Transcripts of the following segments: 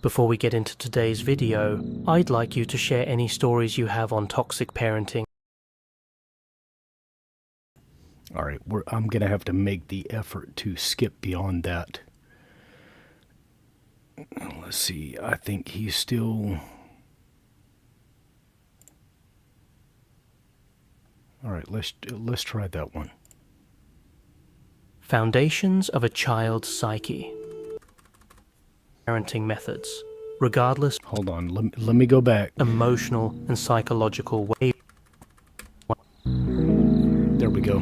Before we get into today's video, I'd like you to share any stories you have on toxic parenting. All right, I'm going to have to make the effort to skip beyond that. Let's see, I think he's still... All right, let's try that one. Foundations of a child's psyche. Parenting methods, regardless. Hold on, let me go back. Emotional and psychological way. There we go.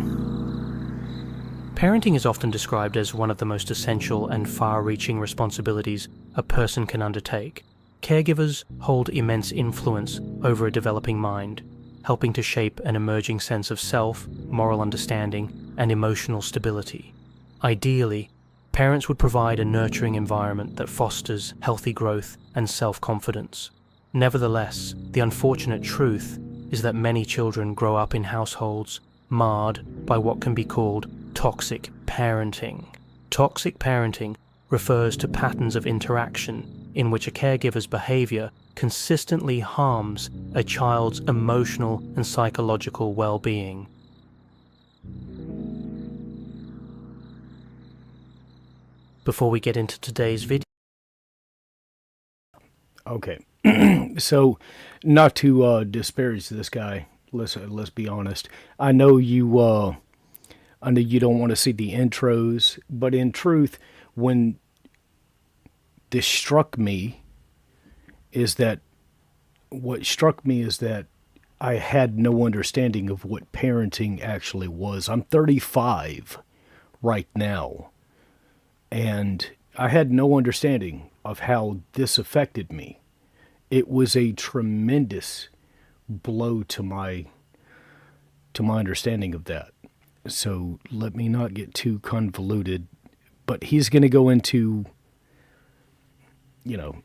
Parenting is often described as one of the most essential and far-reaching responsibilities a person can undertake. Caregivers hold immense influence over a developing mind, helping to shape an emerging sense of self, moral understanding, and emotional stability. Ideally, parents would provide a nurturing environment that fosters healthy growth and self-confidence. Nevertheless, the unfortunate truth is that many children grow up in households marred by what can be called toxic parenting. Toxic parenting refers to patterns of interaction in which a caregiver's behavior consistently harms a child's emotional and psychological well-being. Before we get into today's video. Okay, so not to disparage this guy, let's be honest. I know you don't want to see the intros, but in truth, when this struck me is that I had no understanding of what parenting actually was. I'm 35 right now, and I had no understanding of how this affected me. It was a tremendous blow to my understanding of that. So let me not get too convoluted, but he's going to go into,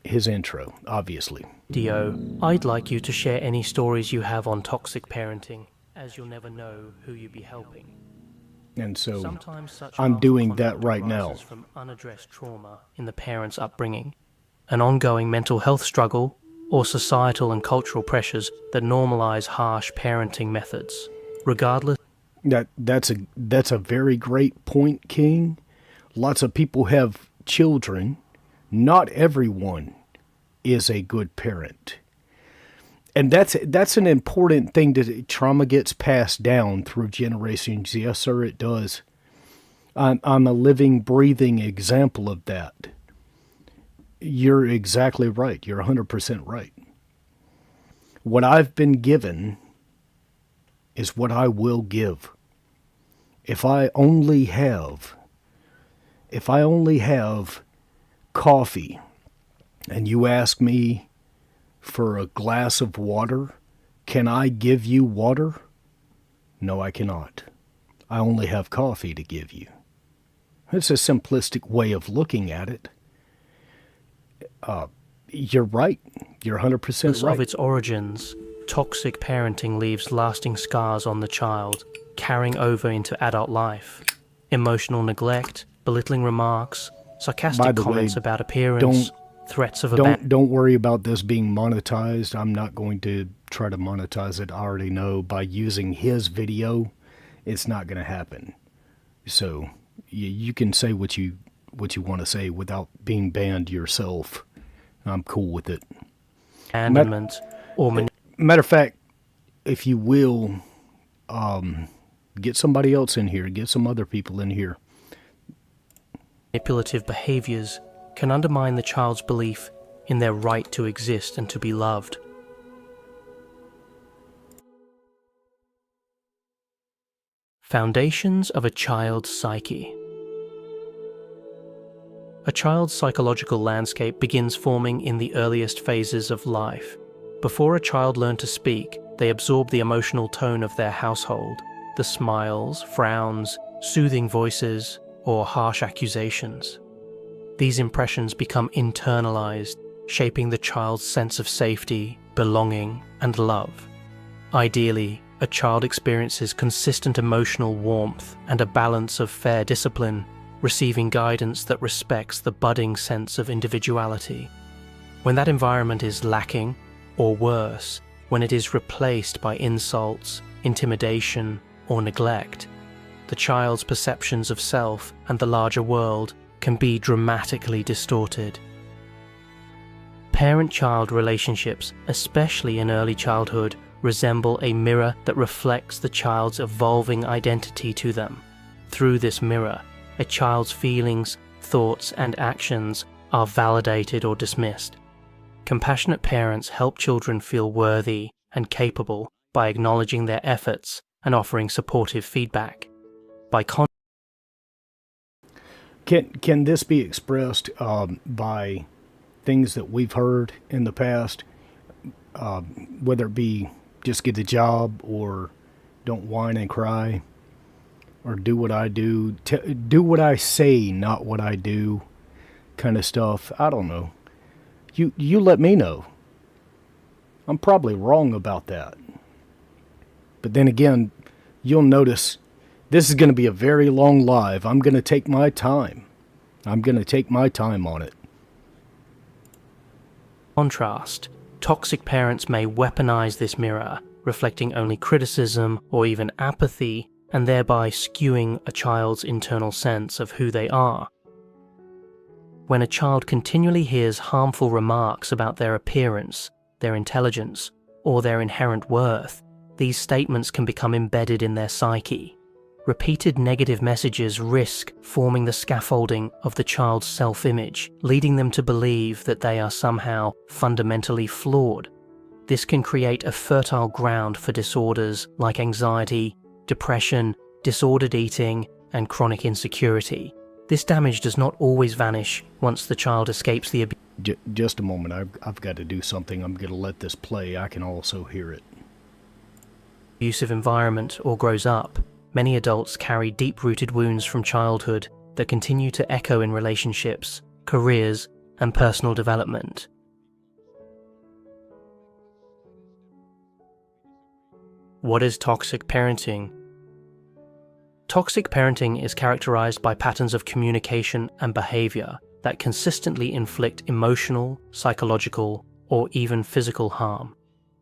his intro, obviously. I'd like you to share any stories you have on toxic parenting, as you'll never know who you'll be helping. And so Sometimes such I'm doing that conduct right now. arises from unaddressed trauma in the parent's upbringing, an ongoing mental health struggle, or societal and cultural pressures that normalize harsh parenting methods. Regardless, That's a very great point, King. Lots of people have children. Not everyone is a good parent. And that's an important thing. That trauma gets passed down through generations. Yes, sir, it does. I'm a living, breathing example of that. You're exactly right. You're 100% right. What I've been given is what I will give. If I only have coffee and you ask me for a glass of water, can I give you water? No, I cannot. I only have coffee to give you. It's a simplistic way of looking at it. You're right. You're 100% right. of its origins, toxic parenting leaves lasting scars on the child, carrying over into adult life. Emotional neglect, belittling remarks, sarcastic comments about appearance, threats of abandonment. Don't worry about this being monetized. I'm not going to try to monetize it. I already know by using his video, it's not going to happen. So you can say what you want to say without being banned yourself. I'm cool with it. Abandonment or matter of fact, if you will, get somebody else in here. Get some other people in here. manipulative behaviors can undermine the child's belief in their right to exist and to be loved. Foundations of a child's psyche. A child's psychological landscape begins forming in the earliest phases of life. Before a child learns to speak, they absorb the emotional tone of their household, the smiles, frowns, soothing voices, or harsh accusations. These impressions become internalized, shaping the child's sense of safety, belonging, and love. Ideally, a child experiences consistent emotional warmth and a balance of fair discipline, receiving guidance that respects the budding sense of individuality. When that environment is lacking, or worse, when it is replaced by insults, intimidation, or neglect, the child's perceptions of self and the larger world can be dramatically distorted. Parent-child relationships, especially in early childhood, resemble a mirror that reflects the child's evolving identity to them. Through this mirror, a child's feelings, thoughts, and actions are validated or dismissed. Compassionate parents help children feel worthy and capable by acknowledging their efforts and offering supportive feedback. Can this be expressed by things that we've heard in the past, whether it be just get a job, or don't whine and cry, or do what I do, do what I say, not what I do, kind of stuff? I don't know. You let me know. I'm probably wrong about that. But then again, you'll notice this is going to be a very long live. I'm going to take my time. I'm going to take my time on it. Contrast, toxic parents may weaponize this mirror, reflecting only criticism or even apathy, and thereby skewing a child's internal sense of who they are. When a child continually hears harmful remarks about their appearance, their intelligence, or their inherent worth, these statements can become embedded in their psyche. Repeated negative messages risk forming the scaffolding of the child's self-image, leading them to believe that they are somehow fundamentally flawed. This can create a fertile ground for disorders like anxiety, depression, disordered eating, and chronic insecurity. This damage does not always vanish once the child escapes the abuse. Just a moment, I've got to do something. I'm going to let this play. I can also hear it. Abusive environment or grows up. Many adults carry deep-rooted wounds from childhood that continue to echo in relationships, careers, and personal development. What is toxic parenting? Toxic parenting is characterized by patterns of communication and behavior that consistently inflict emotional, psychological, or even physical harm.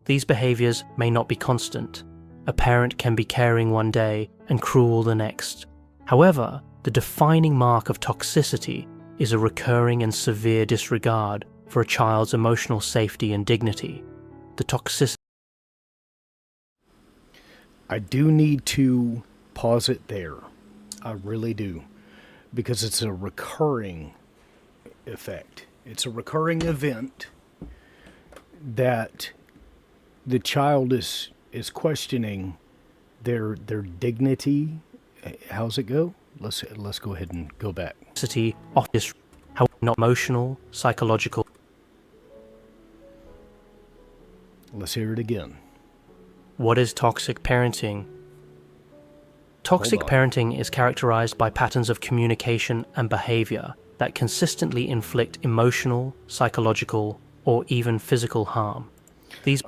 These behaviors may not be constant. A parent can be caring one day and cruel the next. However, the defining mark of toxicity is a recurring and severe disregard for a child's emotional safety and dignity. The toxicity. I do need to pause it there. I really do. Because it's a recurring effect. It's a recurring event that the child is questioning their dignity. How's it go? Let's go ahead and go back. How not emotional, psychological. Let's hear it again. What is toxic parenting? Toxic parenting is characterized by patterns of communication and behavior that consistently inflict emotional, psychological, or even physical harm. These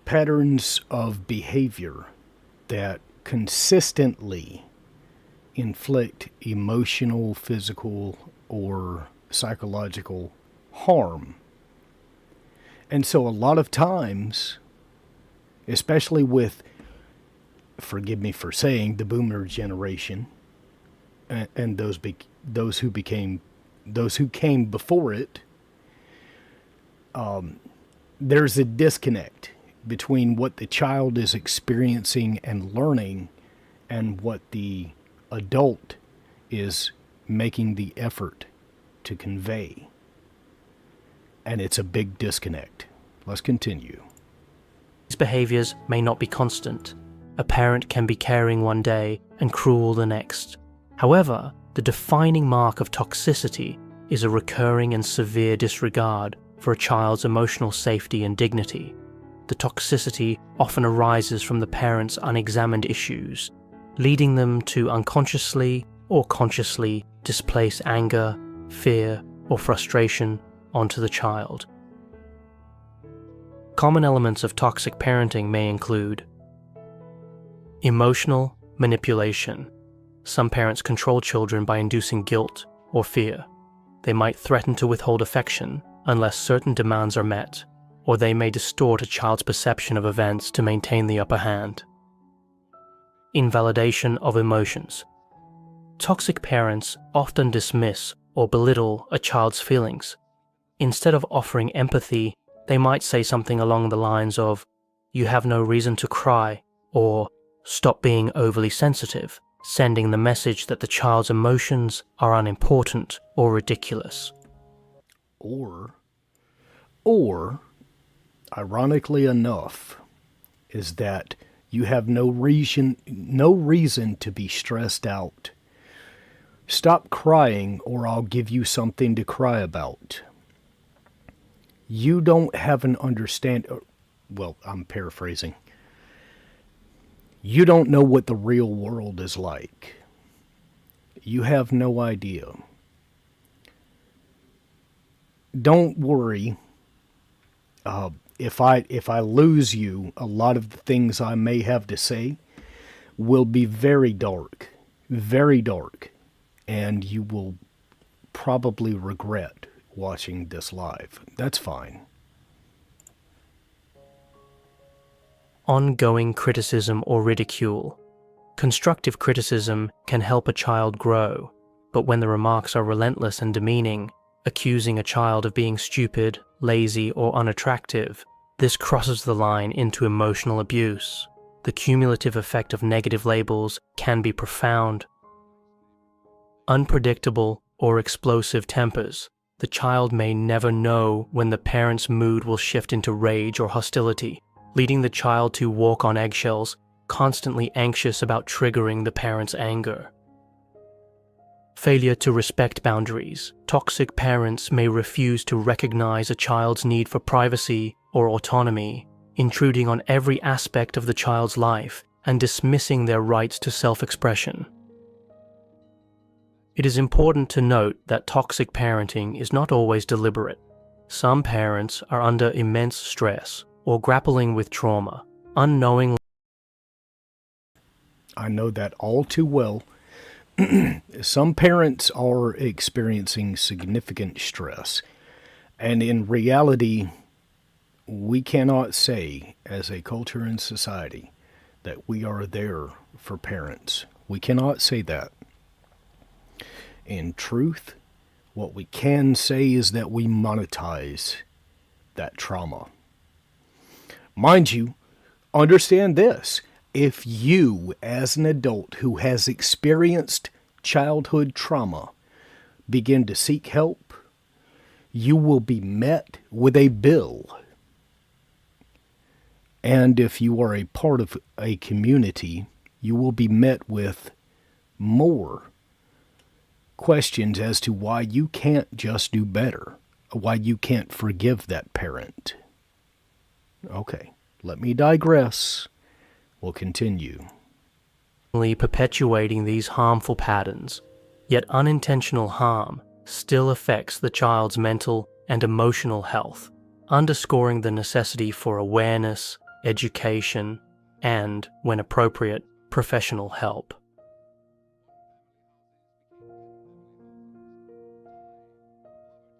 patterns of behavior that consistently inflict emotional, physical, or psychological harm. And so a lot of times, especially with, forgive me for saying, the boomer generation, and those who came before it, there's a disconnect between what the child is experiencing and learning and what the adult is making the effort to convey. And it's a big disconnect. Let's continue. These behaviors may not be constant. A parent can be caring one day and cruel the next. However, the defining mark of toxicity is a recurring and severe disregard for a child's emotional safety and dignity. The toxicity often arises from the parent's unexamined issues, leading them to unconsciously or consciously displace anger, fear, or frustration onto the child. Common elements of toxic parenting may include emotional manipulation. Some parents control children by inducing guilt or fear. they might threaten to withhold affection unless certain demands are met, or they may distort a child's perception of events to maintain the upper hand. Invalidation of emotions. Toxic parents often dismiss or belittle a child's feelings. Instead of offering empathy, they might say something along the lines of, "You have no reason to cry," or "Stop being overly sensitive," sending the message that the child's emotions are unimportant or ridiculous. Or, ironically enough, is that you have no reason to be stressed out. Stop crying or I'll give you something to cry about. You don't have an well, I'm paraphrasing. You don't know what the real world is like. You have no idea. Don't worry. If I lose you, a lot of the things I may have to say will be very dark, and you will probably regret watching this live. That's fine. Ongoing criticism or ridicule. Constructive criticism can help a child grow, but when the remarks are relentless and demeaning, accusing a child of being stupid, lazy, or unattractive, this crosses the line into emotional abuse. The cumulative effect of negative labels can be profound. Unpredictable or explosive tempers. The child may never know when the parent's mood will shift into rage or hostility, leading the child to walk on eggshells, constantly anxious about triggering the parent's anger. Failure to respect boundaries. Toxic parents may refuse to recognize a child's need for privacy or autonomy, intruding on every aspect of the child's life and dismissing their rights to self-expression. It is important to note that toxic parenting is not always deliberate. Some parents are under immense stress or grappling with trauma, unknowingly. I know that all too well. Some parents are experiencing significant stress, and in reality, we cannot say as a culture and society that we are there for parents. We cannot say that. In truth, what we can say is that we monetize that trauma. Mind you, understand this. If you, as an adult who has experienced childhood trauma, begin to seek help, you will be met with a bill. And if you are a part of a community, you will be met with more questions as to why you can't just do better, why you can't forgive that parent. Okay, let me digress. We'll continue. Perpetuating these harmful patterns, yet unintentional harm still affects the child's mental and emotional health, underscoring the necessity for awareness, education, and, when appropriate, professional help.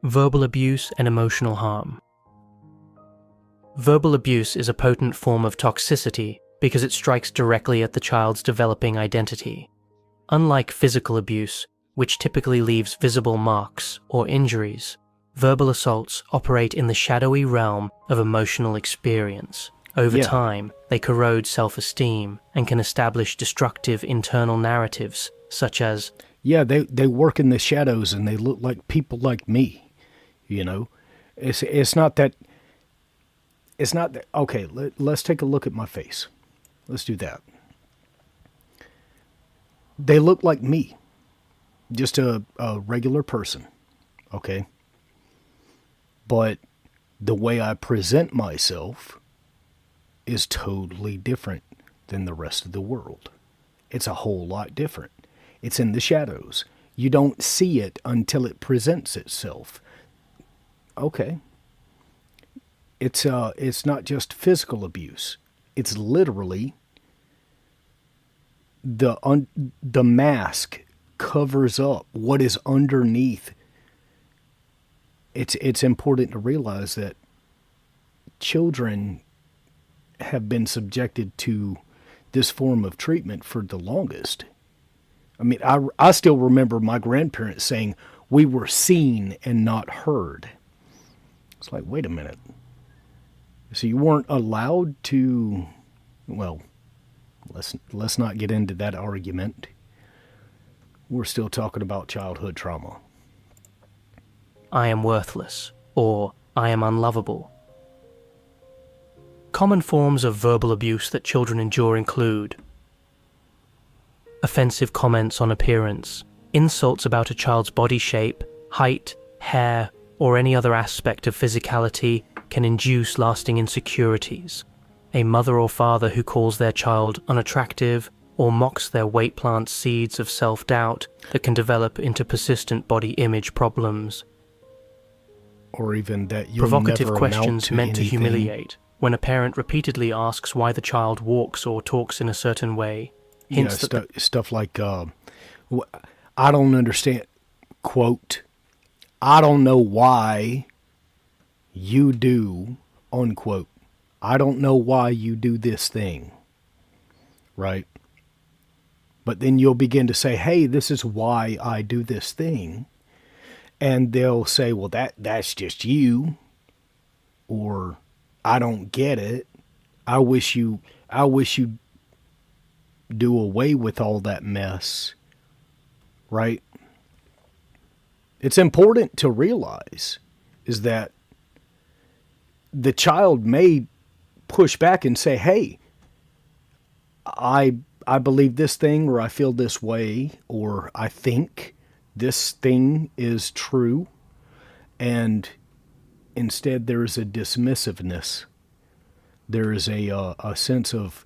Verbal abuse and emotional harm. Verbal abuse is a potent form of toxicity because it strikes directly at the child's developing identity. Unlike physical abuse, which typically leaves visible marks or injuries, verbal assaults operate in the shadowy realm of emotional experience. Over time, they corrode self-esteem and can establish destructive internal narratives such as, they work in the shadows and they look like people like me. You know, it's not that. Okay, let's take a look at my face. Let's do that. They look like me, just a regular person, okay? But the way I present myself is totally different than the rest of the world. It's a whole lot different. It's in the shadows. You don't see it until it presents itself. Okay. It's not just physical abuse. It's literally the mask covers up what is underneath it's important to realize that children have been subjected to this form of treatment for the longest. I mean, I still remember my grandparents saying, we were seen and not heard. It's like, wait a minute. So you weren't allowed to, well, let's not get into that argument. We're still talking about childhood trauma. I am worthless, or I am unlovable. Common forms of verbal abuse that children endure include offensive comments on appearance, insults about a child's body shape, height, hair, or any other aspect of physicality can induce lasting insecurities. A mother or father who calls their child unattractive or mocks their weight plants seeds of self-doubt that can develop into persistent body image problems. Or even that you'll Provocative never questions amount to meant to anything. humiliate. When a parent repeatedly asks why the child walks or talks in a certain way, hints that stuff like, I don't understand, quote, I don't know why you do, unquote. I don't know why you do this thing, right? But then you'll begin to say, hey, this is why I do this thing. And they'll say, well, that's just you. Or, I don't get it. I wish you do away with all that mess, right? It's important to realize is that the child may push back and say, hey, I believe this thing, or I feel this way, or I think this thing is true. And instead there is a dismissiveness. There is a sense of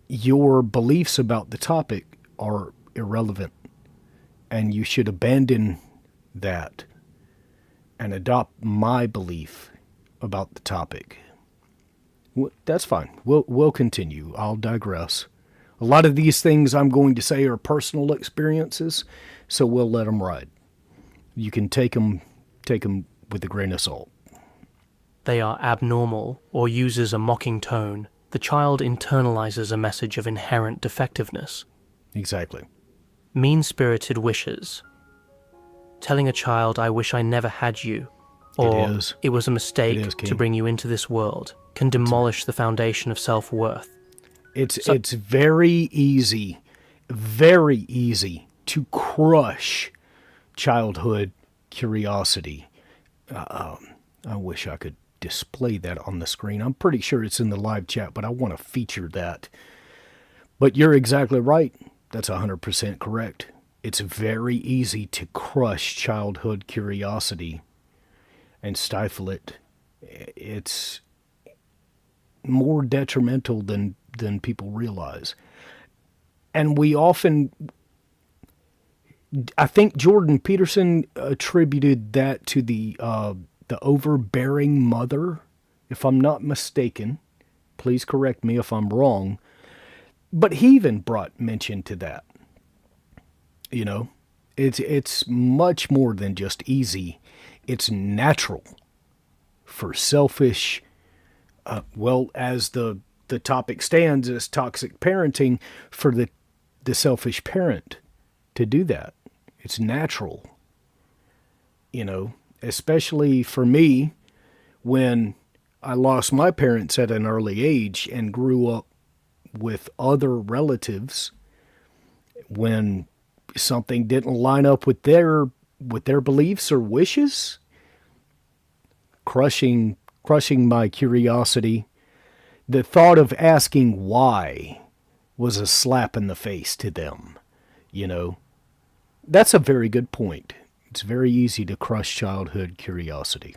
your beliefs about the topic are irrelevant, and you should abandon that and adopt my belief about the topic. That's fine. We'll continue. I'll digress. A lot of these things I'm going to say are personal experiences, so we'll let them ride. You can take them with a grain of salt. they are abnormal or uses a mocking tone, the child internalizes a message of inherent defectiveness. Exactly. Mean-spirited wishes. Telling a child, I wish I never had you, or it was a mistake to bring you into this world, can demolish the foundation of self-worth. It's very easy to crush childhood curiosity. I wish I could display that on the screen. I'm pretty sure it's in the live chat, but I want to feature that. But you're exactly right. That's 100% correct. It's very easy to crush childhood curiosity and stifle it. It's more detrimental than people realize. And we often, I think Jordan Peterson attributed that to the overbearing mother, if I'm not mistaken. Please correct me if I'm wrong. But he even brought mention to that. You know, it's much more than just easy. It's natural for selfish, as the topic stands as toxic parenting, for the selfish parent to do that. It's natural. You know, especially for me, when I lost my parents at an early age and grew up with other relatives, when something didn't line up with their beliefs or wishes, crushing my curiosity. The thought of asking why was a slap in the face to them, you know. That's a very good point. It's very easy to crush childhood curiosity.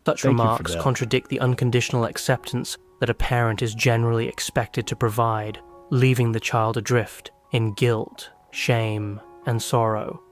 Such remarks contradict the unconditional acceptance that a parent is generally expected to provide, leaving the child adrift in guilt, shame, and sorrow.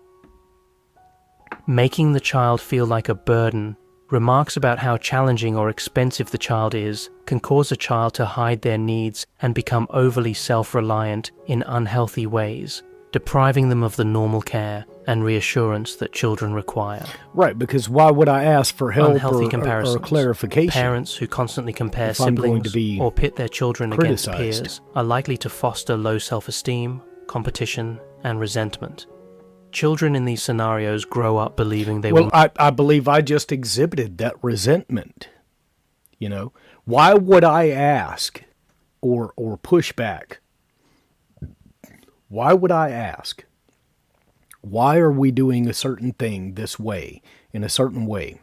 Making the child feel like a burden, remarks about how challenging or expensive the child is can cause a child to hide their needs and become overly self-reliant in unhealthy ways, depriving them of the normal care and reassurance that children require. Right, because why would I ask for help Unhealthy or comparisons. clarification? Parents who constantly compare if I'm going to siblings be or pit their children against criticized. peers are likely to foster low self-esteem, competition, and resentment. Children in these scenarios grow up believing they Well, will... I believe I just exhibited that resentment. You know, why would I ask or push back? Why would I ask? Why are we doing a certain thing this way, in a certain way,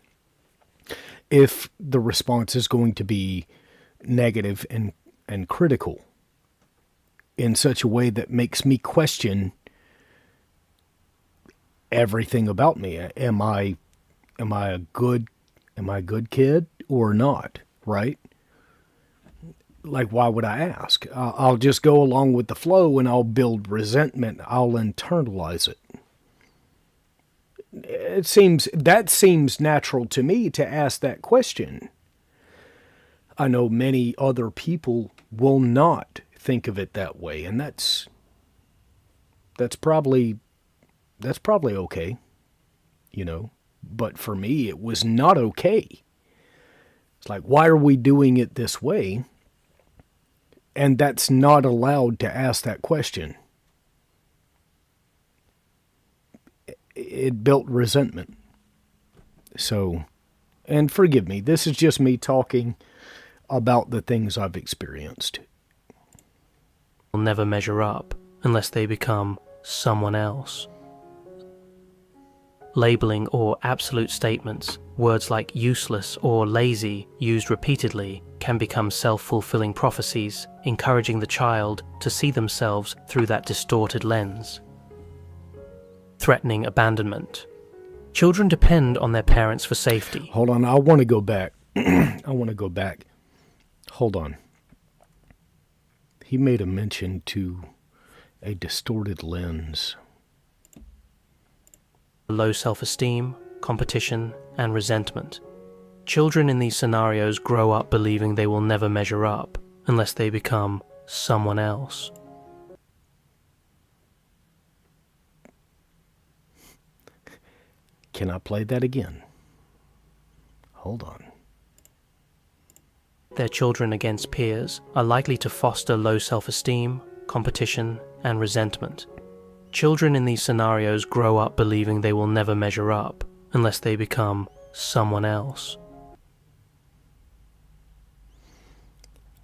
if the response is going to be negative and critical in such a way that makes me question everything about me? Am I a good kid or not, right? Like, why would I ask? I'll just go along with the flow and I'll build resentment. I'll internalize it. That seems natural to me to ask that question. I know many other people will not think of it that way, and that's probably okay, you know. But for me, it was not okay. It's like, why are we doing it this way? And that's not allowed to ask that question. It built resentment. So, and forgive me, this is just me talking about the things I've experienced. will never measure up unless they become someone else. Labeling or absolute statements, words like useless or lazy, used repeatedly, can become self-fulfilling prophecies, encouraging the child to see themselves through that distorted lens. Threatening abandonment. Children depend on their parents for safety. Hold on, I want to go back. I want to go back. Hold on. He made a mention to a distorted lens. Low self-esteem, competition, and resentment. Children in these scenarios grow up believing they will never measure up unless they become someone else. Can I play that again? Hold on. Their children against peers are likely to foster low self-esteem, competition, and resentment. Children in these scenarios grow up believing they will never measure up unless they become someone else.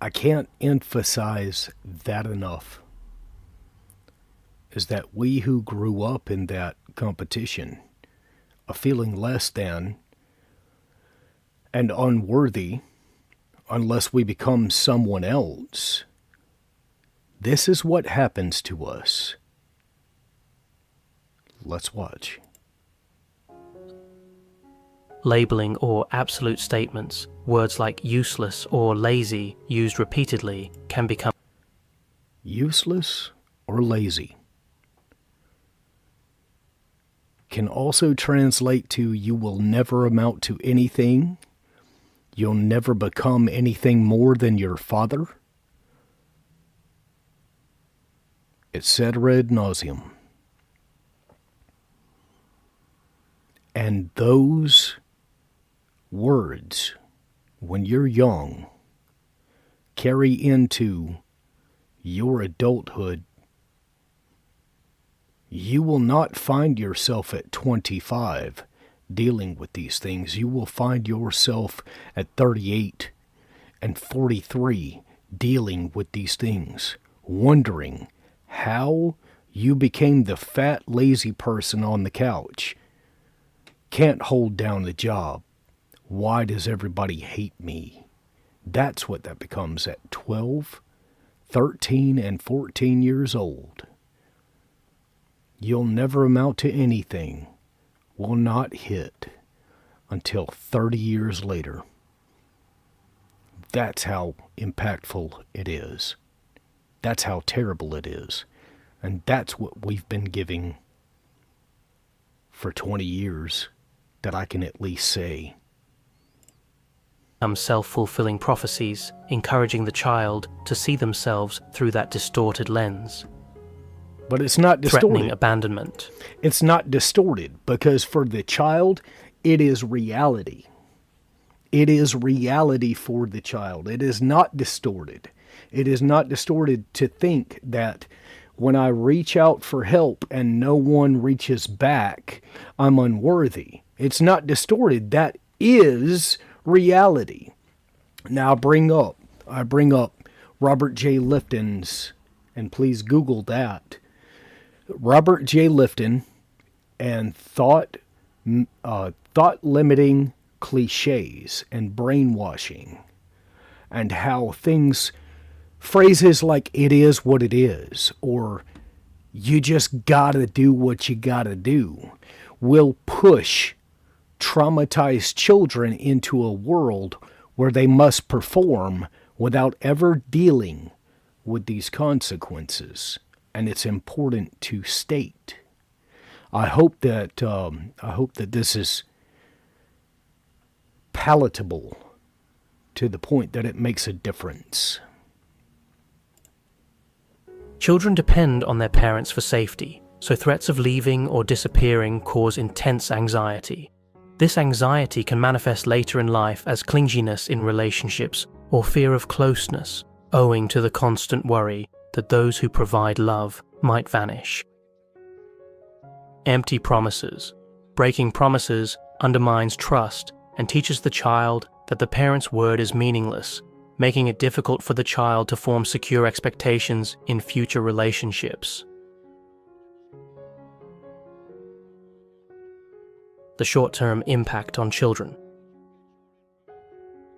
I can't emphasize that enough. Is that we who grew up in that competition are feeling less than and unworthy unless we become someone else. This is what happens to us. Let's watch. Labeling or absolute statements, words like useless or lazy, used repeatedly, can become useless or lazy. Can also translate to you will never amount to anything. You'll never become anything more than your father. Etc. ad nauseum. And those words, when you're young, carry into your adulthood. You will not find yourself at 25 dealing with these things. You will find yourself at 38 and 43 dealing with these things, wondering how you became the fat, lazy person on the couch. Can't hold down the job. Why does everybody hate me? That's what that becomes at 12, 13, and 14 years old. You'll never amount to anything, will not hit until 30 years later. That's how impactful it is. That's how terrible it is. And that's what we've been giving for 20 years, that I can at least say. Self-fulfilling prophecies, encouraging the child to see themselves through that distorted lens. But it's not threatening distorted. abandonment. It's not distorted because for the child, it is reality. It is reality for the child. It is not distorted. It is not distorted to think that when I reach out for help and no one reaches back, I'm unworthy. It's not distorted. That is reality. Now I bring up Robert J. Lifton's, and please Google that. Robert J. Lifton and thought limiting cliches and brainwashing, and how phrases like "it is what it is" or "you just gotta do what you gotta do" will push traumatized children into a world where they must perform without ever dealing with these consequences. And it's important to state. I hope that this is palatable to the point that it makes a difference. Children depend on their parents for safety, so threats of leaving or disappearing cause intense anxiety. This anxiety can manifest later in life as clinginess in relationships or fear of closeness, owing to the constant worry that those who provide love might vanish. Empty promises. Breaking promises undermines trust and teaches the child that the parent's word is meaningless, making it difficult for the child to form secure expectations in future relationships. The short-term impact on children.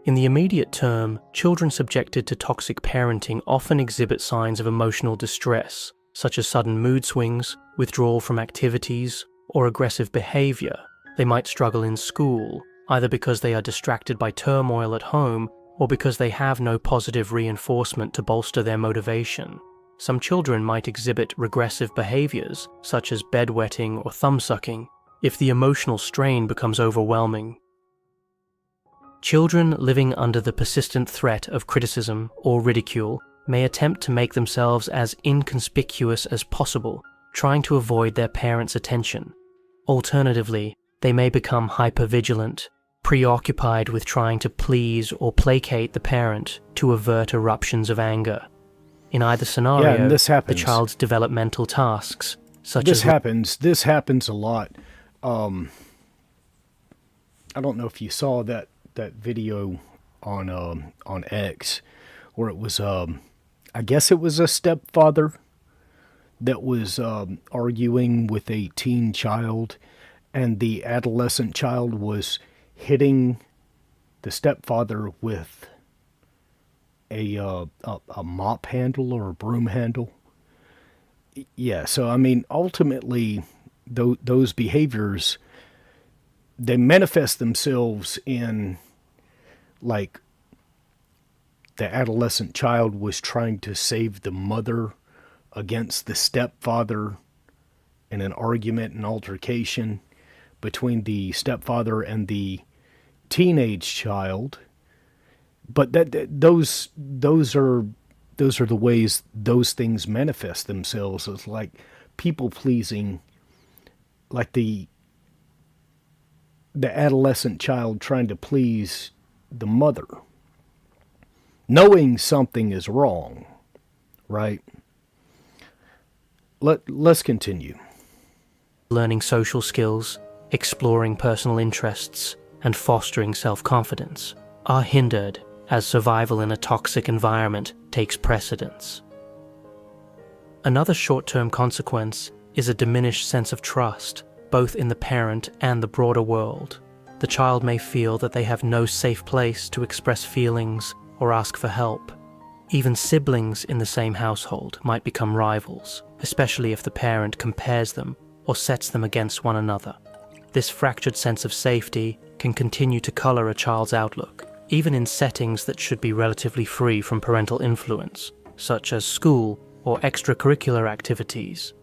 In the immediate term, children subjected to toxic parenting often exhibit signs of emotional distress, such as sudden mood swings, withdrawal from activities, or aggressive behavior. They might struggle in school, either because they are distracted by turmoil at home or because they have no positive reinforcement to bolster their motivation. Some children might exhibit regressive behaviors, such as bedwetting or thumb-sucking, if the emotional strain becomes overwhelming. Children living under the persistent threat of criticism or ridicule may attempt to make themselves as inconspicuous as possible, trying to avoid their parents' attention. Alternatively, they may become hypervigilant, preoccupied with trying to please or placate the parent to avert eruptions of anger. In either scenario, the child's developmental tasks, such as... This happens a lot. I don't know if you saw that video on X, where it was, I guess it was a stepfather that was arguing with a teen child, and the adolescent child was hitting the stepfather with a mop handle or a broom handle. Yeah, so I mean, ultimately, those behaviors, they manifest themselves in, like, the adolescent child was trying to save the mother against the stepfather in an argument and altercation between the stepfather and the teenage child. But those are the ways those things manifest themselves, as like people pleasing, like the adolescent child trying to please the mother, knowing something is wrong, right? Let's continue. Learning social skills, exploring personal interests, and fostering self-confidence are hindered as survival in a toxic environment takes precedence. Another short-term consequence is a diminished sense of trust, both in the parent and the broader world. The child may feel that they have no safe place to express feelings or ask for help. Even siblings in the same household might become rivals, especially if the parent compares them or sets them against one another. This fractured sense of safety can continue to color a child's outlook, even in settings that should be relatively free from parental influence, such as school or extracurricular activities.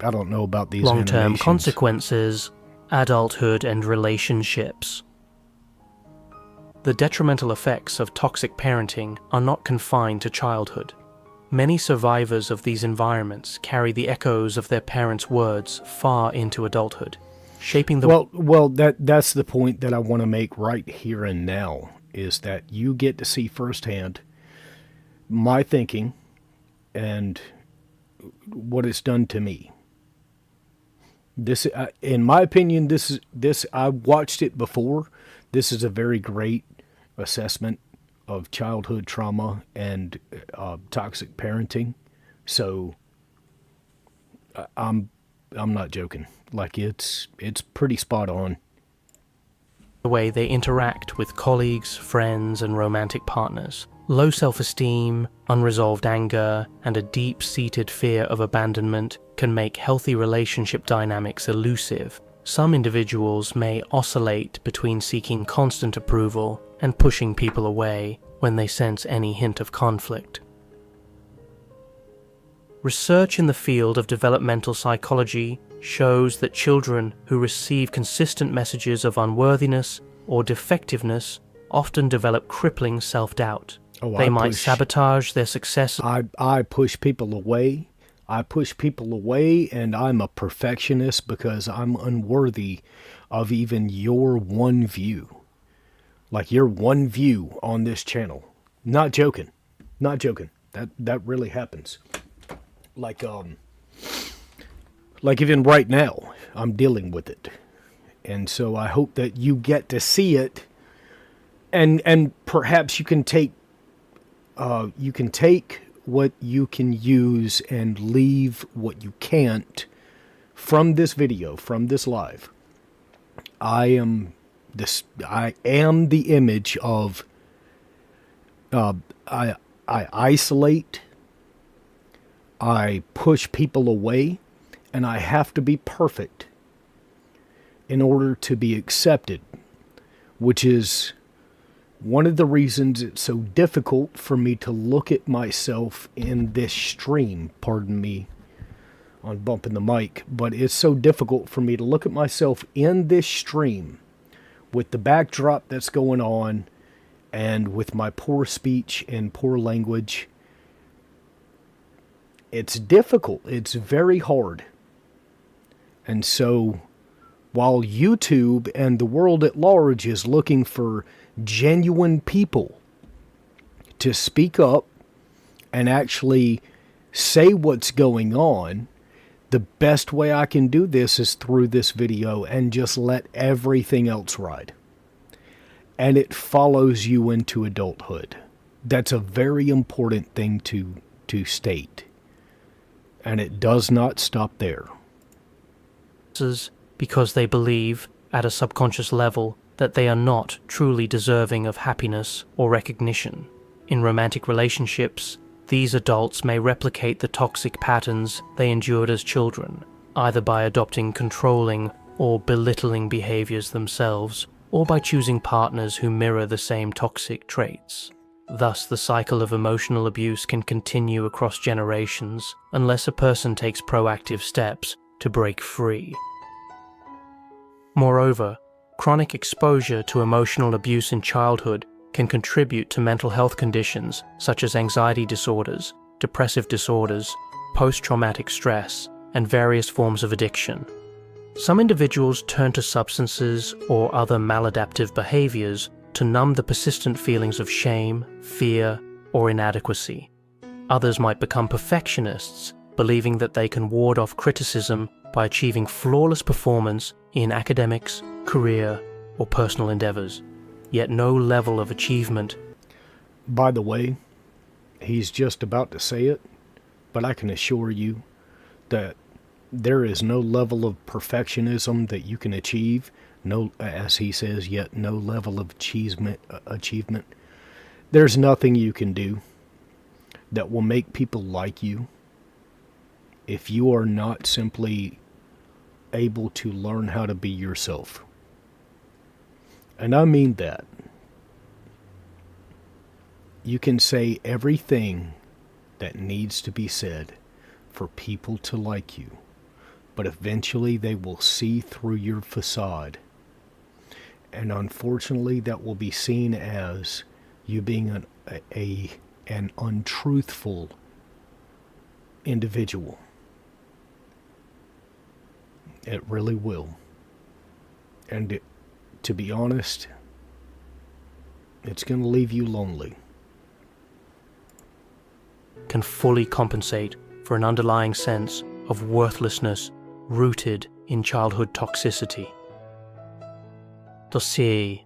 I don't know about these long-term animations. Consequences, adulthood and relationships. The detrimental effects of toxic parenting are not confined to childhood. Many survivors of these environments carry the echoes of their parents' words far into adulthood, shaping the... Well, that's the point that I want to make right here and now, is that you get to see firsthand my thinking and what it's done to me. This, in my opinion, this I watched it before. This is a very great assessment of childhood trauma and toxic parenting. So I'm not joking. Like it's pretty spot on. The way they interact with colleagues, friends, and romantic partners. Low self-esteem, unresolved anger, and a deep-seated fear of abandonment can make healthy relationship dynamics elusive. Some individuals may oscillate between seeking constant approval and pushing people away when they sense any hint of conflict. Research in the field of developmental psychology shows that children who receive consistent messages of unworthiness or defectiveness often develop crippling self-doubt. They might sabotage their success. I push people away. I push people away, and I'm a perfectionist because I'm unworthy of even your one view. Like your one view on this channel. Not joking. Not joking. That really happens. Like even right now, I'm dealing with it. And so I hope that you get to see it, and perhaps you can take what you can use and leave what you can't from this video, from this live. I am the image of I isolate, I push people away, and I have to be perfect in order to be accepted, which is one of the reasons it's so difficult for me to look at myself in this stream. Pardon me on bumping the mic, but it's so difficult for me to look at myself in this stream with the backdrop that's going on and with my poor speech and poor language. It's difficult. It's very hard. And so while YouTube and the world at large is looking for genuine people to speak up and actually say what's going on, the best way I can do this is through this video and just let everything else ride. And it follows you into adulthood. That's a very important thing to state. And it does not stop there. Because they believe, at a subconscious level, that they are not truly deserving of happiness or recognition. In romantic relationships, these adults may replicate the toxic patterns they endured as children, either by adopting controlling or belittling behaviors themselves, or by choosing partners who mirror the same toxic traits. Thus, the cycle of emotional abuse can continue across generations unless a person takes proactive steps to break free. Moreover, chronic exposure to emotional abuse in childhood can contribute to mental health conditions such as anxiety disorders, depressive disorders, post-traumatic stress, and various forms of addiction. Some individuals turn to substances or other maladaptive behaviors to numb the persistent feelings of shame, fear, or inadequacy. Others might become perfectionists, believing that they can ward off criticism by achieving flawless performance in academics, career, or personal endeavors. Yet no level of achievement. By the way, he's just about to say it, but I can assure you that there is no level of perfectionism that you can achieve. No, as he says, yet no level of achievement. There's nothing you can do that will make people like you if you are not simply able to learn how to be yourself. And I mean that. You can say everything that needs to be said for people to like you, but eventually they will see through your facade. And unfortunately, that will be seen as you being an untruthful individual. It really will. And to be honest, it's going to leave you lonely. Can fully compensate for an underlying sense of worthlessness rooted in childhood toxicity. Dossier.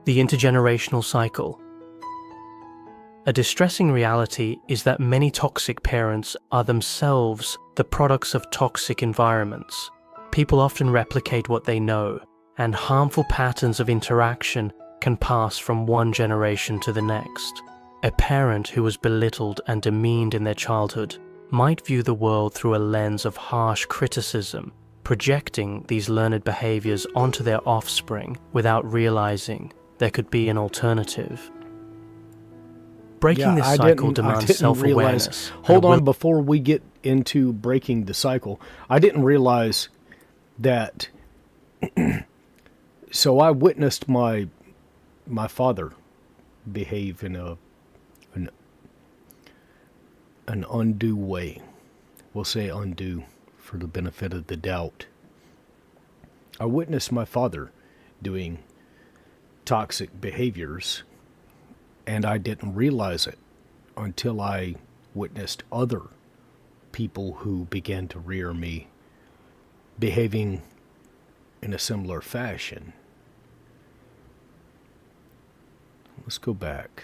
The intergenerational cycle. A distressing reality is that many toxic parents are themselves the products of toxic environments. People often replicate what they know, and harmful patterns of interaction can pass from one generation to the next. A parent who was belittled and demeaned in their childhood might view the world through a lens of harsh criticism, projecting these learned behaviors onto their offspring without realizing there could be an alternative. Breaking this cycle demands self-awareness. Hold on, before we get into breaking the cycle, I didn't realize that. So I witnessed my father behave in an undue way. We'll say undue for the benefit of the doubt. I witnessed my father doing toxic behaviors, and I didn't realize it until I witnessed other people who began to rear me behaving in a similar fashion. Let's go back.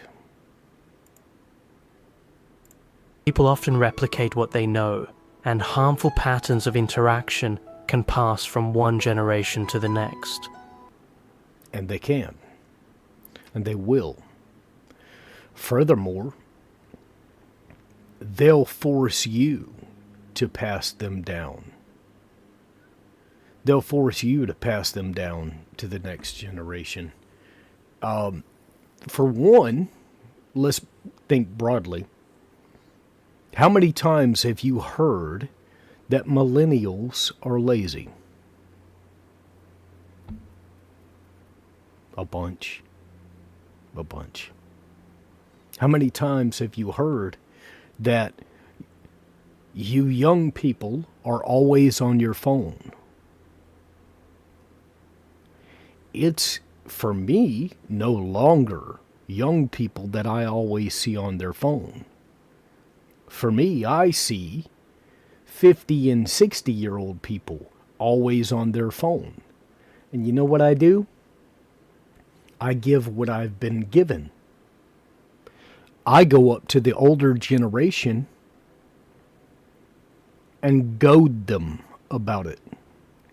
People often replicate what they know, and harmful patterns of interaction can pass from one generation to the next. And they can. And they will. Furthermore, they'll force you to pass them down. They'll force you to pass them down to the next generation. For one, let's think broadly. How many times have you heard that millennials are lazy? A bunch. A bunch. How many times have you heard that you young people are always on your phone? It's, for me, no longer young people that I always see on their phone. For me, I see 50 and 60-year-old people always on their phone. And you know what I do? I give what I've been given. I go up to the older generation and goad them about it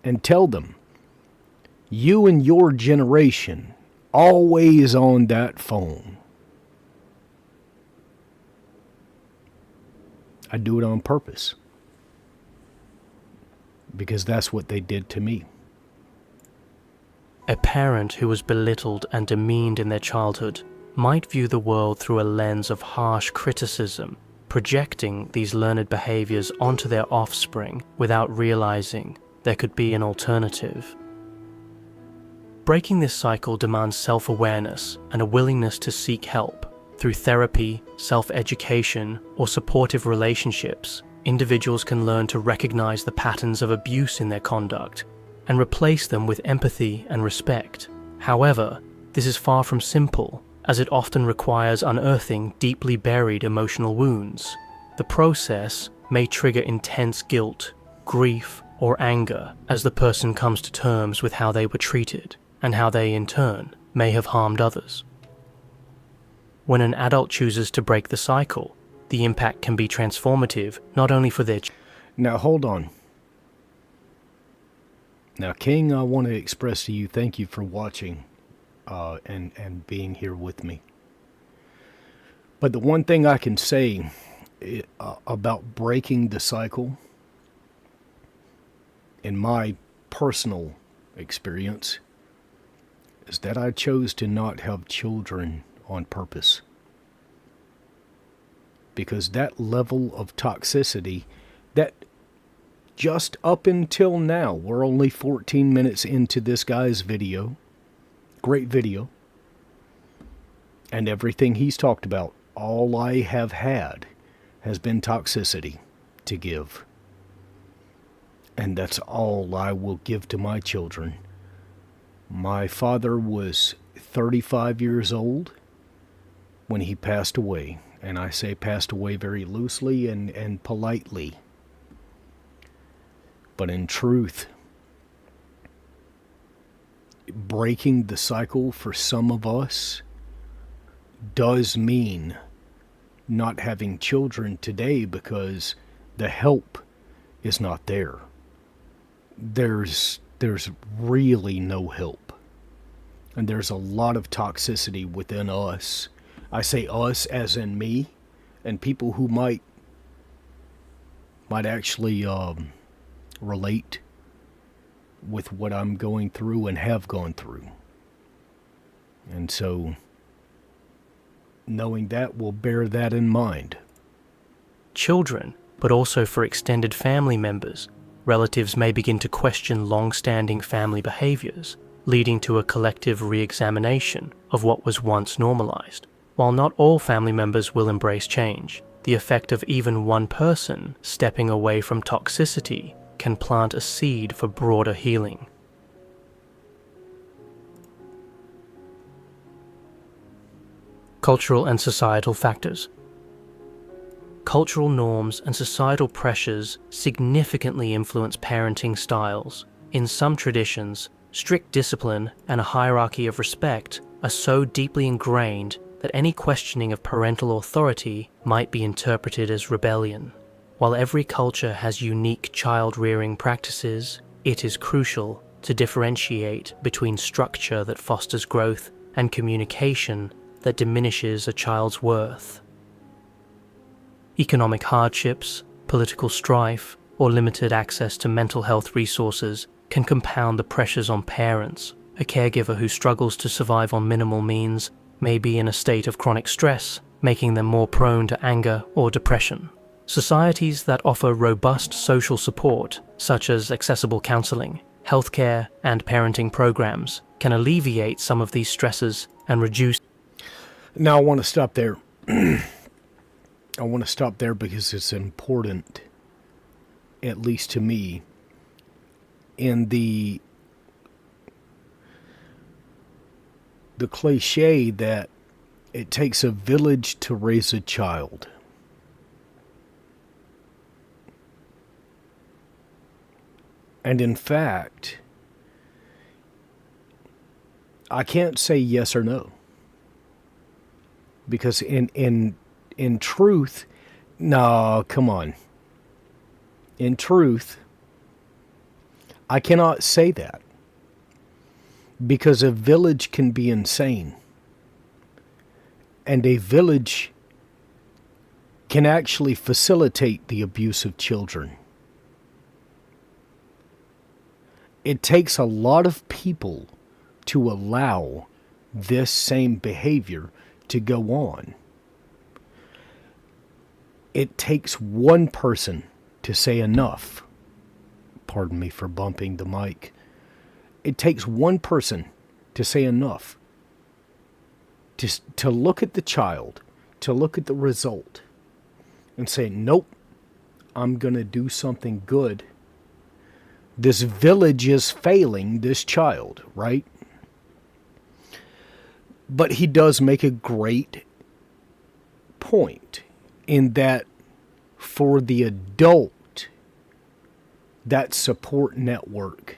and tell them, you and your generation always on that phone. I do it on purpose because that's what they did to me. A parent who was belittled and demeaned in their childhood might view the world through a lens of harsh criticism, projecting these learned behaviors onto their offspring without realizing there could be an alternative. Breaking this cycle demands self-awareness and a willingness to seek help. Through therapy, self-education, or supportive relationships, individuals can learn to recognize the patterns of abuse in their conduct and replace them with empathy and respect. However, this is far from simple, as it often requires unearthing deeply buried emotional wounds. The process may trigger intense guilt, grief, or anger as the person comes to terms with how they were treated and how they, in turn, may have harmed others. When an adult chooses to break the cycle, the impact can be transformative not only for their Now hold on. Now, King, I want to express to you thank you for watching and being here with me. But the one thing I can say about breaking the cycle, in my personal experience, is that I chose to not have children on purpose. Because that level of toxicity, that just up until now, we're only 14 minutes into this guy's video. Great video. And everything he's talked about, all I have had has been toxicity to give. And that's all I will give to my children. My father was 35 years old when he passed away. And I say passed away very loosely and politely. But in truth, breaking the cycle for some of us does mean not having children today because the help is not there. There's really no help. And there's a lot of toxicity within us. I say us as in me, and people who might actually relate with what I'm going through and have gone through. And so, knowing that, we'll bear that in mind. Children, but also for extended family members, relatives may begin to question long-standing family behaviors, leading to a collective re-examination of what was once normalized. While not all family members will embrace change, the effect of even one person stepping away from toxicity can plant a seed for broader healing. Cultural and societal factors. Cultural norms and societal pressures significantly influence parenting styles. In some traditions, strict discipline and a hierarchy of respect are so deeply ingrained that any questioning of parental authority might be interpreted as rebellion. While every culture has unique child-rearing practices, it is crucial to differentiate between structure that fosters growth and communication that diminishes a child's worth. Economic hardships, political strife, or limited access to mental health resources can compound the pressures on parents. A caregiver who struggles to survive on minimal means may be in a state of chronic stress, making them more prone to anger or depression. Societies that offer robust social support, such as accessible counseling, healthcare, and parenting programs, can alleviate some of these stresses and reduce. Now I want to stop there. I want to stop there because it's important, at least to me, in the cliche that it takes a village to raise a child. And in fact, I can't say yes or no. Because in truth, no, come on. In truth, I cannot say that. Because a village can be insane. And a village can actually facilitate the abuse of children. It takes a lot of people to allow this same behavior to go on. It takes one person to say enough. Pardon me for bumping the mic. It takes one person to say enough. To look at the child, to look at the result, and say, nope, I'm going to do something good. This village is failing this child, right? But he does make a great point in that for the adult, that support network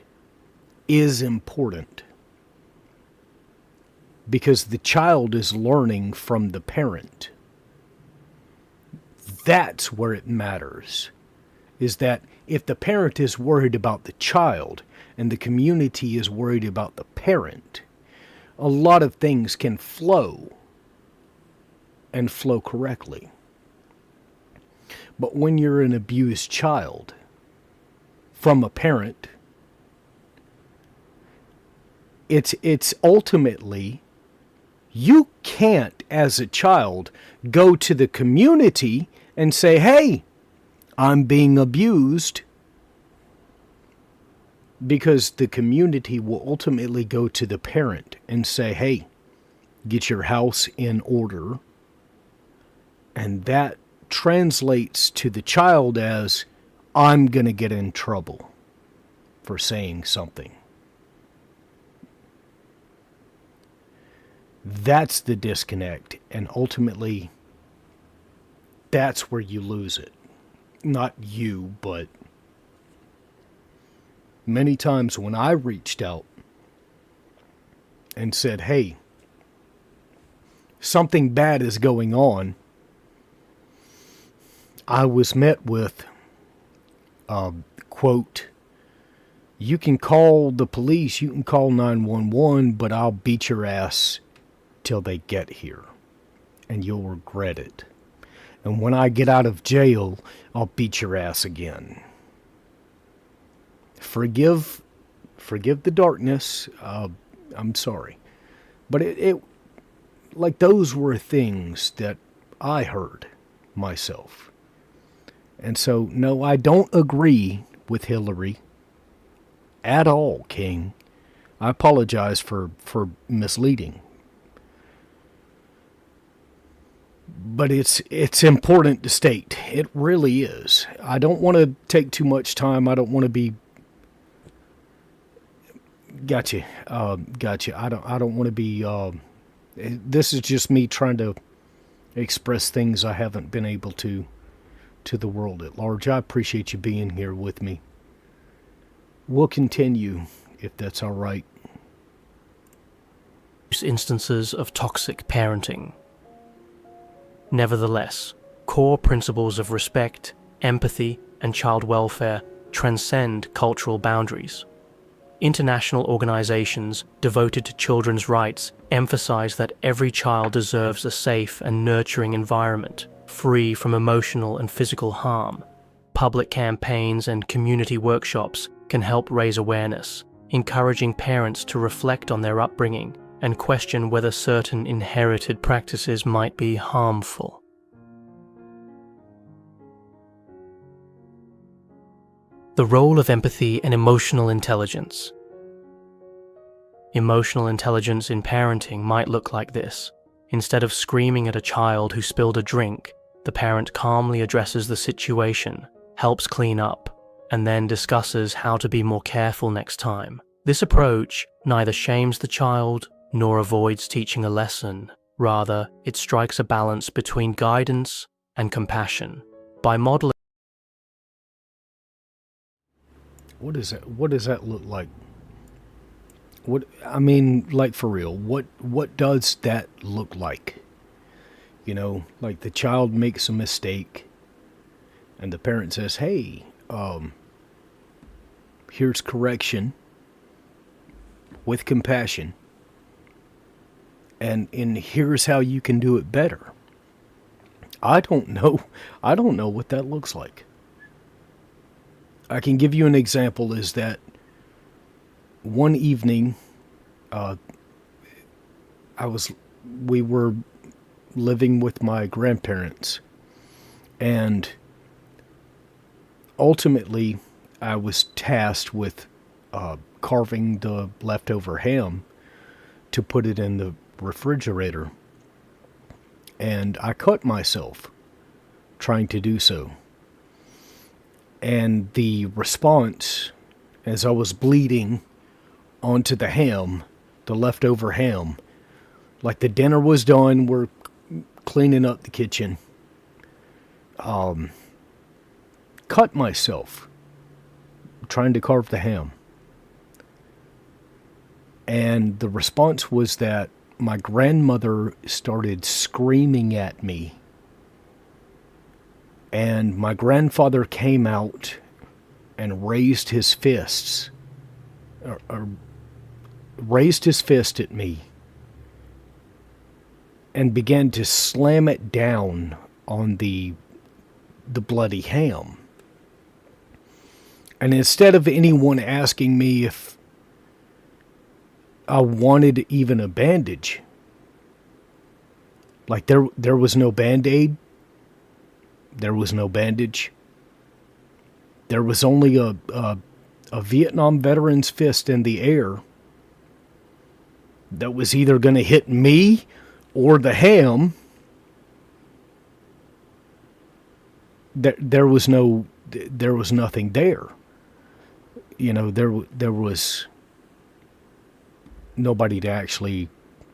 is important. Because the child is learning from the parent. That's where it matters. Is that if the parent is worried about the child and the community is worried about the parent, a lot of things can flow and flow correctly. But when you're an abused child from a parent, it's ultimately, you can't, as a child, go to the community and say, hey, I'm being abused. because the community will ultimately go to the parent and say, hey, get your house in order. And that translates to the child as, I'm going to get in trouble for saying something. That's the disconnect. And ultimately, that's where you lose it. Not you, but many times when I reached out and said, hey, something bad is going on, I was met with, quote, you can call the police, you can call 911, but I'll beat your ass till they get here, and you'll regret it. And when I get out of jail, I'll beat your ass again. Forgive the darkness. I'm sorry. But it like those were things that I heard myself. And so, no, I don't agree with Hillary at all, King. I apologize for misleading. But it's important to state. It really is. I don't want to take too much time. I don't want to be... Gotcha. Gotcha. I don't want to be... this is just me trying to express things I haven't been able to the world at large. I appreciate you being here with me. We'll continue, if that's all right. Instances of toxic parenting. Nevertheless, core principles of respect, empathy, and child welfare transcend cultural boundaries. International organizations devoted to children's rights emphasize that every child deserves a safe and nurturing environment, free from emotional and physical harm. Public campaigns and community workshops can help raise awareness, encouraging parents to reflect on their upbringing and question whether certain inherited practices might be harmful. The role of empathy and emotional intelligence. Emotional intelligence in parenting might look like this. Instead of screaming at a child who spilled a drink, the parent calmly addresses the situation, helps clean up, and then discusses how to be more careful next time. This approach neither shames the child nor avoids teaching a lesson. Rather, it strikes a balance between guidance and compassion. By modeling... What does that look like? What I mean, like for real, what does that look like? You know, like the child makes a mistake and the parent says, hey, here's correction with compassion. And here's how you can do it better. I don't know what that looks like. I can give you an example is that one evening, we were living with my grandparents, and ultimately I was tasked with carving the leftover ham to put it in the refrigerator, and I cut myself trying to do so. And the response, as I was bleeding onto the ham, the leftover ham, like the dinner was done, we're cleaning up the kitchen, cut myself trying to carve the ham. And the response was that my grandmother started screaming at me. And my grandfather came out and raised his fists, or raised his fist at me and began to slam it down on the bloody ham. And instead of anyone asking me if I wanted even a bandage, like there was no Band-Aid, there was no bandage, there was only a a Vietnam veteran's fist in the air that was either going to hit me or the ham. There was nothing there. There was nobody to actually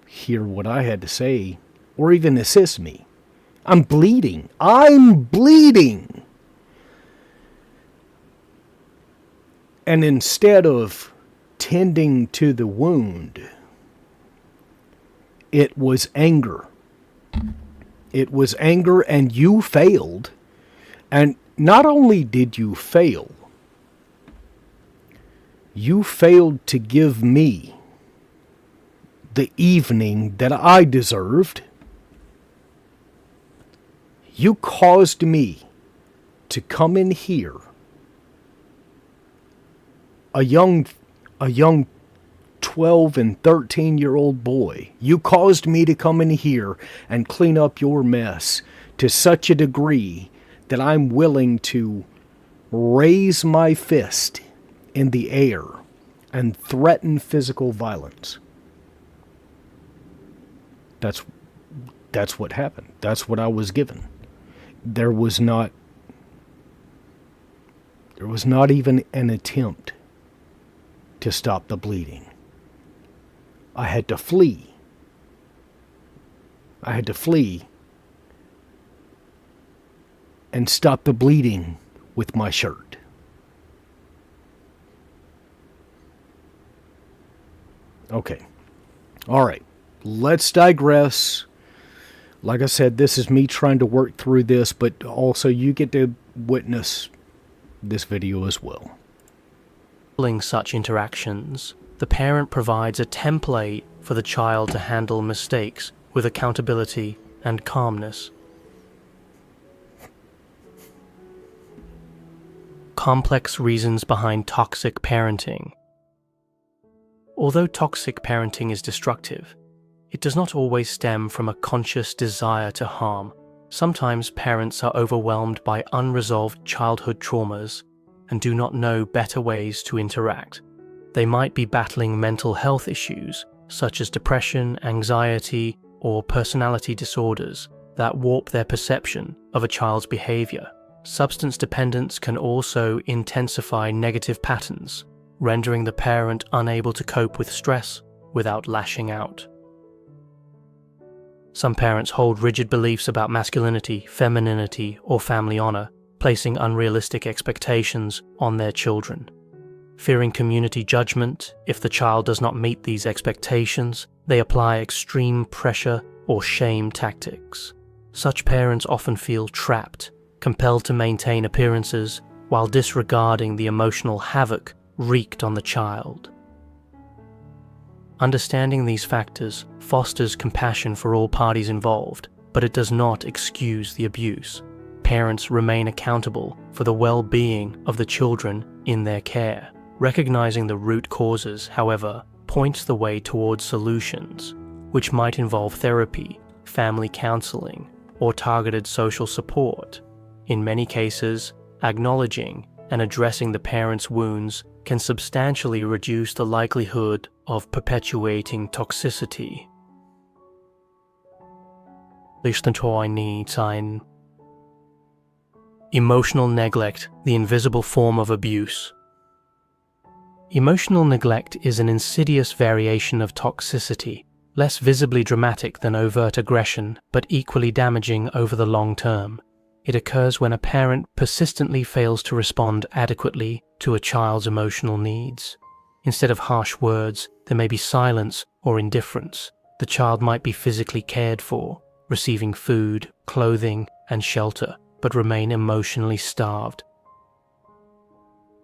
hear what I had to say or even assist me. I'm bleeding. And instead of tending to the wound, it was anger. It was anger, and you failed. And not only did you failed to give me the evening that I deserved. You caused me to come in here, a young 12 and 13-year-old boy. You caused me to come in here and clean up your mess to such a degree that I'm willing to raise my fist in the air and threaten physical violence. That's what happened. That's what I was given. There was not even an attempt to stop the bleeding. I had to flee. And stop the bleeding with my shirt. Okay. All right. Let's digress. Like I said, this is me trying to work through this, but also you get to witness this video as well. Following such interactions, the parent provides a template for the child to handle mistakes with accountability and calmness. Complex reasons behind toxic parenting. Although toxic parenting is destructive, it does not always stem from a conscious desire to harm. Sometimes parents are overwhelmed by unresolved childhood traumas and do not know better ways to interact. They might be battling mental health issues such as depression, anxiety, or personality disorders that warp their perception of a child's behavior. Substance dependence can also intensify negative patterns, rendering the parent unable to cope with stress without lashing out. Some parents hold rigid beliefs about masculinity, femininity, or family honor, placing unrealistic expectations on their children. Fearing community judgment, if the child does not meet these expectations, they apply extreme pressure or shame tactics. Such parents often feel trapped, compelled to maintain appearances while disregarding the emotional havoc wreaked on the child. Understanding these factors fosters compassion for all parties involved, but it does not excuse the abuse. Parents remain accountable for the well-being of the children in their care. Recognizing the root causes, however, points the way towards solutions, which might involve therapy, family counseling, or targeted social support. In many cases, acknowledging and addressing the parent's wounds can substantially reduce the likelihood of perpetuating toxicity. Emotional neglect, the invisible form of abuse. Emotional neglect is an insidious variation of toxicity, less visibly dramatic than overt aggression, but equally damaging over the long term. It occurs when a parent persistently fails to respond adequately to a child's emotional needs. Instead of harsh words, there may be silence or indifference. The child might be physically cared for, receiving food, clothing, and shelter, but remain emotionally starved.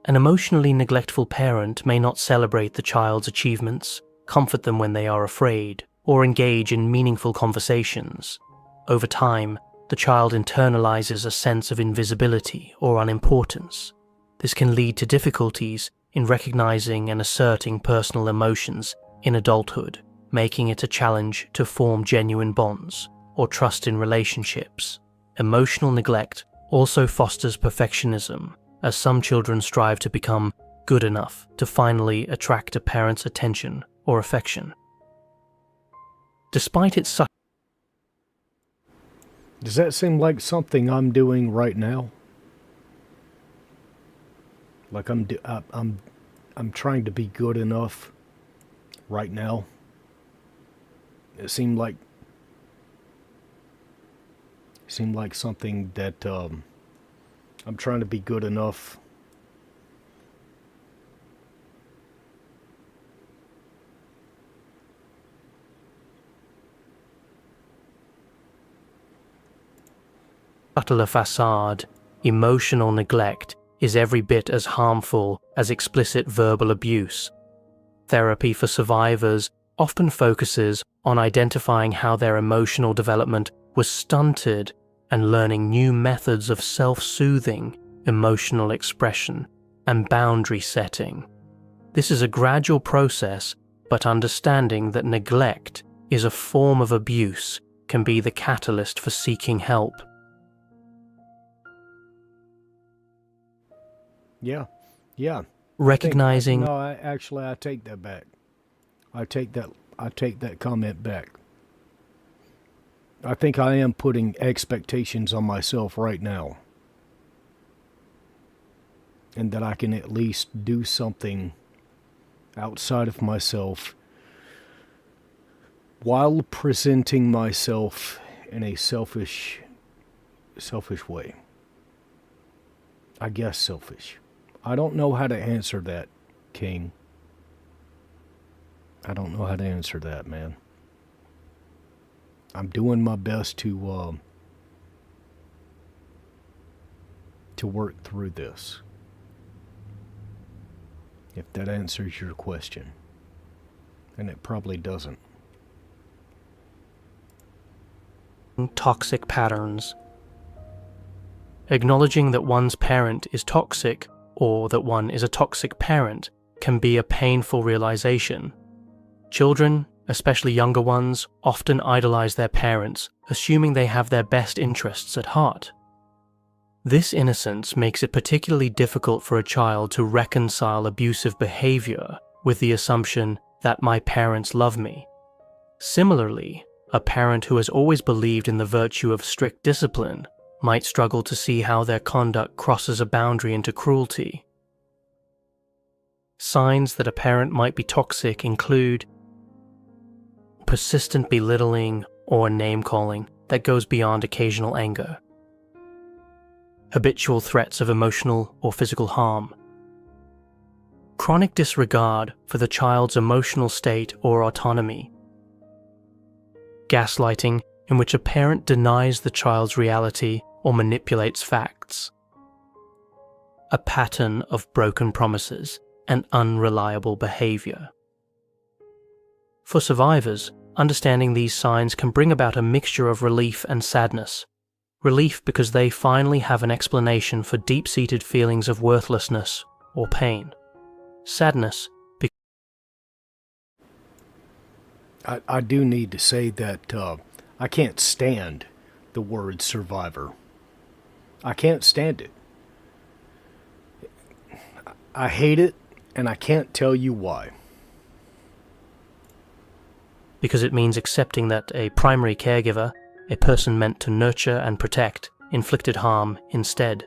An emotionally neglectful parent may not celebrate the child's achievements, comfort them when they are afraid, or engage in meaningful conversations. Over time, the child internalizes a sense of invisibility or unimportance. This can lead to difficulties in recognizing and asserting personal emotions in adulthood, making it a challenge to form genuine bonds or trust in relationships. Emotional neglect also fosters perfectionism, as some children strive to become good enough to finally attract a parent's attention or affection. Despite its subtle... Does that seem like something I'm doing right now? Like I'm trying to be good enough right now. It seemed like something that I'm trying to be good enough. Subtler facade, emotional neglect is every bit as harmful as explicit verbal abuse. Therapy for survivors often focuses on identifying how their emotional development was stunted and learning new methods of self-soothing, emotional expression, and boundary setting. This is a gradual process, but understanding that neglect is a form of abuse can be the catalyst for seeking help. Yeah. Recognizing... I take that back. I take that comment back. I think I am putting expectations on myself right now. And that I can at least do something outside of myself while presenting myself in a selfish way. I guess selfish. I don't know how to answer that, King. I don't know how to answer that, man. I'm doing my best to work through this. If that answers your question. And it probably doesn't. Toxic patterns. Acknowledging that one's parent is toxic or that one is a toxic parent can be a painful realization. Children, especially younger ones, often idolize their parents, assuming they have their best interests at heart. This innocence makes it particularly difficult for a child to reconcile abusive behavior with the assumption that my parents love me. Similarly, a parent who has always believed in the virtue of strict discipline might struggle to see how their conduct crosses a boundary into cruelty. Signs that a parent might be toxic include persistent belittling or name-calling that goes beyond occasional anger, habitual threats of emotional or physical harm, chronic disregard for the child's emotional state or autonomy, gaslighting in which a parent denies the child's reality or manipulates facts, a pattern of broken promises and unreliable behavior. For survivors, understanding these signs can bring about a mixture of relief and sadness. Relief because they finally have an explanation for deep-seated feelings of worthlessness or pain. Sadness because I do need to say that I can't stand the word survivor. I can't stand it. I hate it, and I can't tell you why. Because it means accepting that a primary caregiver, a person meant to nurture and protect, inflicted harm instead.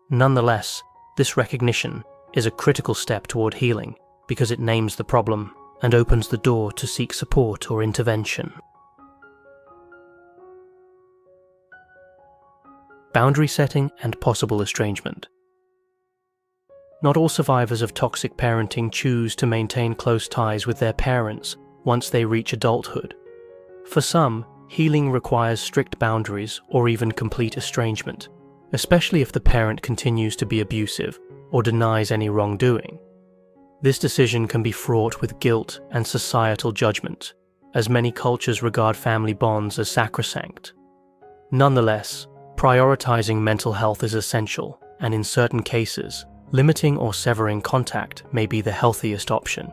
Nonetheless, this recognition is a critical step toward healing because it names the problem and opens the door to seek support or intervention. Boundary setting and possible estrangement. Not all survivors of toxic parenting choose to maintain close ties with their parents once they reach adulthood. For some, healing requires strict boundaries or even complete estrangement, especially if the parent continues to be abusive or denies any wrongdoing. This decision can be fraught with guilt and societal judgment, as many cultures regard family bonds as sacrosanct. Nonetheless, prioritizing mental health is essential, and in certain cases, limiting or severing contact may be the healthiest option.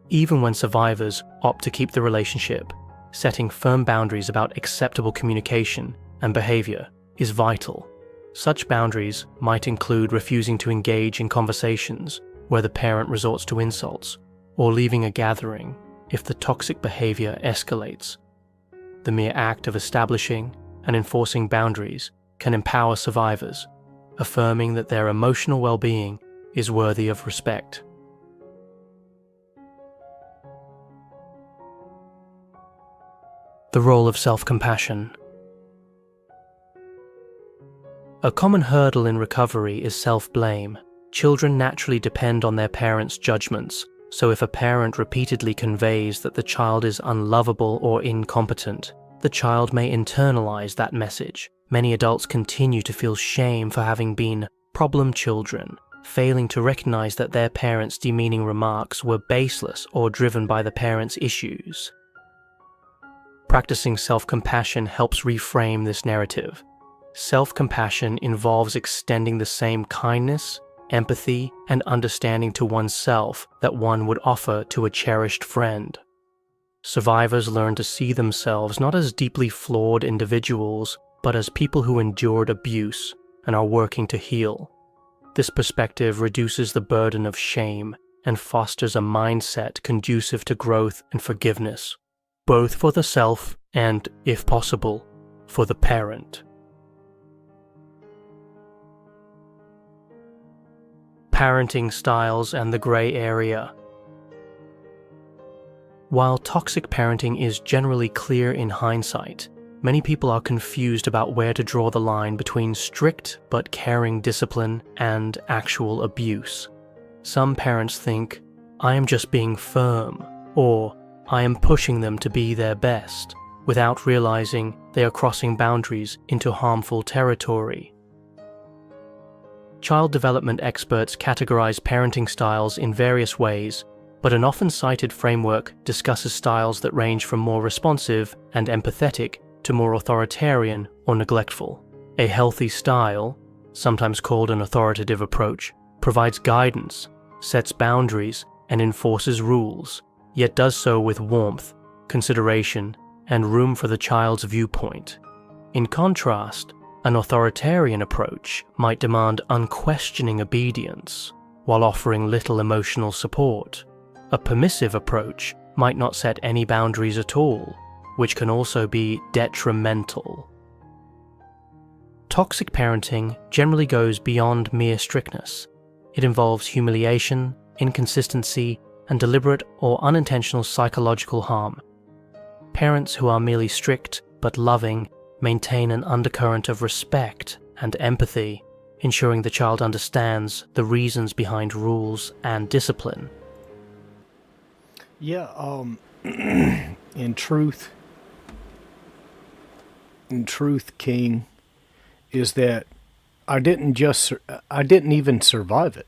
Even when survivors opt to keep the relationship, setting firm boundaries about acceptable communication and behavior is vital, Such boundaries might include refusing to engage in conversations where the parent resorts to insults, or leaving a gathering if the toxic behavior escalates. The mere act of establishing and enforcing boundaries can empower survivors, affirming that their emotional well-being is worthy of respect. The role of self-compassion. A common hurdle in recovery is self-blame. Children naturally depend on their parents' judgments, so if a parent repeatedly conveys that the child is unlovable or incompetent, the child may internalize that message. Many adults continue to feel shame for having been problem children, failing to recognize that their parents' demeaning remarks were baseless or driven by the parents' issues. Practicing self-compassion helps reframe this narrative. Self-compassion involves extending the same kindness, empathy, and understanding to oneself that one would offer to a cherished friend. Survivors learn to see themselves not as deeply flawed individuals, but as people who endured abuse and are working to heal. This perspective reduces the burden of shame and fosters a mindset conducive to growth and forgiveness, both for the self and, if possible, for the parent. Parenting styles and the gray area. While toxic parenting is generally clear in hindsight, many people are confused about where to draw the line between strict but caring discipline and actual abuse. Some parents think, "I am just being firm," or "I am pushing them to be their best," without realizing they are crossing boundaries into harmful territory. Child development experts categorize parenting styles in various ways, but an often cited framework discusses styles that range from more responsive and empathetic to more authoritarian or neglectful. A healthy style, sometimes called an authoritative approach, provides guidance, sets boundaries, and enforces rules, yet does so with warmth, consideration, and room for the child's viewpoint. In contrast, an authoritarian approach might demand unquestioning obedience, while offering little emotional support. A permissive approach might not set any boundaries at all, which can also be detrimental. Toxic parenting generally goes beyond mere strictness. It involves humiliation, inconsistency, and deliberate or unintentional psychological harm. Parents who are merely strict but loving maintain an undercurrent of respect and empathy, ensuring the child understands the reasons behind rules and discipline. Yeah, in truth, King, is that I didn't even survive it.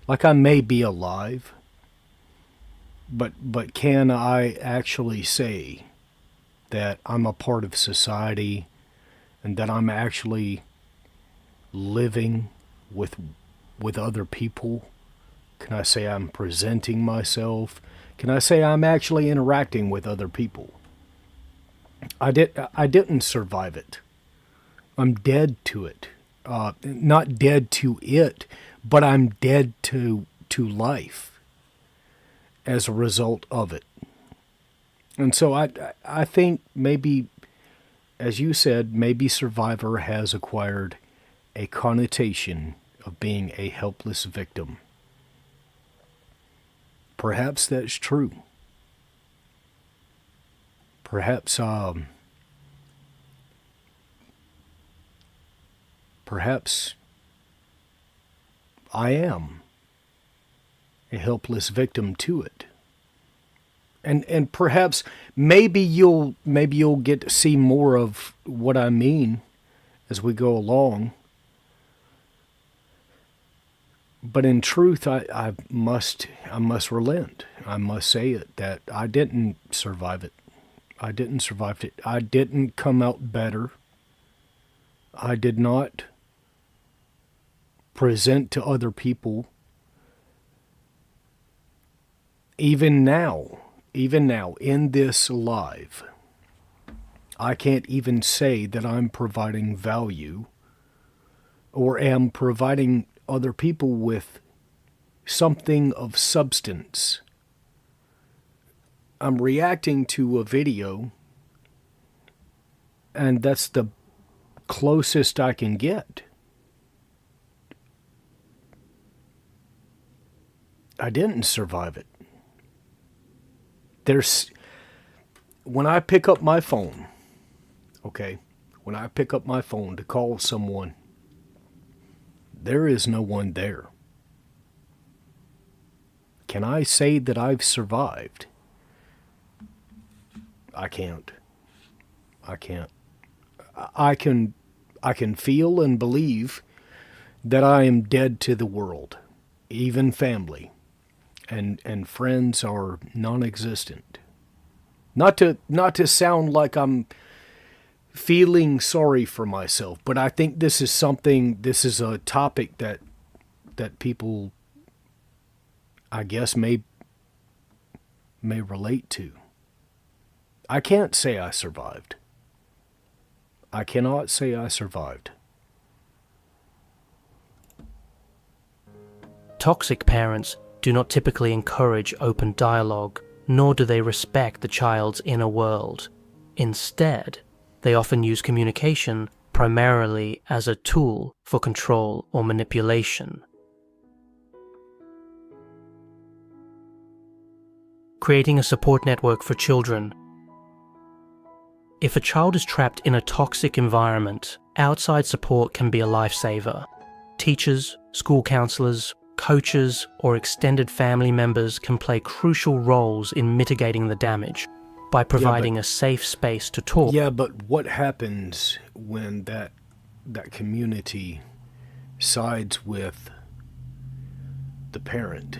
Like, I may be alive, but can I actually say that I'm a part of society and that I'm actually living with other people? Can I say I'm presenting myself? Can I say I'm actually interacting with other people? I didn't survive it. I'm dead to it. Not dead to it, but I'm dead to life as a result of it. And so I think maybe, as you said, maybe survivor has acquired a connotation of being a helpless victim. Perhaps that's true. Perhaps I am a helpless victim to it. And perhaps maybe you'll get to see more of what I mean as we go along. But in truth, I must relent. I must say it, that I didn't survive it. I didn't survive it. I didn't come out better. I did not present to other people. Even now, in this live, I can't even say that I'm providing value or am providing other people with something of substance. I'm reacting to a video, and that's the closest I can get. I didn't survive it. When I pick up my phone, okay, when I pick up my phone to call someone, there is no one there. Can I say that I've survived? I can't. I can't. I can feel and believe that I am dead to the world, even family, and friends are non-existent. Not to sound like I'm feeling sorry for myself, but I think this is a topic that people, I guess, may relate to. I can't say I survived. I cannot say I survived. Toxic parents do not typically encourage open dialogue, nor do they respect the child's inner world. Instead, they often use communication primarily as a tool for control or manipulation. Creating a support network for children. If a child is trapped in a toxic environment, outside support can be a lifesaver. Teachers, school counselors, coaches, or extended family members can play crucial roles in mitigating the damage by providing a safe space to talk. Yeah, but what happens when that community sides with the parent?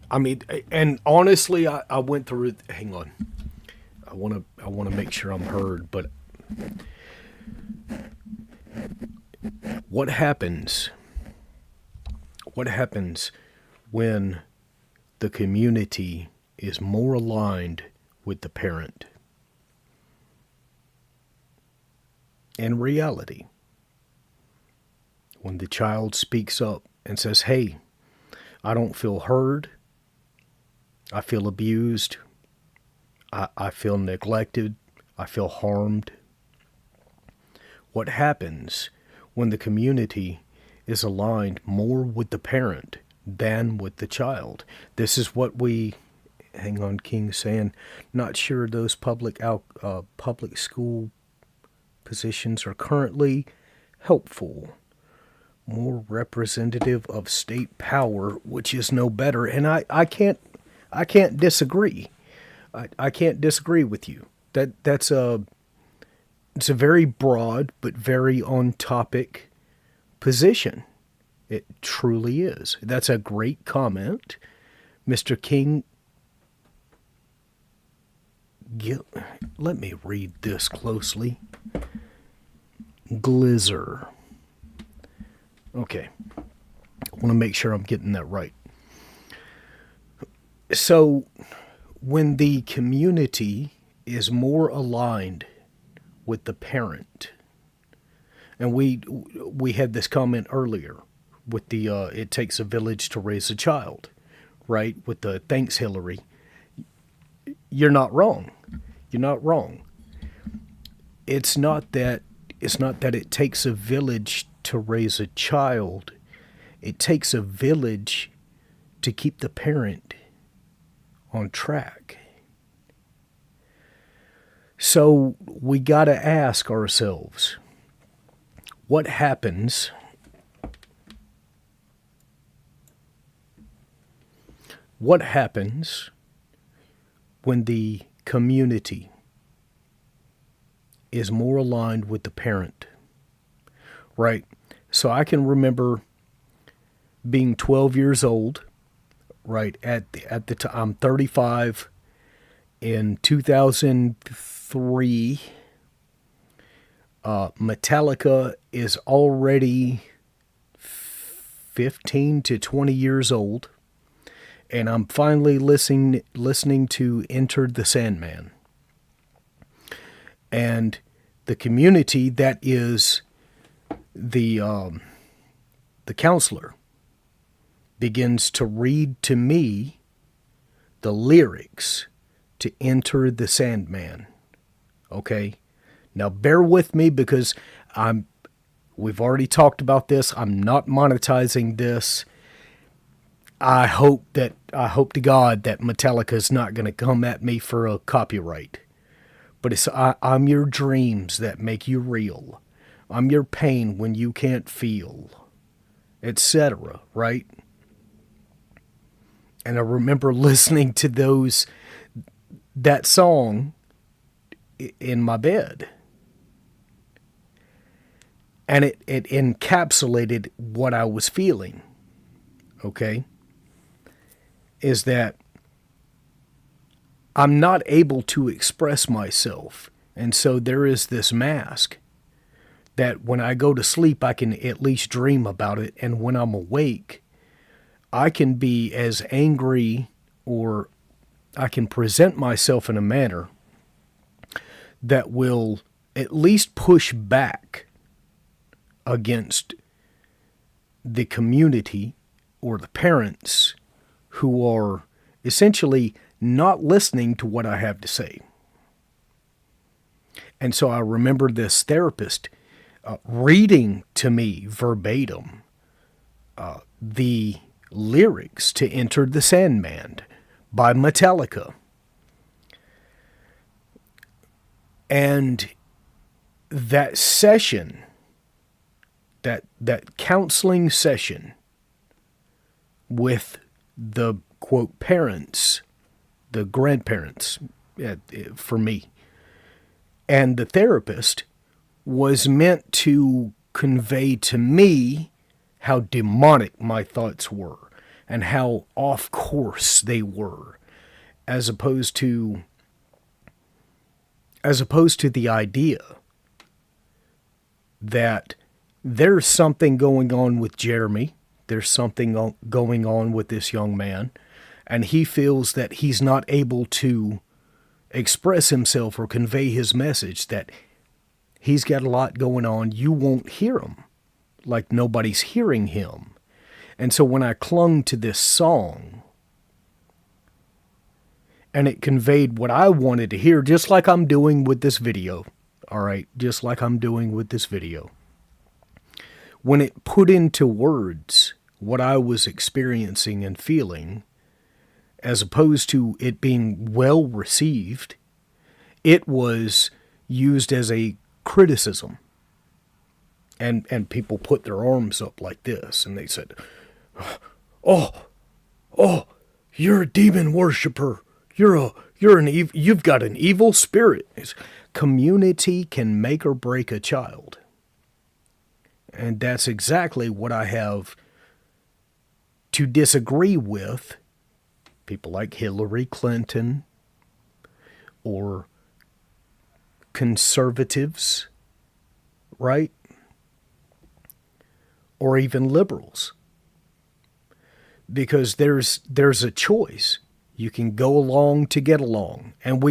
I mean, and honestly, I went through. Hang on, I want to make sure I'm heard. But what happens? What happens when the community is more aligned with the parent? In reality, when the child speaks up and says, "Hey, I don't feel heard. I feel abused. I feel neglected. I feel harmed." What happens when the community is aligned more with the parent than with the child? This is what hang on, King saying, not sure those public school positions are currently helpful. More representative of state power, which is no better. And I can't disagree. I can't disagree with you. It's a very broad but very on topic position. It truly is. That's a great comment, Mr. King. Let me read this closely. Glizzer. Okay. I want to make sure I'm getting that right. So, when the community is more aligned with the parent, and we had this comment earlier with the it takes a village to raise a child, right? With the thanks Hillary. You're not wrong. You're not wrong. It's not that it takes a village to raise a child. It takes a village to keep the parent on track. So we got to ask ourselves, what happens when the community is more aligned with the parent? Right? So I can remember being 12 years old, right, at the time. I'm 35. In 2003, Metallica is already 15 to 20 years old, and I'm finally listening to Enter the Sandman. And the community that is the the counselor begins to read to me the lyrics to Enter the Sandman. Okay? Now bear with me because we've already talked about this. I'm not monetizing this. I hope to God that Metallica's not going to come at me for a copyright. But I'm your dreams that make you real. I'm your pain when you can't feel, etc., right? And I remember listening to that song in my bed. And it encapsulated what I was feeling, okay? Is that I'm not able to express myself. And so there is this mask that when I go to sleep, I can at least dream about it. And when I'm awake, I can be as angry, or I can present myself in a manner that will at least push back against the community or the parents who are essentially not listening to what I have to say. And so I remember this therapist reading to me verbatim the lyrics to Enter the Sandman by Metallica. And that session, that counseling session with the, quote, parents, the grandparents for me, and the therapist was meant to convey to me how demonic my thoughts were and how off course they were, as opposed to the idea that there's something going on with Jeremy, there's something going on with this young man, and he feels that he's not able to express himself or convey his message, that he's got a lot going on. You won't hear him, like nobody's hearing him. And so when I clung to this song, and it conveyed what I wanted to hear, just like I'm doing with this video, all right, just like I'm doing with this video. When it put into words what I was experiencing and feeling, as opposed to it being well received, it was used as a criticism. And people put their arms up like this, and they said, "Oh, you're a demon worshiper. You've got an evil spirit." Community can make or break a child. And that's exactly what I have to disagree with people like Hillary Clinton or conservatives, right? Or even liberals. Because there's a choice. You can go along to get along. And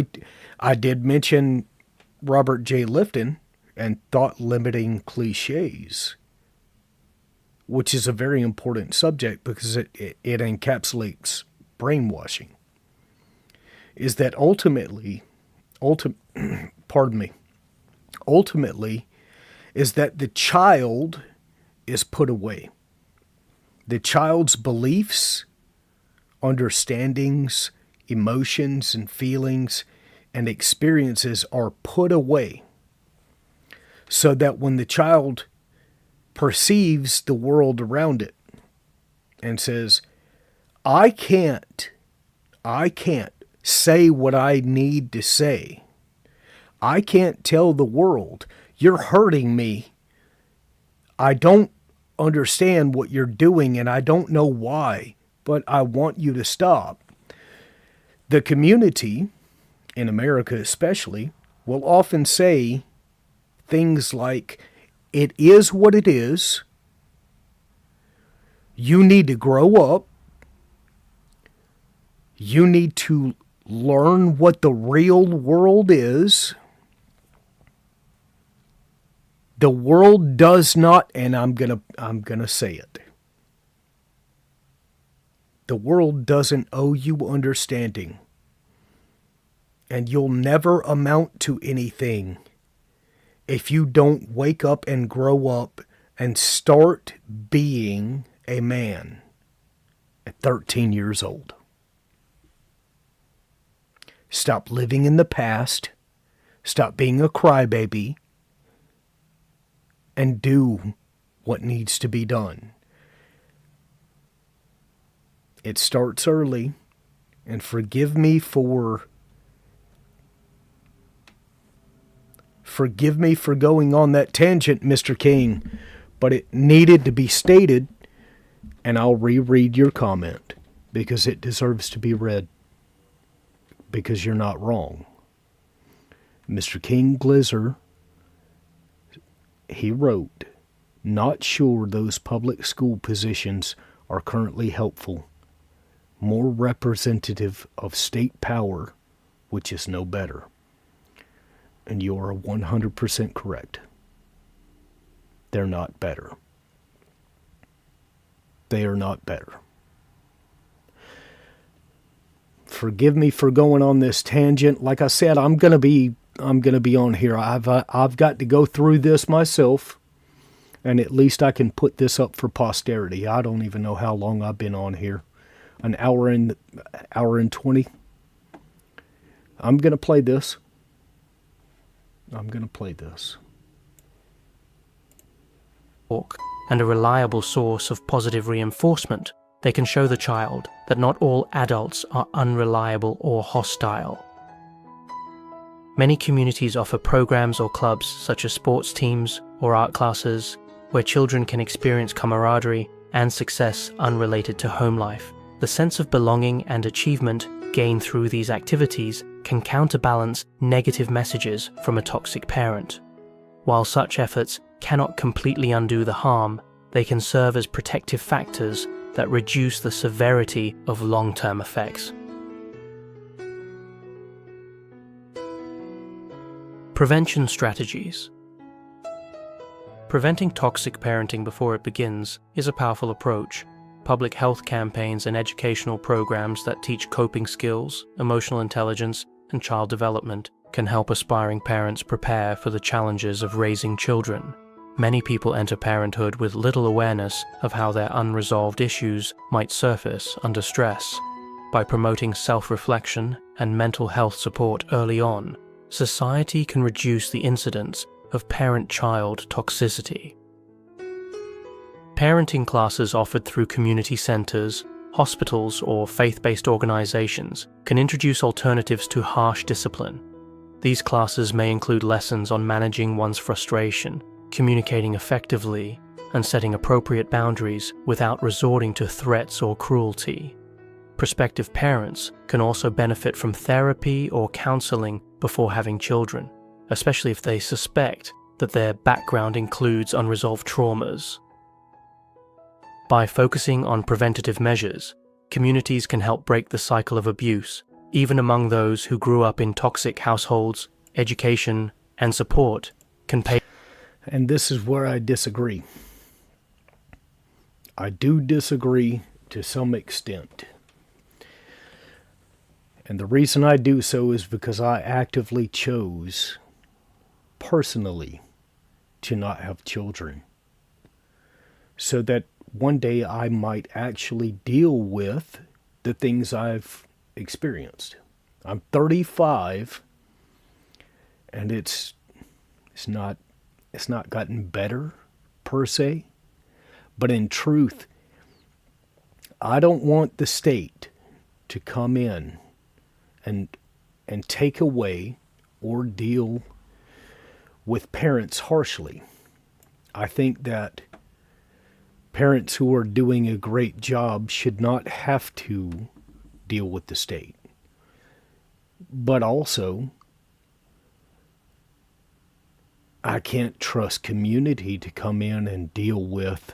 I did mention Robert J. Lifton and thought-limiting cliches, which is a very important subject because it encapsulates brainwashing. Is that ultimately is that the child is put away. The child's beliefs, understandings, emotions, and feelings and experiences are put away, so that when the child perceives the world around it and says, I can't say what I need to say. I can't tell the world, you're hurting me. I don't understand what you're doing and I don't know why, but I want you to stop. The community, in America especially, will often say things like, it is what it is. You need to grow up. You need to learn what the real world is. The world does not, and I'm gonna say it. The world doesn't owe you understanding, and you'll never amount to anything if you don't wake up and grow up and start being a man at 13 years old. Stop living in the past, stop being a crybaby, and do what needs to be done. It starts early, and forgive me for going on that tangent, Mr. King, but it needed to be stated, and I'll reread your comment because it deserves to be read, because you're not wrong. Mr. King Glizzer, he wrote, "Not sure those public school positions are currently helpful. More representative of state power, which is no better." And you are 100% correct. They're not better. They are not better. Forgive me for going on this tangent. Like I said, I'm gonna be on here. I've got to go through this myself, and at least I can put this up for posterity. I don't even know how long I've been on here. An hour and 20. I'm gonna play this. And a reliable source of positive reinforcement, they can show the child that not all adults are unreliable or hostile. Many communities offer programs or clubs such as sports teams or art classes where children can experience camaraderie and success unrelated to home life. The sense of belonging and achievement gained through these activities can counterbalance negative messages from a toxic parent. While such efforts cannot completely undo the harm, they can serve as protective factors that reduce the severity of long-term effects. Prevention strategies. Preventing toxic parenting before it begins is a powerful approach. Public health campaigns and educational programs that teach coping skills, emotional intelligence, and child development can help aspiring parents prepare for the challenges of raising children. Many people enter parenthood with little awareness of how their unresolved issues might surface under stress. By promoting self-reflection and mental health support early on, society can reduce the incidence of parent-child toxicity. Parenting classes offered through community centers, hospitals, or faith-based organizations can introduce alternatives to harsh discipline. These classes may include lessons on managing one's frustration, communicating effectively, and setting appropriate boundaries without resorting to threats or cruelty. Prospective parents can also benefit from therapy or counseling before having children, especially if they suspect that their background includes unresolved traumas. By focusing on preventative measures, communities can help break the cycle of abuse, even among those who grew up in toxic households. Education and support can pay. And this is where I disagree. I do disagree to some extent. And the reason I do so is because I actively chose, personally, to not have children. So that one day I might actually deal with the things I've experienced. I'm 35, and it's not gotten better per se, but in truth, I don't want the state to come in and take away or deal with parents harshly. I think that parents who are doing a great job should not have to deal with the state. But also, I can't trust community to come in and deal with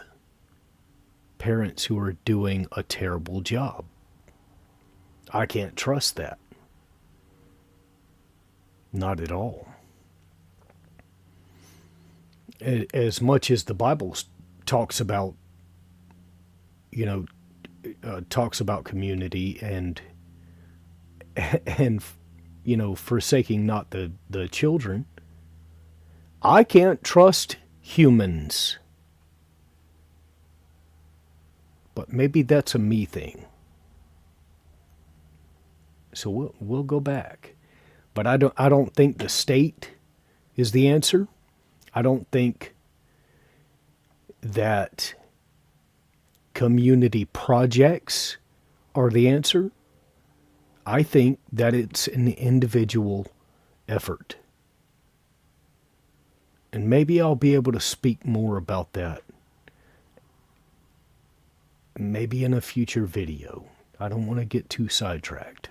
parents who are doing a terrible job. I can't trust that. Not at all. As much as the Bible talks about, you know, talks about community and forsaking not the children, I can't trust humans. But maybe that's a me thing. So we'll go back. But I don't think the state is the answer. I don't think that community projects are the answer. I think that it's an individual effort. And maybe I'll be able to speak more about that. Maybe in a future video. I don't want to get too sidetracked.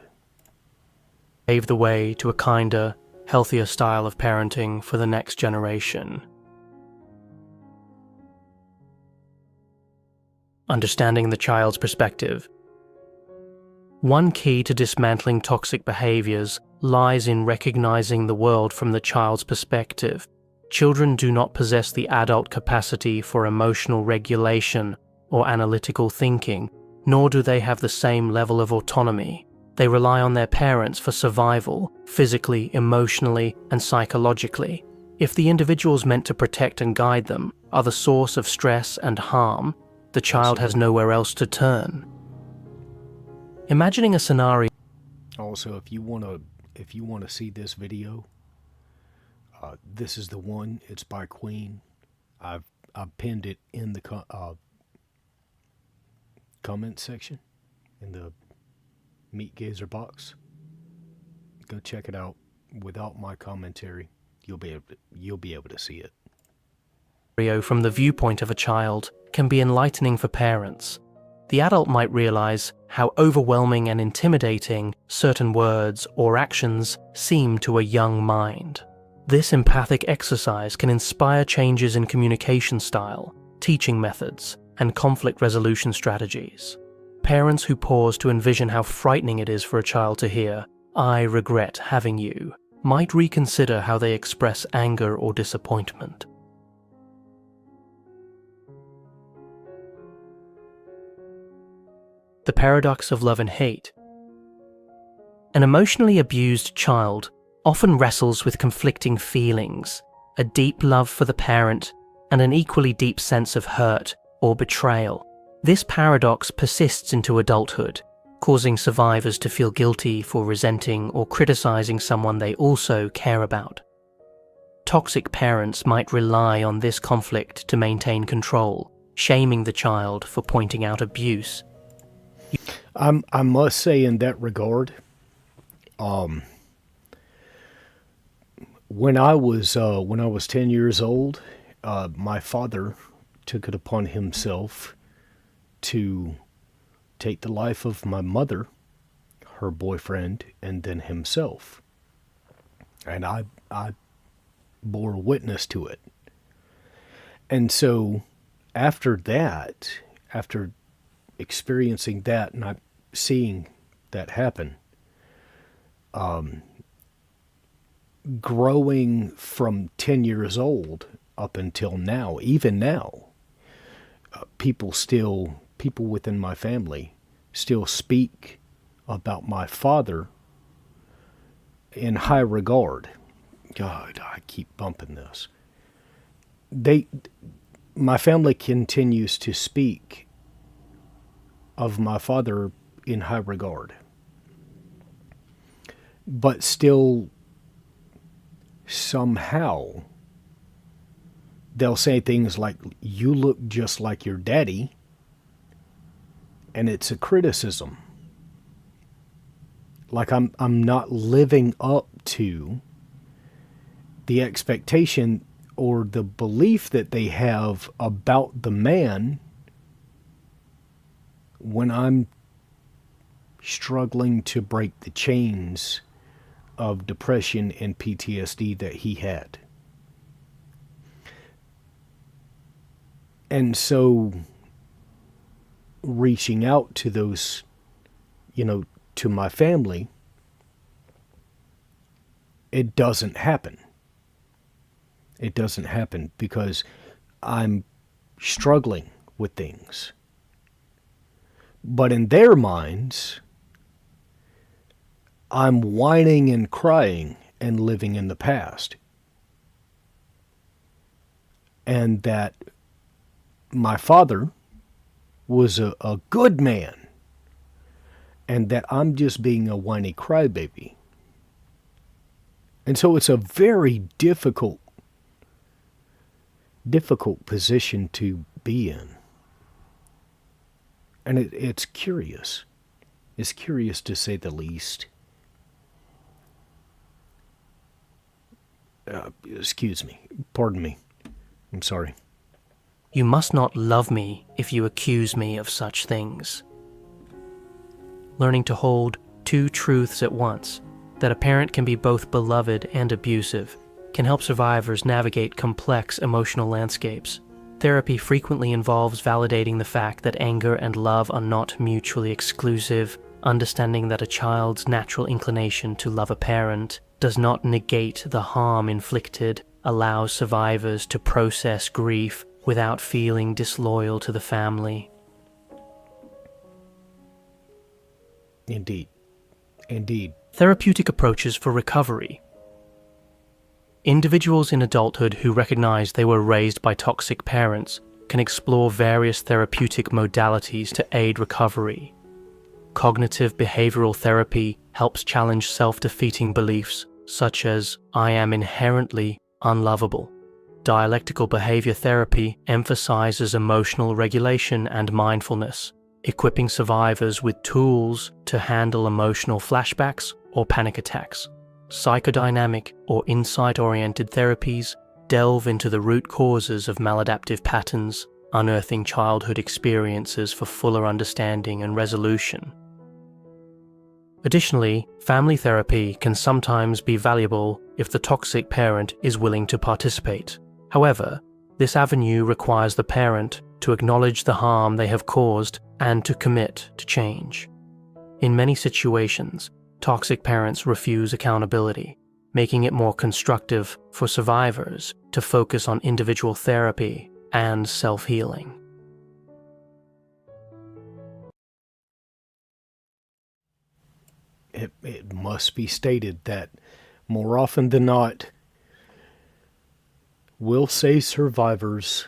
Pave the way to a kinder, healthier style of parenting for the next generation. Understanding the child's perspective. One key to dismantling toxic behaviors lies in recognizing the world from the child's perspective. Children do not possess the adult capacity for emotional regulation or analytical thinking, nor do they have the same level of autonomy. They rely on their parents for survival, physically, emotionally, and psychologically. If the individuals meant to protect and guide them are the source of stress and harm, the child has nowhere else to turn. Imagining a scenario. Also, if you want to see this video, this is the one. It's by Queen. I've pinned it in the comment section in the Meat Gazer box. Go check it out. Without my commentary, you'll be able to see it. From the viewpoint of a child can be enlightening for parents. The adult might realize how overwhelming and intimidating certain words or actions seem to a young mind. This empathic exercise can inspire changes in communication style, teaching methods, and conflict resolution strategies. Parents who pause to envision how frightening it is for a child to hear, "I regret having you," might reconsider how they express anger or disappointment. The paradox of love and hate. An emotionally abused child often wrestles with conflicting feelings, a deep love for the parent and an equally deep sense of hurt or betrayal. This paradox persists into adulthood, causing survivors to feel guilty for resenting or criticizing someone they also care about. Toxic parents might rely on this conflict to maintain control, shaming the child for pointing out abuse. I must say in that regard, when I was 10 years old, my father took it upon himself to take the life of my mother, her boyfriend, and then himself. And I bore witness to it. And so after that, after experiencing that and seeing that happen, growing from 10 years old up until now, even now, people within my family still speak about my father in high regard. God, I keep bumping this. My family continues to speak of my father in high regard, but still somehow they'll say things like, "You look just like your daddy," and it's a criticism. Like I'm not living up to the expectation or the belief that they have about the man when I'm struggling to break the chains of depression and PTSD that he had. And so reaching out to those, to my family, it doesn't happen. It doesn't happen because I'm struggling with things. But in their minds, I'm whining and crying and living in the past. And that my father was a good man, and that I'm just being a whiny crybaby. And so it's a very difficult position to be in. And it's curious. It's curious to say the least. Excuse me. Pardon me. I'm sorry. You must not love me if you accuse me of such things. Learning to hold two truths at once, that a parent can be both beloved and abusive, can help survivors navigate complex emotional landscapes. Therapy frequently involves validating the fact that anger and love are not mutually exclusive, understanding that a child's natural inclination to love a parent does not negate the harm inflicted, allows survivors to process grief without feeling disloyal to the family. Indeed. Indeed. Therapeutic approaches for recovery. Individuals in adulthood who recognize they were raised by toxic parents can explore various therapeutic modalities to aid recovery. Cognitive behavioral therapy helps challenge self-defeating beliefs such as "I am inherently unlovable." Dialectical behavior therapy emphasizes emotional regulation and mindfulness, equipping survivors with tools to handle emotional flashbacks or panic attacks. Psychodynamic or insight-oriented therapies delve into the root causes of maladaptive patterns, unearthing childhood experiences for fuller understanding and resolution. Additionally, family therapy can sometimes be valuable if the toxic parent is willing to participate. However, this avenue requires the parent to acknowledge the harm they have caused and to commit to change. In many situations, toxic parents refuse accountability, making it more constructive for survivors to focus on individual therapy and self-healing. It must be stated that more often than not, we'll say survivors,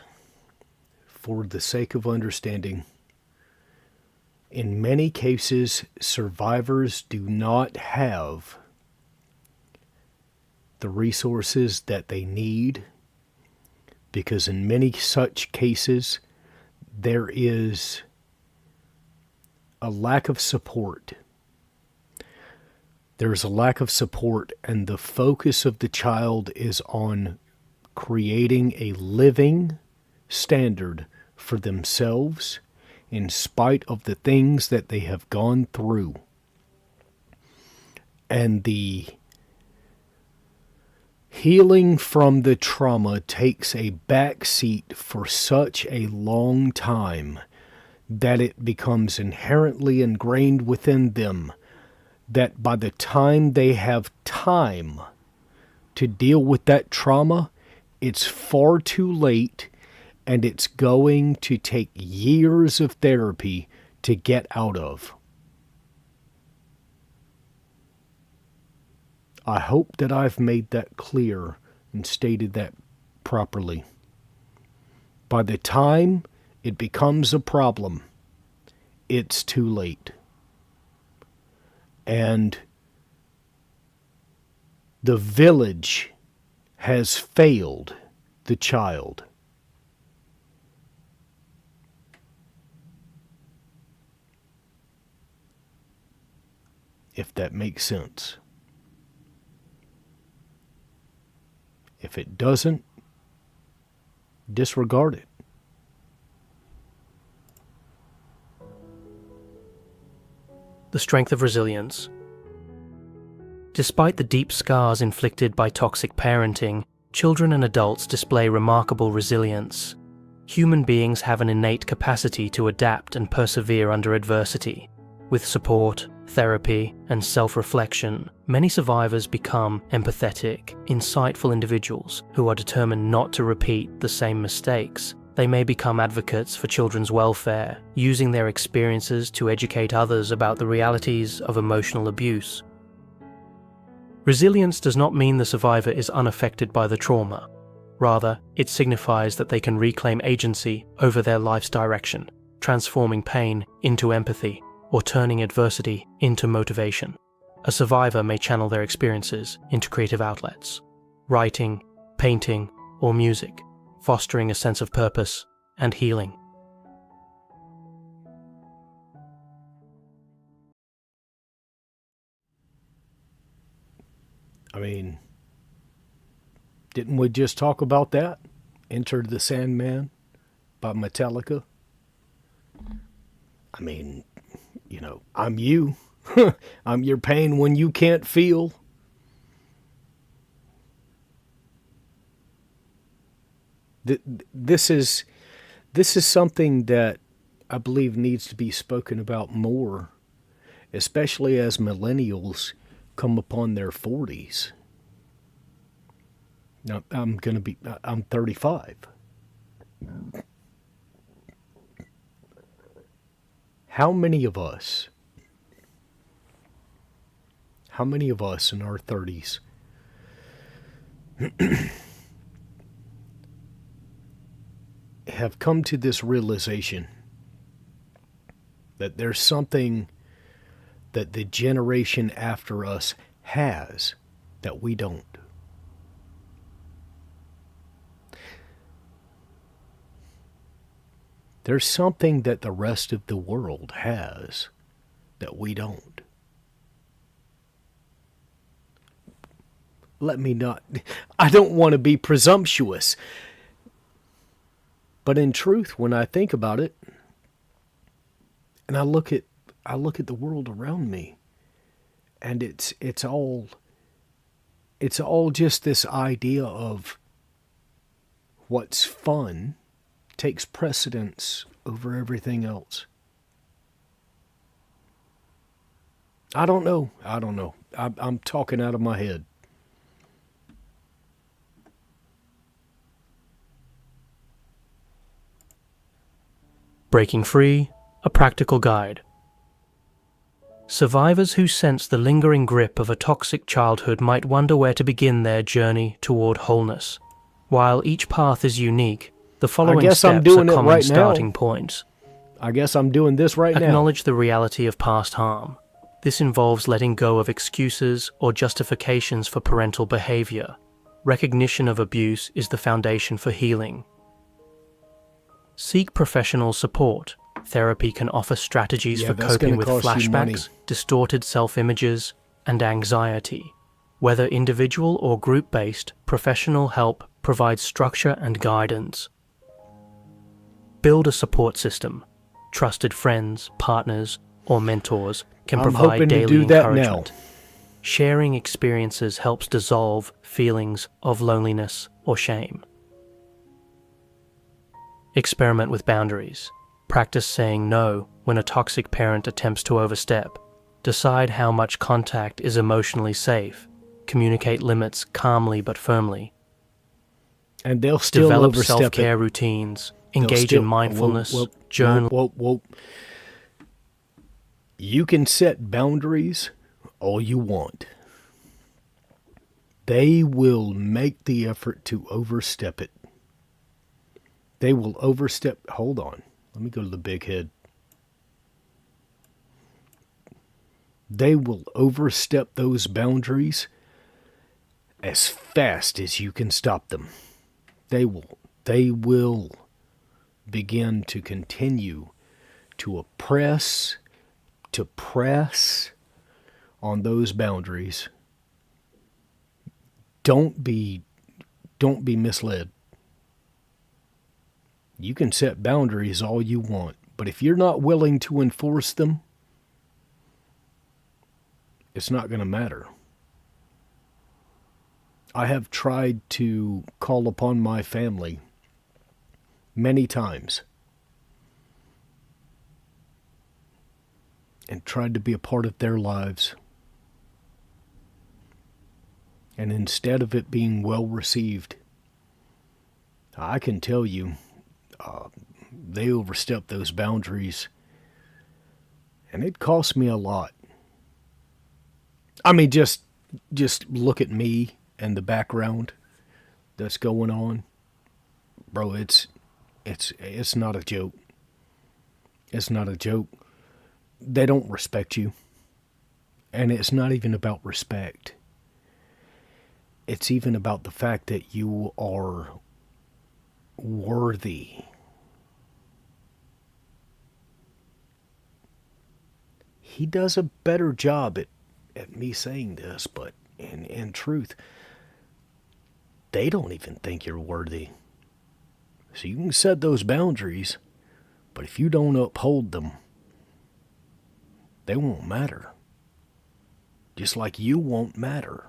for the sake of understanding, in many cases, survivors do not have the resources that they need, because in many such cases, there is a lack of support. There's a lack of support, and the focus of the child is on creating a living standard for themselves in spite of the things that they have gone through. And the healing from the trauma takes a back seat for such a long time that it becomes inherently ingrained within them that by the time they have time to deal with that trauma, it's far too late, and it's going to take years of therapy to get out of. I hope that I've made that clear and stated that properly. By the time it becomes a problem, it's too late. And the village has failed the child. If that makes sense. If it doesn't, disregard it. The strength of resilience. Despite the deep scars inflicted by toxic parenting, children and adults display remarkable resilience. Human beings have an innate capacity to adapt and persevere under adversity. With support, therapy, and self-reflection, many survivors become empathetic, insightful individuals who are determined not to repeat the same mistakes. They may become advocates for children's welfare, using their experiences to educate others about the realities of emotional abuse. Resilience does not mean the survivor is unaffected by the trauma. Rather, it signifies that they can reclaim agency over their life's direction, transforming pain into empathy or turning adversity into motivation. A survivor may channel their experiences into creative outlets, writing, painting, or music, fostering a sense of purpose and healing. I mean, didn't we just talk about that? Enter the Sandman by Metallica. I mean, I'm you. I'm your pain when you can't feel. This is something that I believe needs to be spoken about more, especially as millennials come upon their 40s. Now, I'm 35. How many of us in our 30s have come to this realization that there's something that the generation after us has that we don't? There's something that the rest of the world has that we don't. I don't want to be presumptuous, but in truth, when I think about it, and I look at the world around me, and it's all just this idea of what's fun takes precedence over everything else. I don't know. I'm talking out of my head. Breaking Free, a practical guide. Survivors who sense the lingering grip of a toxic childhood might wonder where to begin their journey toward wholeness. While each path is unique, the following steps are common starting points. I guess I'm doing this right now. Acknowledge the reality of past harm. This involves letting go of excuses or justifications for parental behavior. Recognition of abuse is the foundation for healing. Seek professional support. Therapy can offer strategies for coping with flashbacks, distorted self-images, and anxiety. Whether individual or group-based, professional help provides structure and guidance. Build a support system. Trusted friends, partners, or mentors can provide daily encouragement. Sharing experiences helps dissolve feelings of loneliness or shame. Experiment with boundaries. Practice saying no when a toxic parent attempts to overstep. Decide how much contact is emotionally safe. Communicate limits calmly but firmly. And they'll still develop overstep self-care routines. Engage in mindfulness. Journal. You can set boundaries all you want. They will make the effort to overstep it. They will overstep. Hold on. Let me go to the big head. They will overstep those boundaries as fast as you can stop them. They will begin to continue to press on those boundaries. Don't be misled. You can set boundaries all you want, but if you're not willing to enforce them, it's not going to matter. I have tried to call upon my family many times. and tried to be a part of their lives. And instead of it being well received, I can tell you, they overstepped those boundaries, and it cost me a lot. I mean, just look at me and the background that's going on, bro. It's not a joke. It's not a joke. They don't respect you, and it's not even about respect. It's even about the fact that you are worthy. He does a better job at me saying this, but in truth, they don't even think you're worthy. So you can set those boundaries, but if you don't uphold them, they won't matter. Just like you won't matter.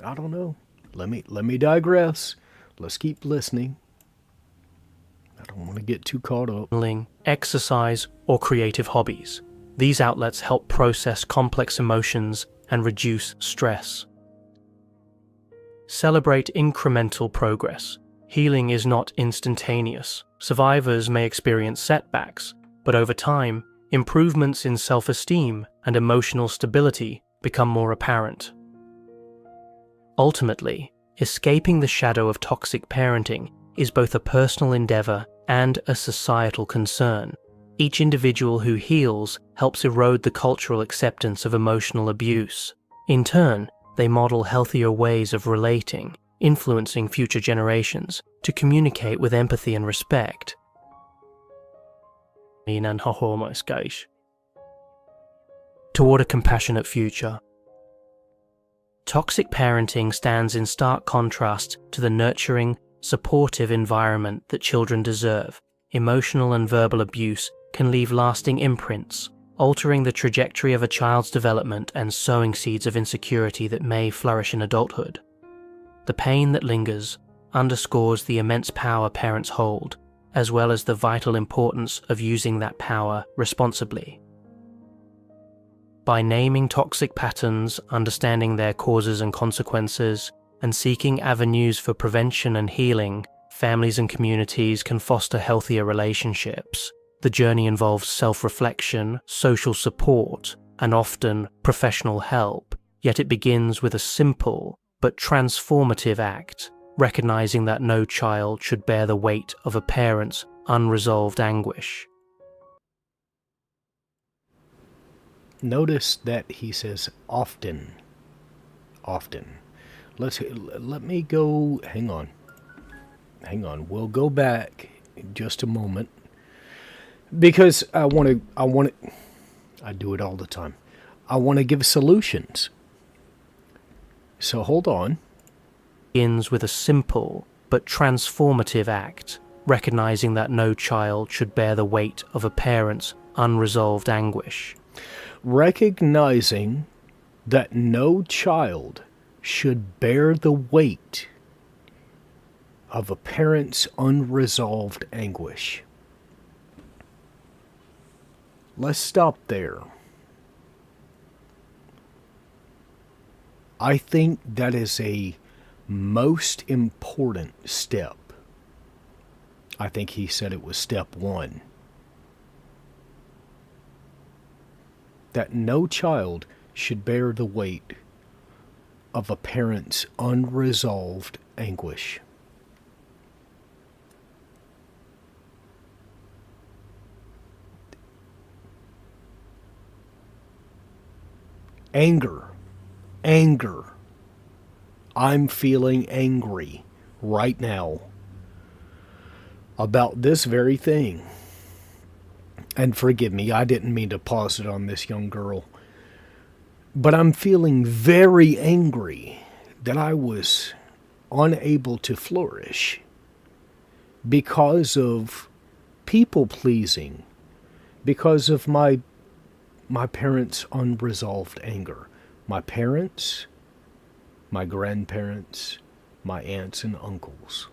I don't know. Let me digress. Let's keep listening. I don't want to get too caught up. Exercise, or creative hobbies. These outlets help process complex emotions and reduce stress. Celebrate incremental progress. Healing is not instantaneous. Survivors may experience setbacks, but over time, improvements in self-esteem and emotional stability become more apparent. Ultimately, escaping the shadow of toxic parenting is both a personal endeavor and a societal concern. Each individual who heals helps erode the cultural acceptance of emotional abuse. In turn, they model healthier ways of relating, influencing future generations to communicate with empathy and respect. Toward a compassionate future. Toxic parenting stands in stark contrast to the nurturing, supportive environment that children deserve. Emotional and verbal abuse can leave lasting imprints, altering the trajectory of a child's development and sowing seeds of insecurity that may flourish in adulthood. The pain that lingers underscores the immense power parents hold, as well as the vital importance of using that power responsibly. By naming toxic patterns, understanding their causes and consequences, and seeking avenues for prevention and healing, families and communities can foster healthier relationships. The journey involves self-reflection, social support, and often professional help, yet it begins with a simple but transformative act, recognizing that no child should bear the weight of a parent's unresolved anguish. Notice that he says often. Often. Let me go. Hang on. We'll go back in just a moment. Because I do it all the time. I want to give solutions. So hold on. Begins with a simple but transformative act, recognizing that no child should bear the weight of a parent's unresolved anguish. Recognizing that no child should bear the weight of a parent's unresolved anguish. Let's stop there. I think that is a most important step. I think he said it was step one. That no child should bear the weight of a parent's unresolved anguish. Anger. I'm feeling angry right now about this very thing. And forgive me, I didn't mean to pause it on this young girl. But I'm feeling very angry that I was unable to flourish because of people pleasing, because of my parents' unresolved anger. My parents, my grandparents, my aunts and uncles.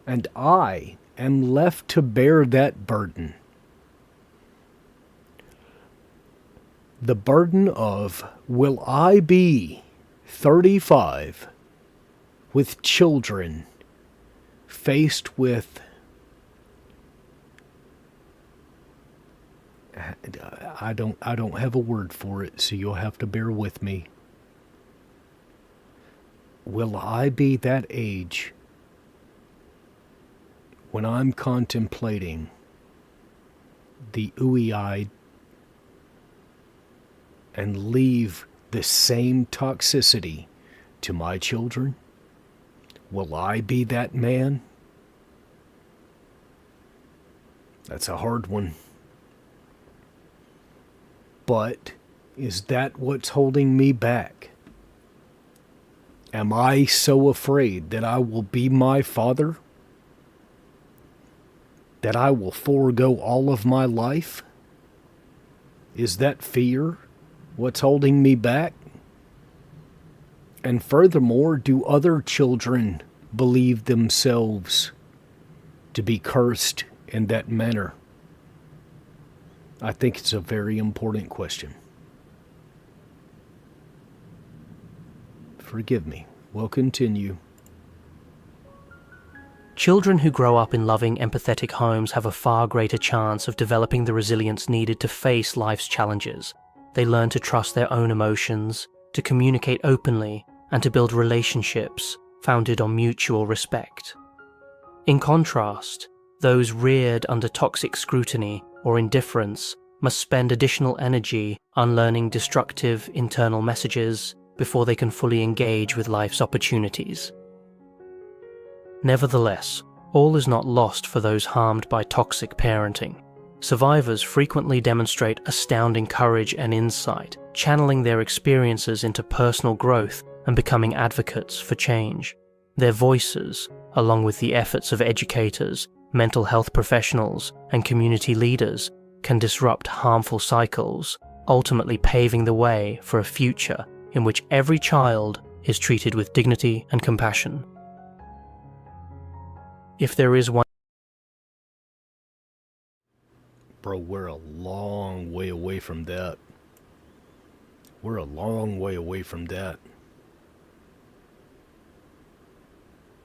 And I am left to bear that burden. the burden of, will I be 35 with children faced with, I don't have a word for it, so you'll have to bear with me. Will I be that age when I'm contemplating the ooey-eyed and leave the same toxicity to my children? Will I be that man? That's a hard one. But is that what's holding me back? Am I so afraid that I will be my father? That I will forego all of my life? Is that fear what's holding me back? And furthermore, do other children believe themselves to be cursed in that manner? I think it's a very important question. Forgive me. We'll continue. Children who grow up in loving, empathetic homes have a far greater chance of developing the resilience needed to face life's challenges. They learn to trust their own emotions, to communicate openly, and to build relationships founded on mutual respect. In contrast, those reared under toxic scrutiny or indifference must spend additional energy unlearning destructive internal messages before they can fully engage with life's opportunities. Nevertheless, all is not lost for those harmed by toxic parenting. Survivors frequently demonstrate astounding courage and insight, channeling their experiences into personal growth and becoming advocates for change. Their voices, along with the efforts of educators, mental health professionals, and community leaders, can disrupt harmful cycles, ultimately paving the way for a future in which every child is treated with dignity and compassion. If there is one... Bro, we're a long way away from that. We're a long way away from that.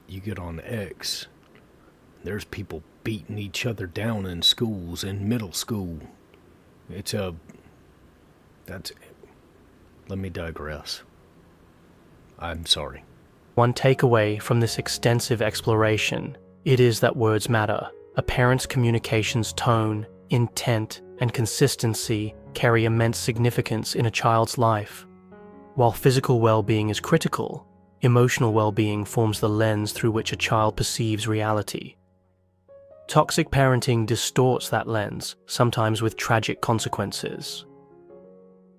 You get on X, there's people beating each other down in schools, in middle school. Let me digress. I'm sorry. One takeaway from this extensive exploration, it is that words matter. A parent's communication's tone, intent, and consistency carry immense significance in a child's life. While physical well-being is critical, emotional well-being forms the lens through which a child perceives reality. Toxic parenting distorts that lens, sometimes with tragic consequences.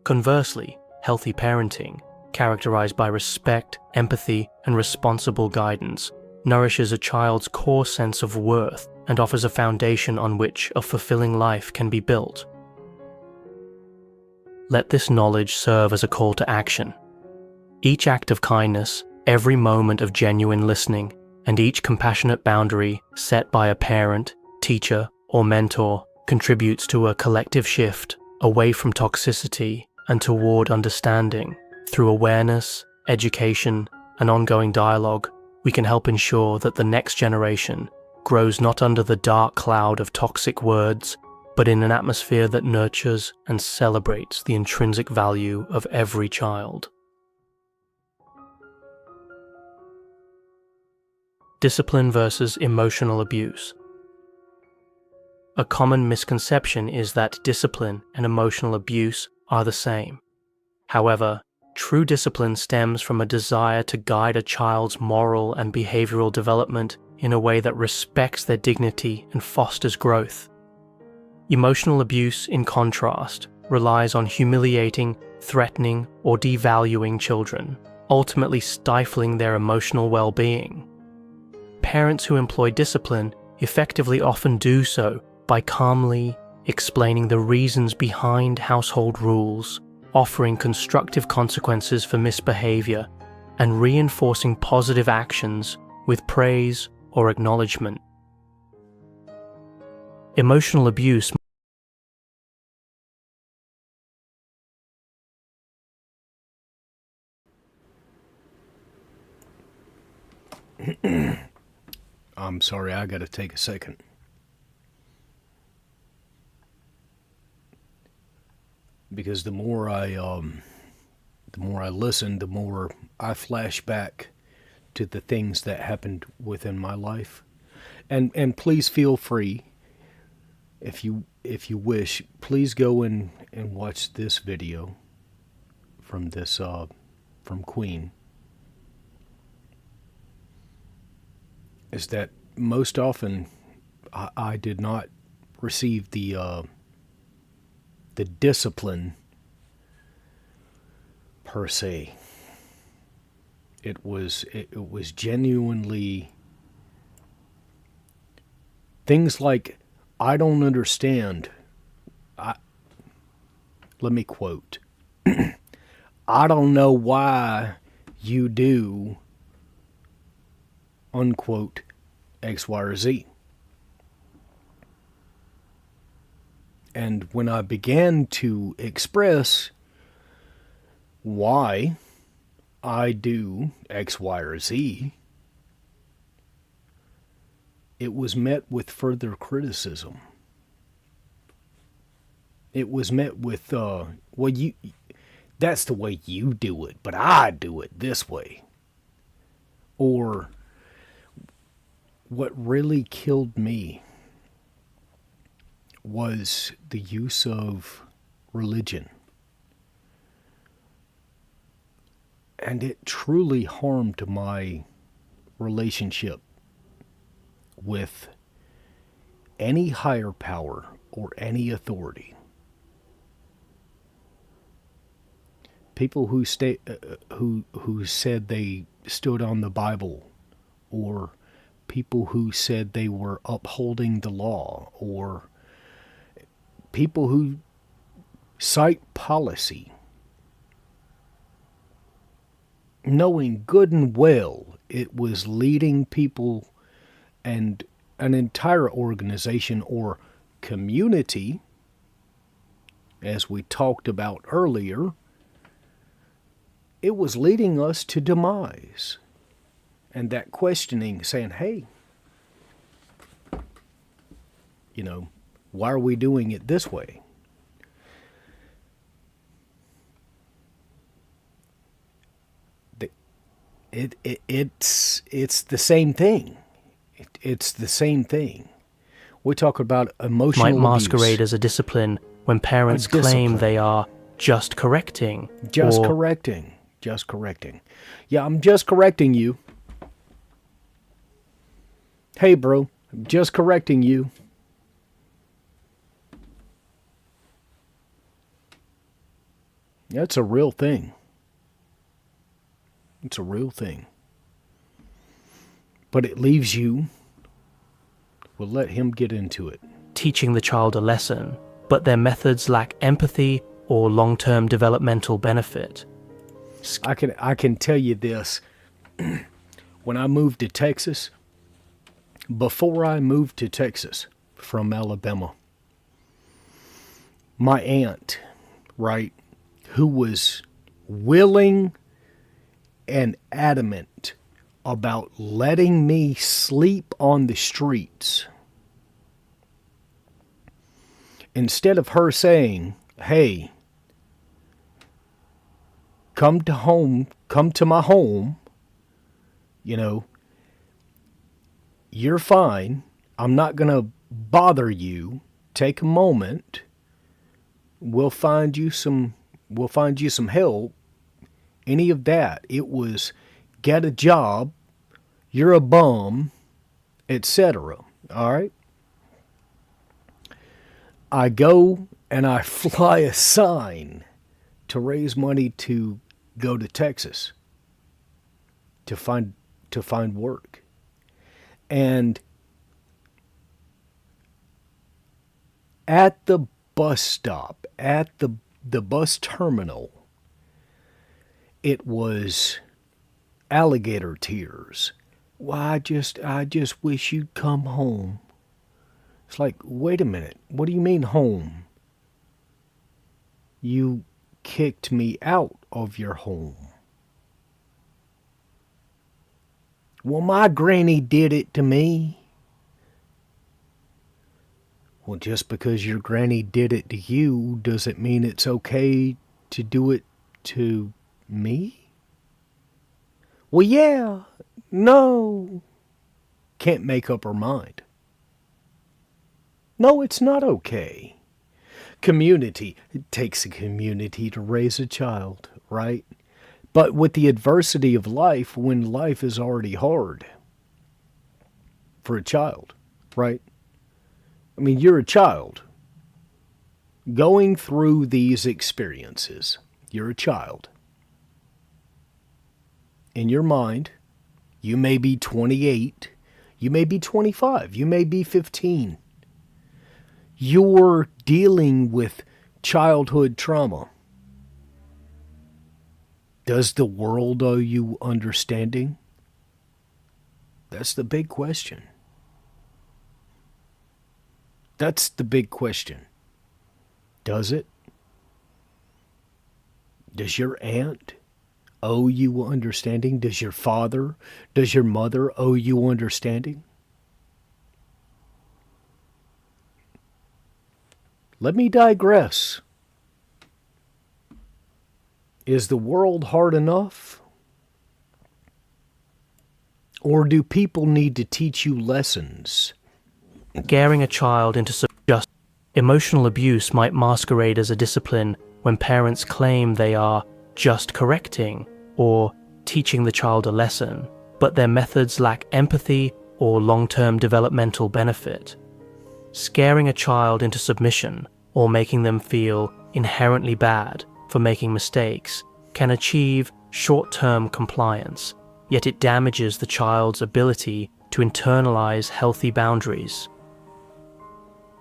Conversely, healthy parenting, characterized by respect, empathy, and responsible guidance, nourishes a child's core sense of worth and offers a foundation on which a fulfilling life can be built. Let this knowledge serve as a call to action. Each act of kindness, every moment of genuine listening, and each compassionate boundary set by a parent, teacher, or mentor contributes to a collective shift away from toxicity and toward understanding. Through awareness, education, and ongoing dialogue, we can help ensure that the next generation grows not under the dark cloud of toxic words, but in an atmosphere that nurtures and celebrates the intrinsic value of every child. Discipline versus emotional abuse. A common misconception is that discipline and emotional abuse are the same. However, true discipline stems from a desire to guide a child's moral and behavioral development in a way that respects their dignity and fosters growth. Emotional abuse, in contrast, relies on humiliating, threatening, or devaluing children, ultimately stifling their emotional well-being. Parents who employ discipline effectively often do so by calmly explaining the reasons behind household rules, offering constructive consequences for misbehavior, and reinforcing positive actions with praise or acknowledgement. Emotional abuse I'm sorry, I got to take a second. Because the more I listen, the more I flash back to the things that happened within my life. And please feel free, if you wish, please go and watch this video from this from Queen. Is that most often I did not receive the discipline per se. It was genuinely things like, I don't understand. Let me quote. I don't know why you do, unquote, X, Y, or Z. And when I began to express why I do X, Y, or Z, it was met with further criticism. It was met with, well, that's the way you do it, but I do it this way. Or, what really killed me was the use of religion. And it truly harmed my relationship with any higher power or any authority. People who who said they stood on the Bible, or people who said they were upholding the law, or people who cite policy, knowing good and well it was leading people and an entire organization or community, as we talked about earlier, it was leading us to demise. And that questioning, saying, hey, why are we doing it this way? It's the same thing. It's the same thing. We talk about emotional Might masquerade abuse. as a discipline when parents A discipline. claim they are just correcting. Just or correcting. Just correcting. Yeah, I'm just correcting you. Hey, bro, I'm just correcting you. That's a real thing. It's a real thing. But it leaves you. We'll let him get into it. teaching the child a lesson, but their methods lack empathy or long-term developmental benefit. I can tell you this. When I moved to Texas, before I moved to Texas from Alabama, my aunt, right, who was willing and adamant about letting me sleep on the streets, instead of her saying, hey, come to my home, you're fine, I'm not going to bother you, take a moment, we'll find you some help, any of that. It was get a job, you're a bum, etc. All right? I go and I fly a sign to raise money to go to Texas to find work. And at the bus stop, at the bus terminal, it was alligator tears. Well, I just wish you'd come home. It's like, wait a minute, what do you mean home? You kicked me out of your home. Well, my granny did it to me. Well, just because your granny did it to you, does it mean it's okay to do it to me? Well, yeah, no. Can't make up her mind. No, it's not okay. Community. It takes a community to raise a child, right? But with the adversity of life, when life is already hard for a child, right? I mean, you're a child going through these experiences. You're a child. In your mind, you may be 28, you may be 25, you may be 15. You're dealing with childhood trauma. Does the world owe you understanding? That's the big question. That's the big question. Does it? Does your aunt owe you understanding? Does your father, does your mother owe you understanding? Let me digress. Is the world hard enough? Or do people need to teach you lessons? Scaring a child into just emotional abuse might masquerade as a discipline when parents claim they are just correcting or teaching the child a lesson, but their methods lack empathy or long-term developmental benefit. Scaring a child into submission or making them feel inherently bad for making mistakes can achieve short-term compliance, yet it damages the child's ability to internalize healthy boundaries.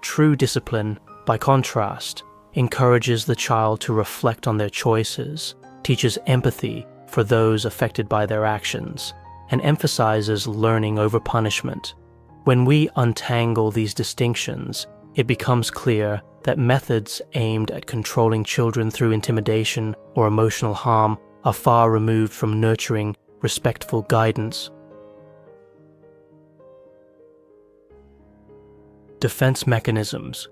True discipline, by contrast, encourages the child to reflect on their choices, teaches empathy for those affected by their actions, and emphasizes learning over punishment. When we untangle these distinctions, it becomes clear that methods aimed at controlling children through intimidation or emotional harm are far removed from nurturing, respectful guidance. Defense mechanisms.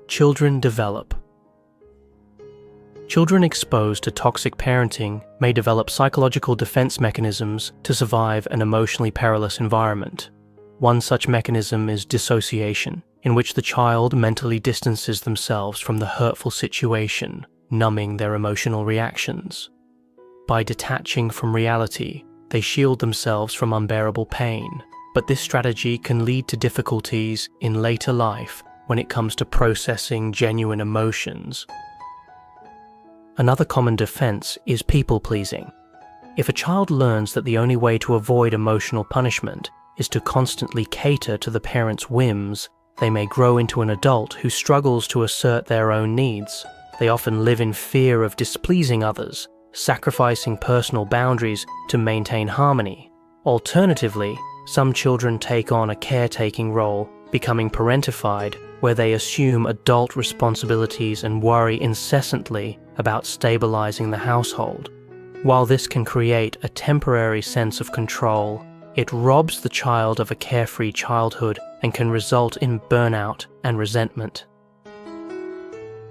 Children develop. Children exposed to toxic parenting may develop psychological defense mechanisms to survive an emotionally perilous environment. One such mechanism is dissociation, in which the child mentally distances themselves from the hurtful situation, numbing their emotional reactions. By detaching from reality, they shield themselves from unbearable pain, but this strategy can lead to difficulties in later life when it comes to processing genuine emotions. Another common defense is people-pleasing. If a child learns that the only way to avoid emotional punishment is to constantly cater to the parent's whims, they may grow into an adult who struggles to assert their own needs. They often live in fear of displeasing others, sacrificing personal boundaries to maintain harmony. Alternatively, some children take on a caretaking role, becoming parentified, where they assume adult responsibilities and worry incessantly about stabilizing the household. While this can create a temporary sense of control, it robs the child of a carefree childhood and can result in burnout and resentment.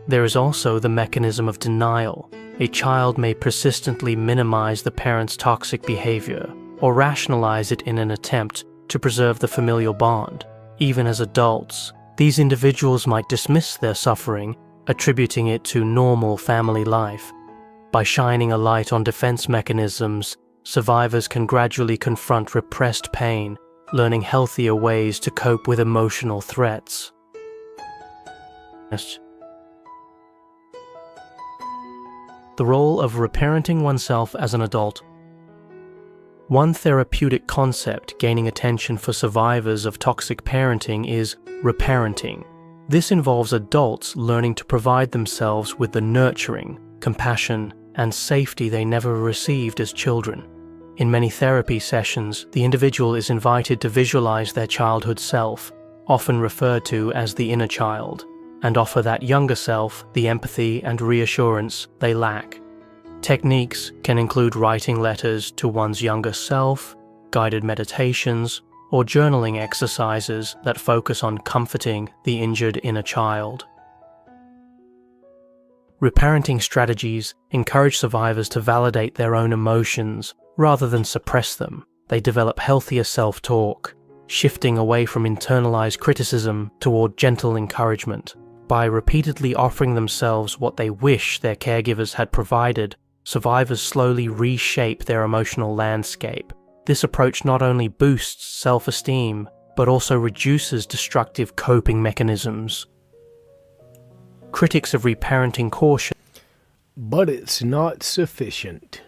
There is also the mechanism of denial. A child may persistently minimize the parent's toxic behavior or rationalize it in an attempt to preserve the familial bond. Even as adults, these individuals might dismiss their suffering, attributing it to normal family life. By shining a light on defense mechanisms, survivors can gradually confront repressed pain, learning healthier ways to cope with emotional threats. The role of reparenting oneself as an adult. One therapeutic concept gaining attention for survivors of toxic parenting is reparenting. This involves adults learning to provide themselves with the nurturing, compassion, and safety they never received as children. In many therapy sessions, the individual is invited to visualize their childhood self, often referred to as the inner child, and offer that younger self the empathy and reassurance they lack. Techniques can include writing letters to one's younger self, guided meditations, or journaling exercises that focus on comforting the injured inner child. Reparenting strategies encourage survivors to validate their own emotions rather than suppress them. They develop healthier self-talk, shifting away from internalized criticism toward gentle encouragement. By repeatedly offering themselves what they wish their caregivers had provided, survivors slowly reshape their emotional landscape. This approach not only boosts self-esteem, but also reduces destructive coping mechanisms. Critics of reparenting caution. But it's not sufficient.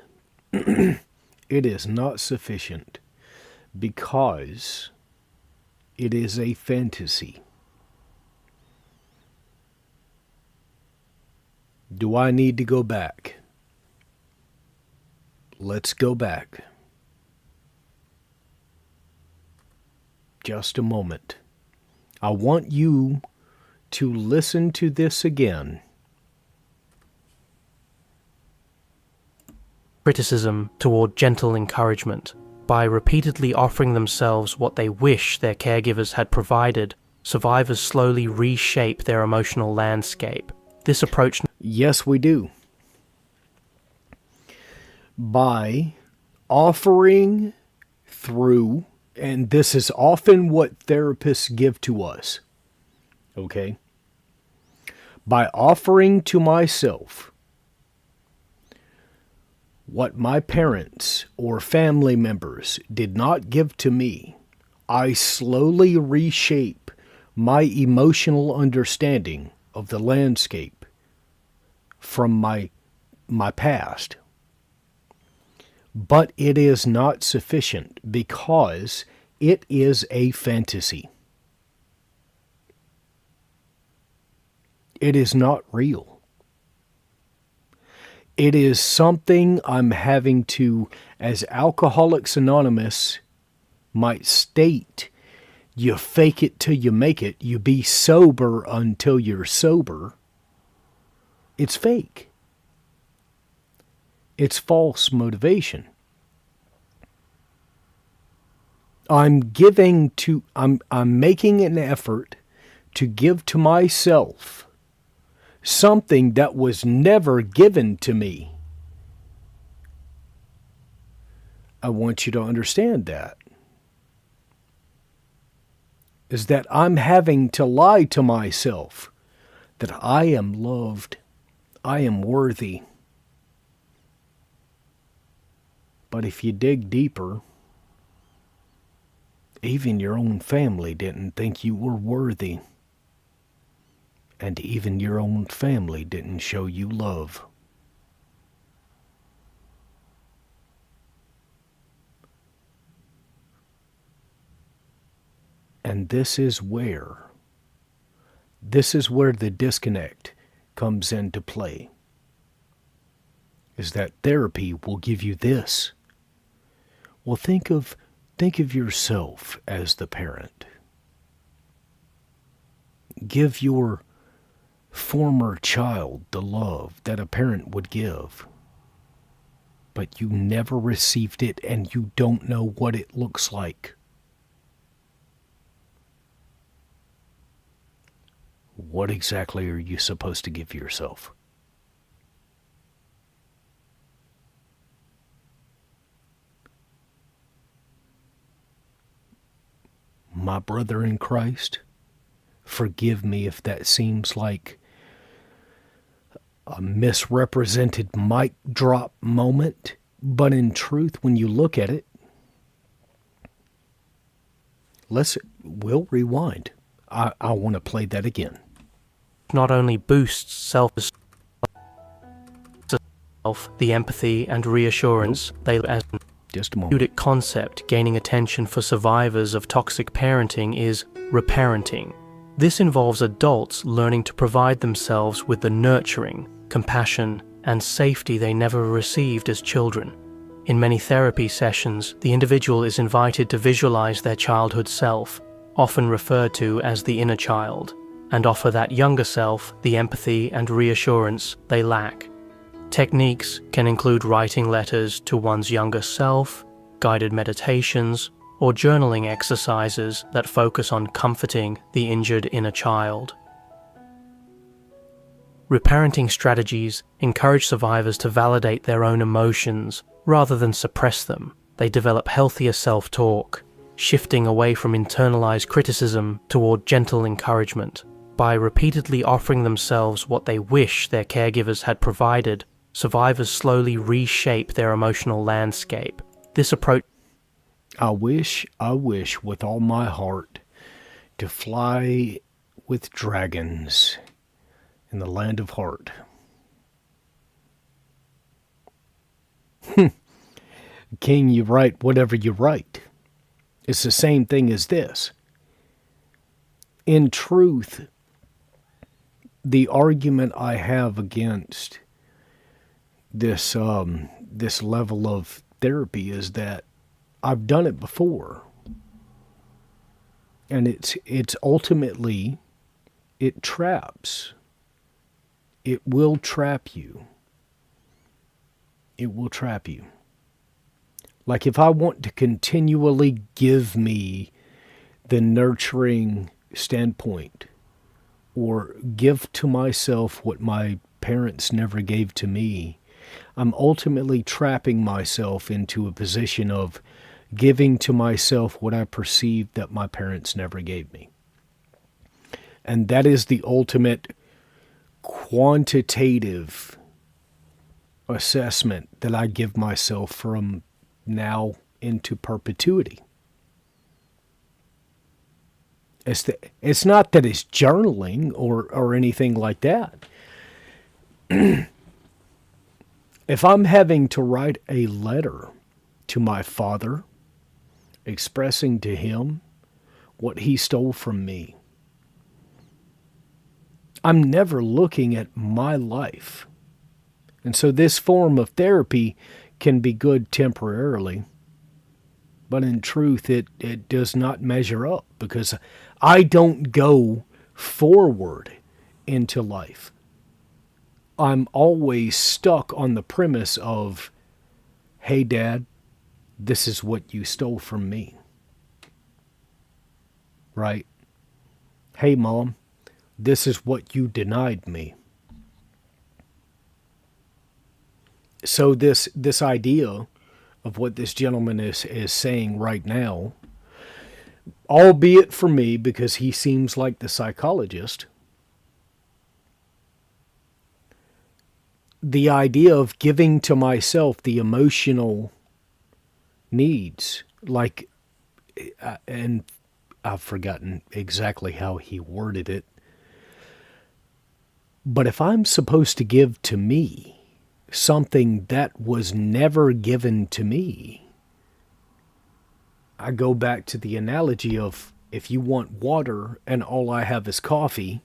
It is not sufficient because it is a fantasy. Do I need to go back? Let's go back. Just a moment. I want you to listen to this again. Criticism toward gentle encouragement. By repeatedly offering themselves what they wish their caregivers had provided, survivors slowly reshape their emotional landscape. This approach... Yes, we do. By offering through, and this is often what therapists give to us, okay? By offering to myself what my parents or family members did not give to me, I slowly reshape my emotional understanding of the landscape from my past. But it is not sufficient because it is a fantasy. It is not real. It is something I'm having to, as Alcoholics Anonymous might state, you fake it till you make it. You be sober until you're sober. It's fake. It's false motivation. I'm making an effort to give to myself something that was never given to me. I want you to understand that. Is that I'm having to lie to myself that I am loved, I am worthy. But if you dig deeper, even your own family didn't think you were worthy. And even your own family didn't show you love. And this is where the disconnect comes into play. Is that therapy will give you this. Well, think of yourself as the parent. Give your former child the love that a parent would give. But you never received it and you don't know what it looks like. What exactly are you supposed to give yourself? My brother in Christ, forgive me if that seems like a misrepresented mic drop moment, but in truth, when you look at it, we'll rewind. I want to play that again. Not only boosts self-esteem, the empathy and reassurance they as Just a moment. therapeutic concept gaining attention for survivors of toxic parenting is reparenting. This involves adults learning to provide themselves with the nurturing, compassion, and safety they never received as children. In many therapy sessions, the individual is invited to visualize their childhood self, often referred to as the inner child, and offer that younger self the empathy and reassurance they lack. Techniques can include writing letters to one's younger self, guided meditations, or journaling exercises that focus on comforting the injured inner child. Reparenting strategies encourage survivors to validate their own emotions rather than suppress them. They develop healthier self-talk, shifting away from internalized criticism toward gentle encouragement. By repeatedly offering themselves what they wish their caregivers had provided, survivors slowly reshape their emotional landscape. This approach I wish with all my heart to fly with dragons in the land of heart. King, you write whatever you write. It's the same thing as this. In truth, the argument I have against this level of therapy is that I've done it before, and it's ultimately, it traps. It will trap you. It will trap you. Like if I want to continually give me the nurturing standpoint, or give to myself what my parents never gave to me, I'm ultimately trapping myself into a position of giving to myself what I perceive that my parents never gave me. And that is the ultimate quantitative assessment that I give myself from now into perpetuity. It's not that it's journaling or anything like that. If I'm having to write a letter to my father, expressing to him what he stole from me, I'm never looking at my life. And so this form of therapy can be good temporarily, but in truth it does not measure up, because I don't go forward into life. I'm always stuck on the premise of, hey, Dad, this is what you stole from me. Right? Hey, Mom, this is what you denied me. So this idea of what this gentleman is saying right now, albeit for me, because he seems like the psychologist, the idea of giving to myself the emotional needs, like, and I've forgotten exactly how he worded it, but if I'm supposed to give to me something that was never given to me, I go back to the analogy of, if you want water and all I have is coffee,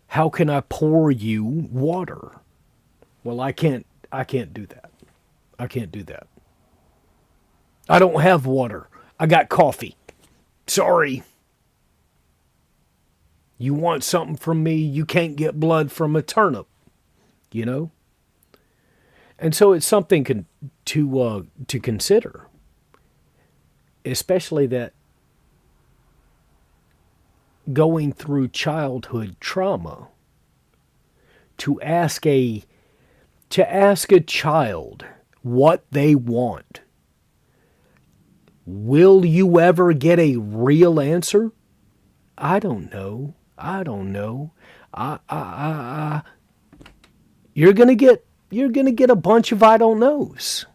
how can I pour you water? Well, I can't do that. I can't do that. I don't have water. I got coffee. Sorry. You want something from me, you can't get blood from a turnip, you know? And so it's something to consider, especially that going through childhood trauma, to ask a child what they want, will you ever get a real answer? I don't know. You're gonna get a bunch of I don't knows.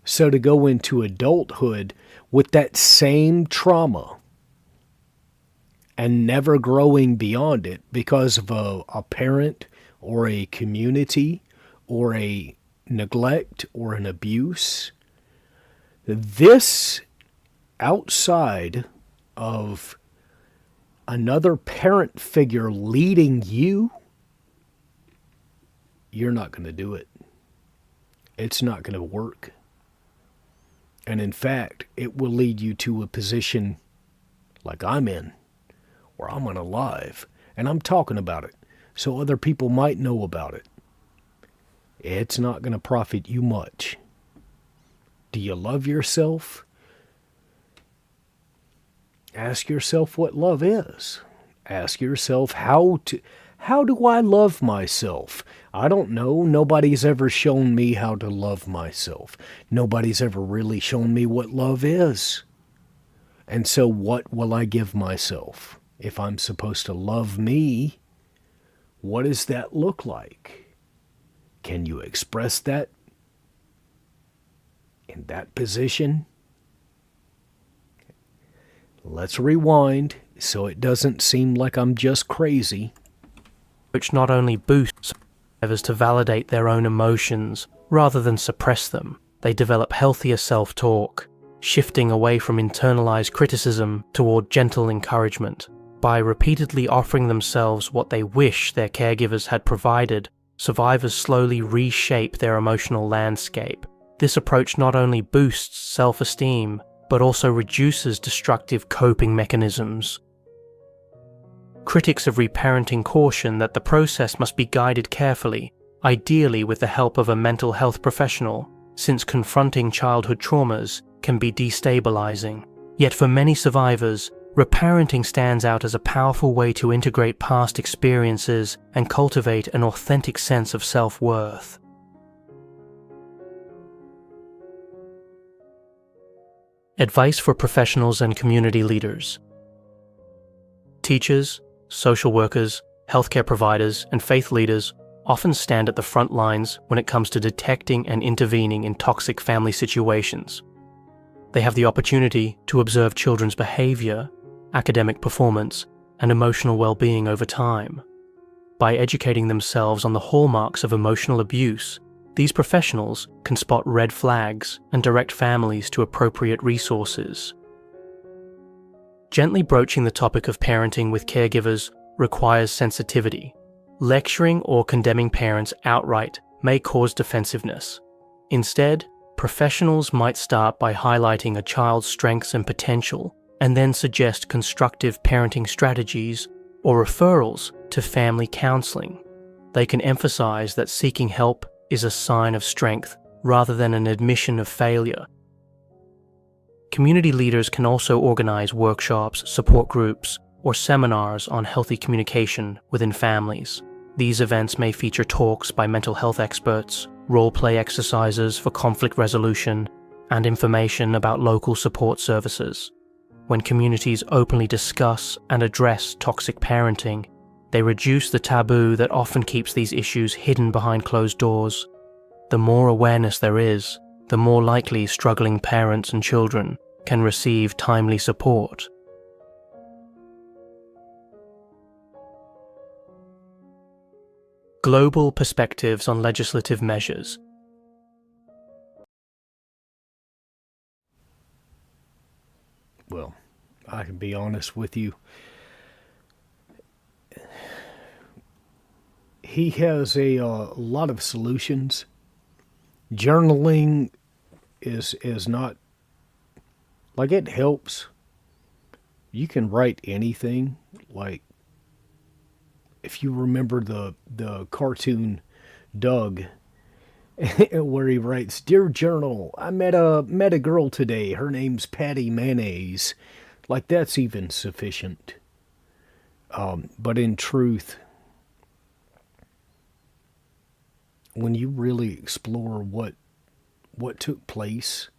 So to go into adulthood with that same trauma and never growing beyond it because of a parent or a community or a neglect or an abuse, this outside of another parent figure leading you, you're not going to do it. It's not going to work. And in fact, it will lead you to a position like I'm in, where I'm unalive, and I'm talking about it so other people might know about it. it's not going to profit you much. Do you love yourself? Ask yourself what love is. Ask yourself how do I love myself? I don't know. Nobody's ever shown me how to love myself. Nobody's ever really shown me what love is. And so what will I give myself? If I'm supposed to love me, what does that look like? Can you express that in that position? Let's rewind so it doesn't seem like I'm just crazy. Which not only boosts survivors to validate their own emotions rather than suppress them, they develop healthier self-talk, shifting away from internalized criticism toward gentle encouragement. By repeatedly offering themselves what they wish their caregivers had provided, survivors slowly reshape their emotional landscape. This approach not only boosts self-esteem, but also reduces destructive coping mechanisms. Critics of reparenting caution that the process must be guided carefully, ideally with the help of a mental health professional, since confronting childhood traumas can be destabilizing. Yet for many survivors, reparenting stands out as a powerful way to integrate past experiences and cultivate an authentic sense of self-worth. Advice for professionals and community leaders. Teachers, social workers, healthcare providers, and faith leaders often stand at the front lines when it comes to detecting and intervening in toxic family situations. They have the opportunity to observe children's behavior, academic performance, and emotional well-being over time. By educating themselves on the hallmarks of emotional abuse, these professionals can spot red flags and direct families to appropriate resources. Gently broaching the topic of parenting with caregivers requires sensitivity. Lecturing or condemning parents outright may cause defensiveness. Instead, professionals might start by highlighting a child's strengths and potential, and then suggest constructive parenting strategies or referrals to family counseling. They can emphasize that seeking help is a sign of strength rather than an admission of failure. Community leaders can also organize workshops, support groups, or seminars on healthy communication within families. These events may feature talks by mental health experts, role-play exercises for conflict resolution, and information about local support services. When communities openly discuss and address toxic parenting, they reduce the taboo that often keeps these issues hidden behind closed doors. The more awareness there is, the more likely struggling parents and children can receive timely support. Global perspectives on legislative measures. Well, I can be honest with you. He has a lot of solutions. Journaling is not, like, it helps. You can write anything. Like, if you remember the cartoon Doug, where he writes, "Dear Journal, I met a girl today. Her name's Patty Mayonnaise." Like, that's even sufficient. But in truth, when you really explore what took place,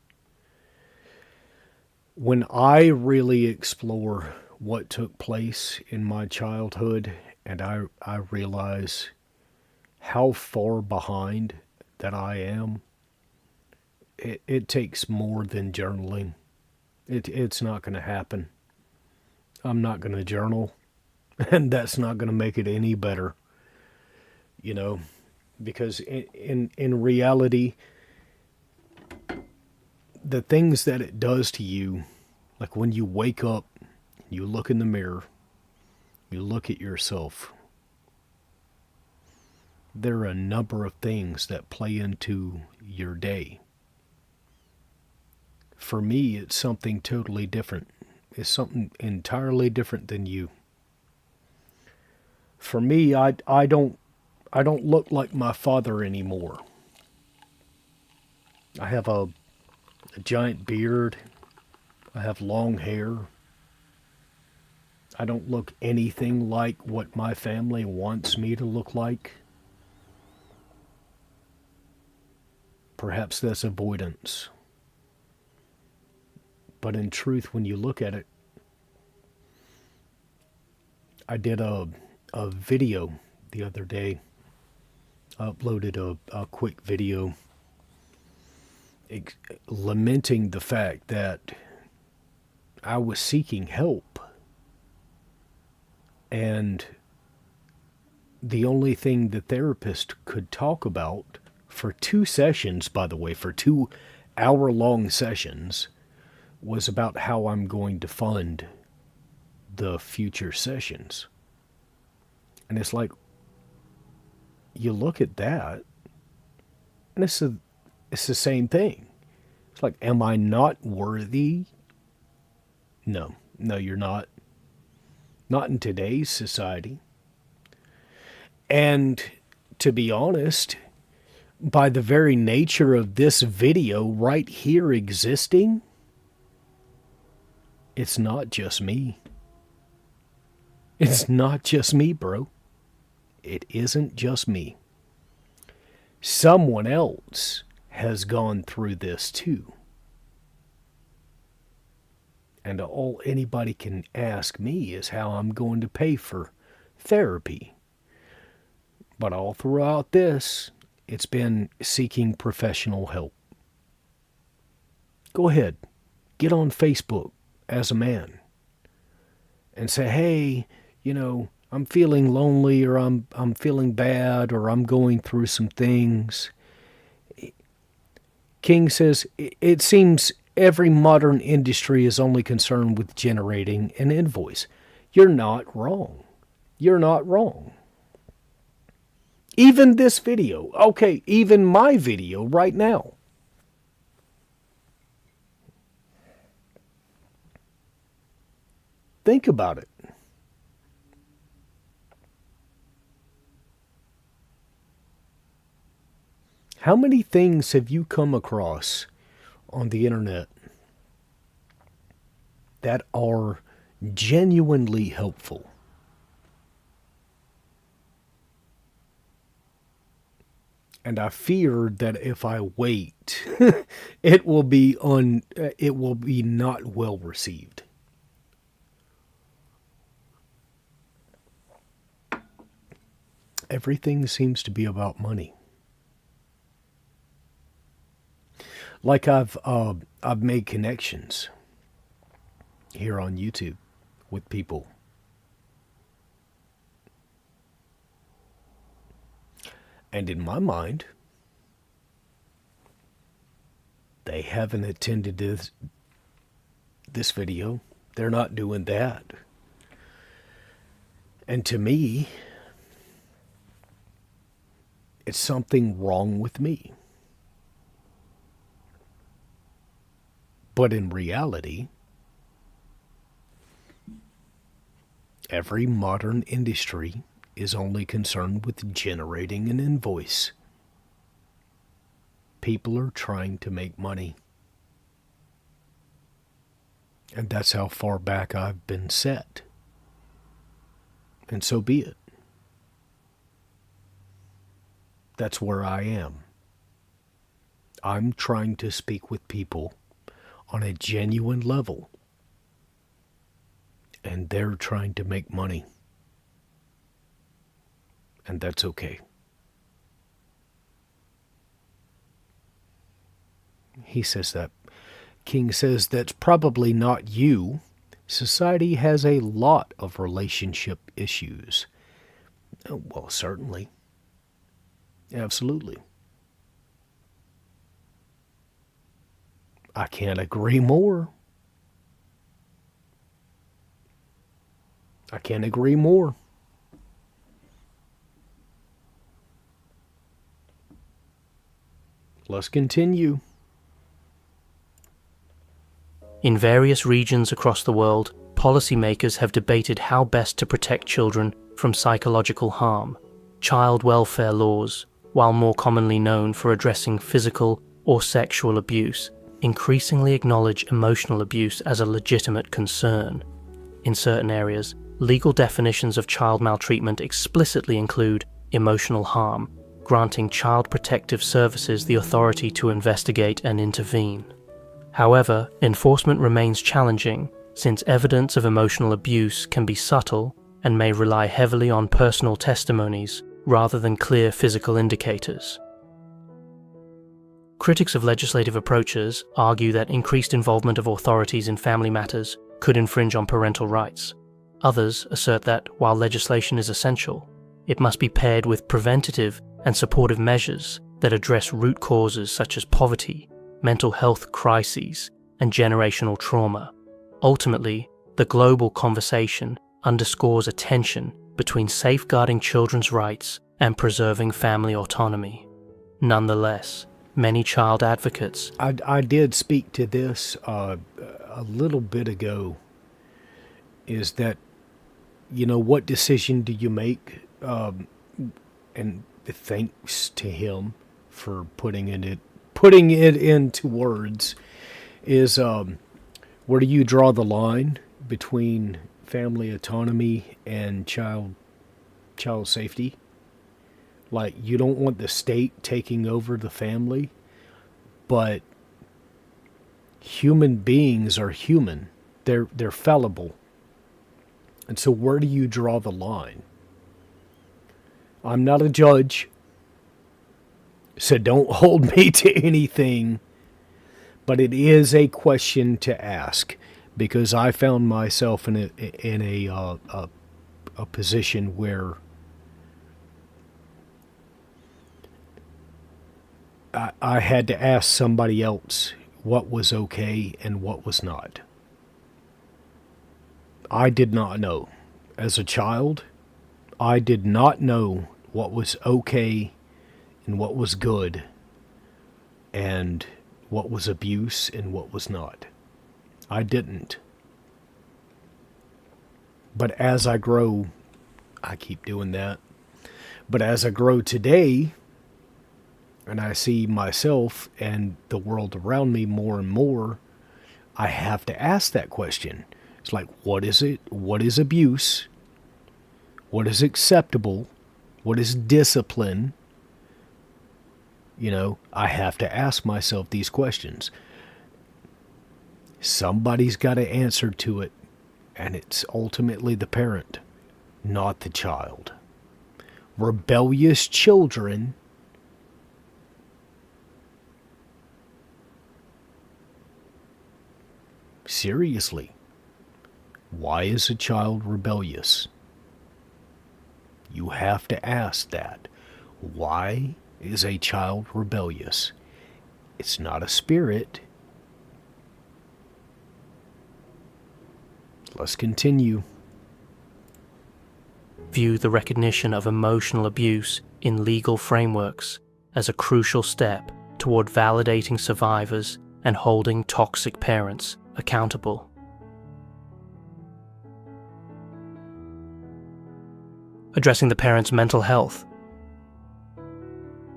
when I really explore what took place in my childhood, and I realize how far behind that I am, it takes more than journaling. It's not going to happen. I'm not going to journal, and that's not going to make it any better. You know, because in reality, the things that it does to you, like when you wake up, you look in the mirror, you look at yourself, there are a number of things that play into your day. For me, it's something totally different. It's something entirely different than you. For me, I don't look like my father anymore. I have a giant beard. I have long hair. I don't look anything like what my family wants me to look like. Perhaps that's avoidance. But in truth, when you look at it, I did a video the other day. I uploaded a quick video lamenting the fact that I was seeking help. And the only thing the therapist could talk about for 2 sessions, by the way, for 2 hour-long sessions, was about how I'm going to fund the future sessions. And it's like, you look at that, and it's the same thing. It's like, am I not worthy? No, you're not. Not in today's society. And to be honest, by the very nature of this video right here existing, it's not just me. It's not just me, bro. It isn't just me. Someone else has gone through this too. And all anybody can ask me is how I'm going to pay for therapy. But all throughout this, it's been seeking professional help. Go ahead, get on Facebook as a man and say, hey, I'm feeling lonely, or I'm feeling bad, or I'm going through some things. King says, it seems every modern industry is only concerned with generating an invoice. You're not wrong. You're not wrong. Even this video, okay, even my video right now. Think about it. How many things have you come across on the internet that are genuinely helpful? And I fear that if I wait, it will be not well received. Everything seems to be about money. Like I've made connections here on YouTube with people. And in my mind, they haven't attended this video. They're not doing that. And to me, it's something wrong with me. But in reality, every modern industry is only concerned with generating an invoice. People are trying to make money. And that's how far back I've been set. And so be it. That's where I am. I'm trying to speak with people on a genuine level, and they're trying to make money. And that's okay. He says that. King says that's probably not you. Society has a lot of relationship issues. Oh, well, certainly. Absolutely. I can't agree more. I can't agree more. Let's continue. In various regions across the world, policymakers have debated how best to protect children from psychological harm. Child welfare laws, while more commonly known for addressing physical, or sexual abuse increasingly acknowledge emotional abuse as a legitimate concern. In certain areas, legal definitions of child maltreatment explicitly include emotional harm, granting Child Protective Services the authority to investigate and intervene. However, enforcement remains challenging, since evidence of emotional abuse can be subtle and may rely heavily on personal testimonies rather than clear physical indicators. Critics of legislative approaches argue that increased involvement of authorities in family matters could infringe on parental rights. Others assert that, while legislation is essential, it must be paired with preventative and supportive measures that address root causes such as poverty, mental health crises, and generational trauma. Ultimately, the global conversation underscores a tension between safeguarding children's rights and preserving family autonomy. Nonetheless, many child advocates... I did speak to this a little bit ago, is that, what decision do you make? And thanks to him for putting it into words, is where do you draw the line between family autonomy and child safety? Like, you don't want the state taking over the family, but human beings are human. They're fallible. And so where do you draw the line? I'm not a judge, so don't hold me to anything, but it is a question to ask, because I found myself in a position where I had to ask somebody else what was okay and what was not. I did not know. As a child, I did not know what was okay and what was good and what was abuse and what was not. I didn't. But as I grow, I keep doing that. But as I grow today, and I see myself and the world around me more and more, I have to ask that question. It's like, what is it? What is abuse? What is acceptable? What is discipline? I have to ask myself these questions. Somebody's got to answer to it, and it's ultimately the parent, not the child. Rebellious children seriously, why is a child rebellious? You have to ask that. Why is a child rebellious? It's not a spirit. Let's continue. View the recognition of emotional abuse in legal frameworks as a crucial step toward validating survivors and holding toxic parents accountable. Addressing the parent's mental health.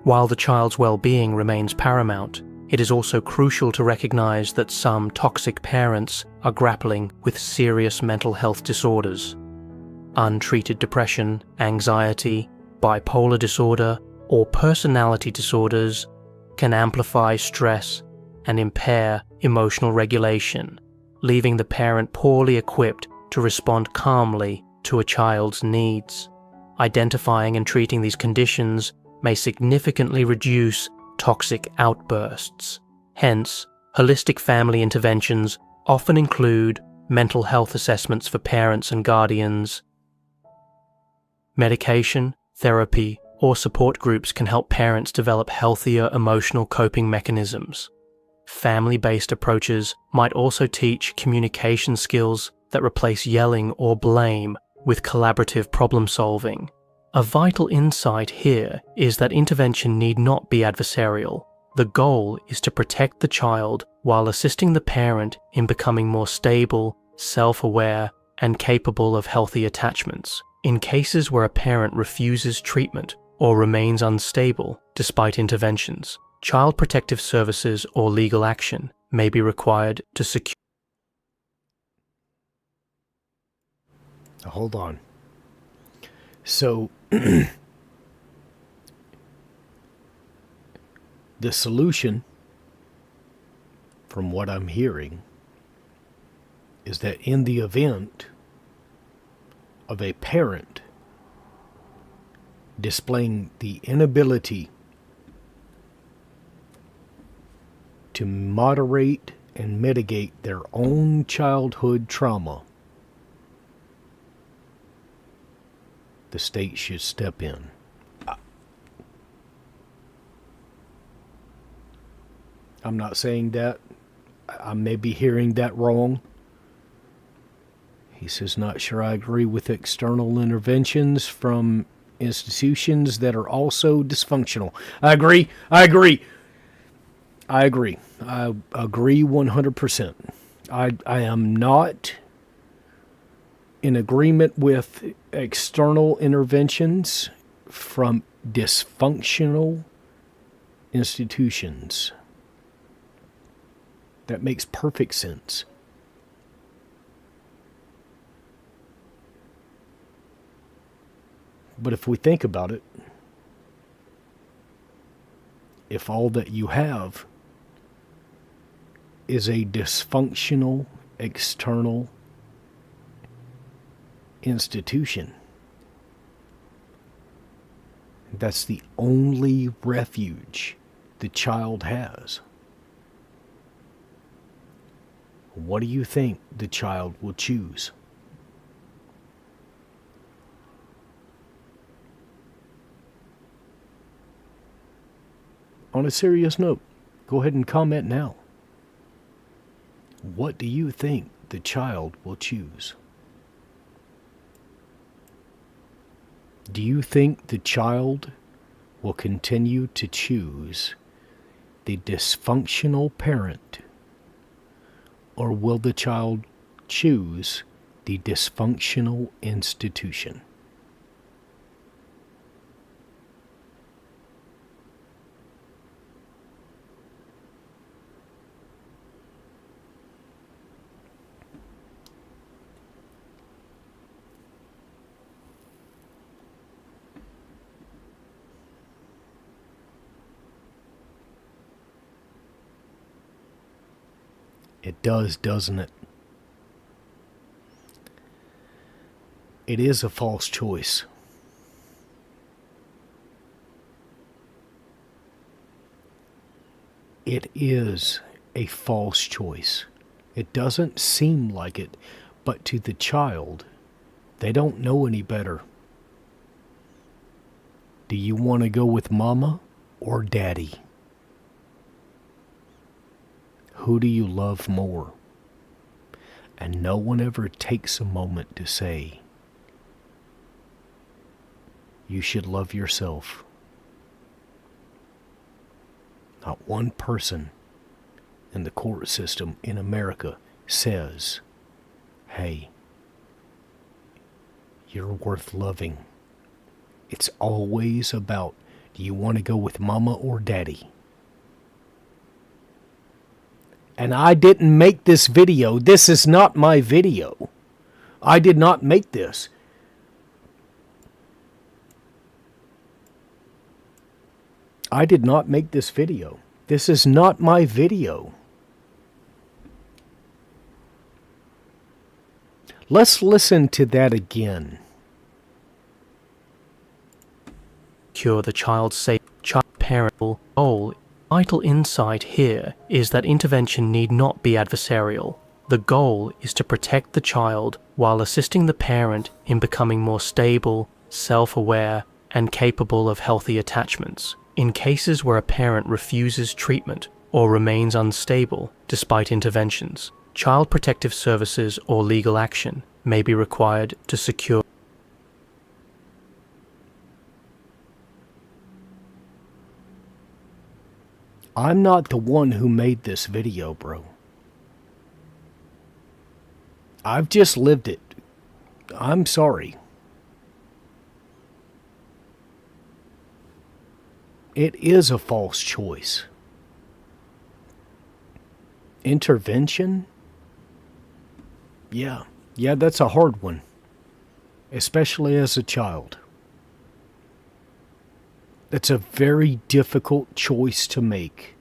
While the child's well-being remains paramount, it is also crucial to recognize that some toxic parents are grappling with serious mental health disorders. Untreated depression, anxiety, bipolar disorder, or personality disorders can amplify stress and impair emotional regulation, leaving the parent poorly equipped to respond calmly to a child's needs. Identifying and treating these conditions may significantly reduce toxic outbursts. Hence, holistic family interventions often include mental health assessments for parents and guardians. Medication, therapy, or support groups can help parents develop healthier emotional coping mechanisms. Family-based approaches might also teach communication skills that replace yelling or blame with collaborative problem-solving. A vital insight here is that intervention need not be adversarial. The goal is to protect the child while assisting the parent in becoming more stable, self-aware, and capable of healthy attachments. In cases where a parent refuses treatment or remains unstable despite interventions, Child protective services or legal action may be required to secure. Hold on. So, the solution, from what I'm hearing, is that in the event of a parent displaying the inability to moderate and mitigate their own childhood trauma, the state should step in. I'm not saying that. I may be hearing that wrong. He says, not sure I agree with external interventions from institutions that are also dysfunctional. I agree. I agree 100%. I am not in agreement with external interventions from dysfunctional institutions. That makes perfect sense. But if we think about it, if all that you have is a dysfunctional external institution, that's the only refuge the child has, what do you think the child will choose? On a serious note, go ahead and comment now. What do you think the child will choose? Do you think the child will continue to choose the dysfunctional parent, or will the child choose the dysfunctional institution? It does, doesn't it? It is a false choice. It is a false choice. It doesn't seem like it, but to the child, they don't know any better. Do you want to go with mama or daddy? Who do you love more? And no one ever takes a moment to say, you should love yourself. Not one person in the court system in America says, hey, you're worth loving. It's always about, do you want to go with mama or daddy? And I didn't make this video. This is not my video. I did not make this. I did not make this video. This is not my video. Let's listen to that again. Cure the child's safe parental goal. Vital insight here is that intervention need not be adversarial. The goal is to protect the child while assisting the parent in becoming more stable, self-aware, and capable of healthy attachments. In cases where a parent refuses treatment or remains unstable despite interventions, child protective services or legal action may be required to secure. I'm not the one who made this video, bro. I've just lived it. I'm sorry. It is a false choice. Intervention? Yeah, that's a hard one, especially as a child. It's a very difficult choice to make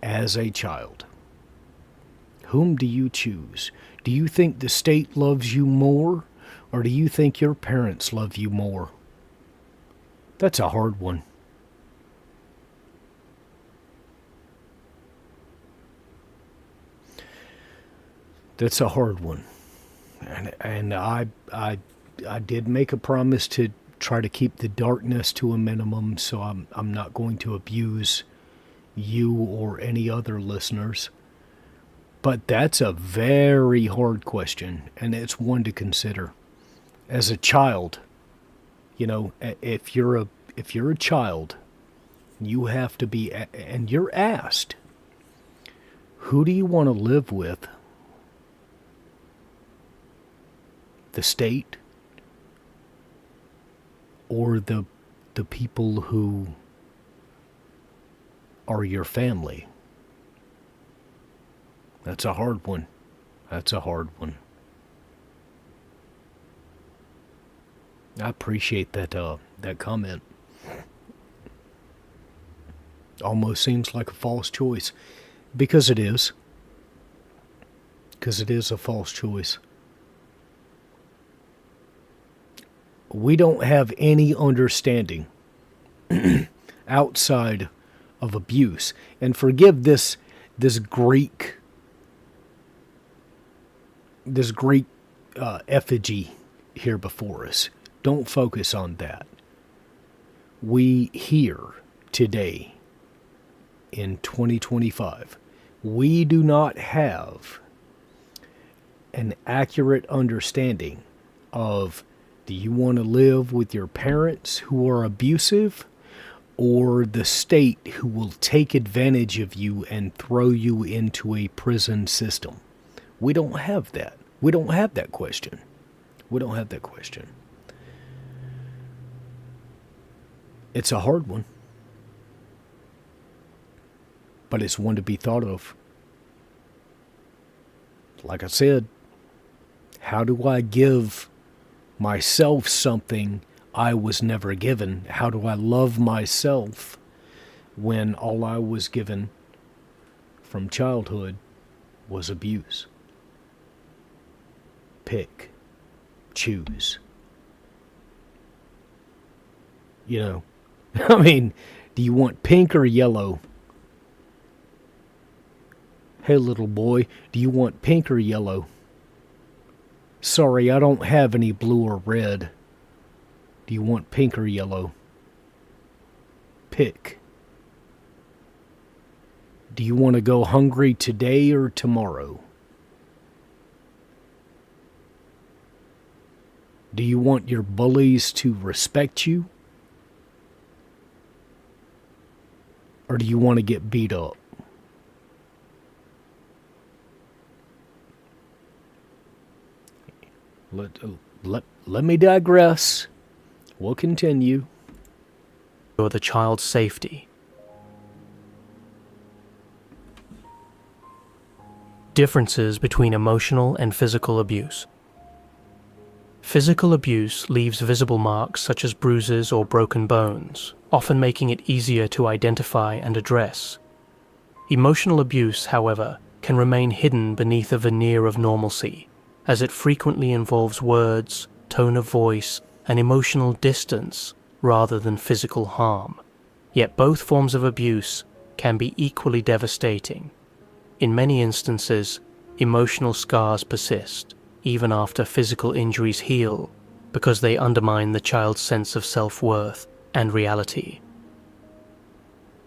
as a child. Whom do you choose? Do you think the state loves you more, or do you think your parents love you more? That's a hard one. That's a hard one. And I did make a promise to try to keep the darkness to a minimum, so I'm not going to abuse you or any other listeners. But that's a very hard question, and it's one to consider. As a child, if you're a child, you have to be, and you're asked, who do you want to live with? The state or the people who are your family? That's a hard one. That's a hard one. I appreciate that comment. Almost seems like a false choice, because it is. Because it is a false choice. We don't have any understanding outside of abuse. And forgive this Greek effigy here before us. Don't focus on that. We here today in 2025, we do not have an accurate understanding of, do you want to live with your parents who are abusive, or the state who will take advantage of you and throw you into a prison system? We don't have that. We don't have that question. We don't have that question. It's a hard one, but it's one to be thought of. Like I said, how do I give myself something I was never given? How do I love myself when all I was given from childhood was abuse? Pick, choose. I mean, do you want pink or yellow? Hey, little boy, do you want pink or yellow? Sorry, I don't have any blue or red. Do you want pink or yellow? Pick. Do you want to go hungry today or tomorrow? Do you want your bullies to respect you? Or do you want to get beat up? Let me digress. We'll continue. Or the child's safety. Differences between emotional and physical abuse. Physical abuse leaves visible marks such as bruises or broken bones, often making it easier to identify and address. Emotional abuse, however, can remain hidden beneath a veneer of normalcy, as it frequently involves words, tone of voice, and emotional distance rather than physical harm. Yet both forms of abuse can be equally devastating. In many instances, emotional scars persist, even after physical injuries heal, because they undermine the child's sense of self-worth and reality.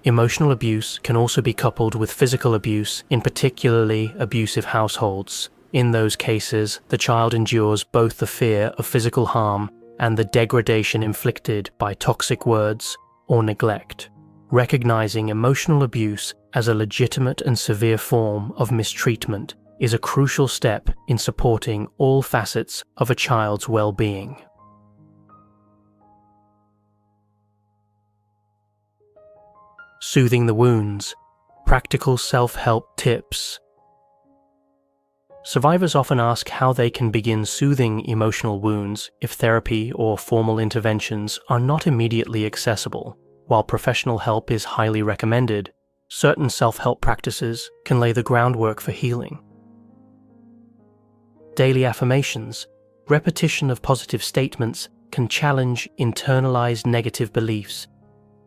Emotional abuse can also be coupled with physical abuse in particularly abusive households. In those cases, the child endures both the fear of physical harm and the degradation inflicted by toxic words or neglect. Recognizing emotional abuse as a legitimate and severe form of mistreatment is a crucial step in supporting all facets of a child's well-being. Soothing the wounds. Practical self-help tips. Survivors often ask how they can begin soothing emotional wounds if therapy or formal interventions are not immediately accessible. While professional help is highly recommended, certain self-help practices can lay the groundwork for healing. Daily affirmations. Repetition of positive statements can challenge internalized negative beliefs.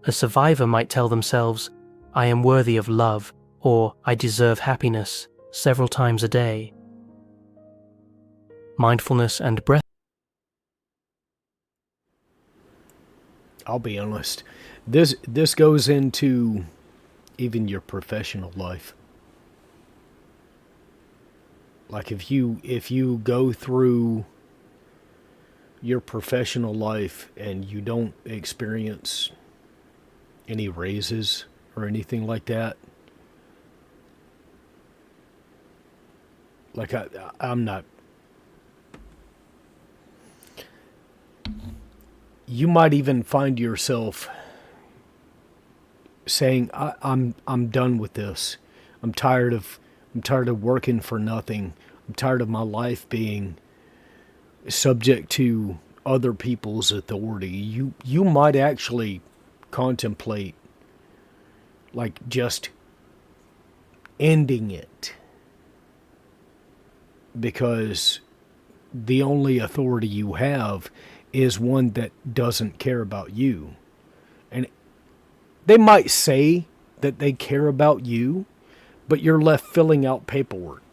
A survivor might tell themselves, "I am worthy of love," or "I deserve happiness," several times a day. Mindfulness and breath. I'll be honest. This goes into even your professional life. Like if you go through your professional life and you don't experience any raises or anything like that, like I'm not. You might even find yourself saying, I'm done with this. I'm tired of working for nothing. I'm tired of my life being subject to other people's authority." You might actually contemplate like just ending it, because the only authority you have is one that doesn't care about you. And they might say that they care about you, but you're left filling out paperwork.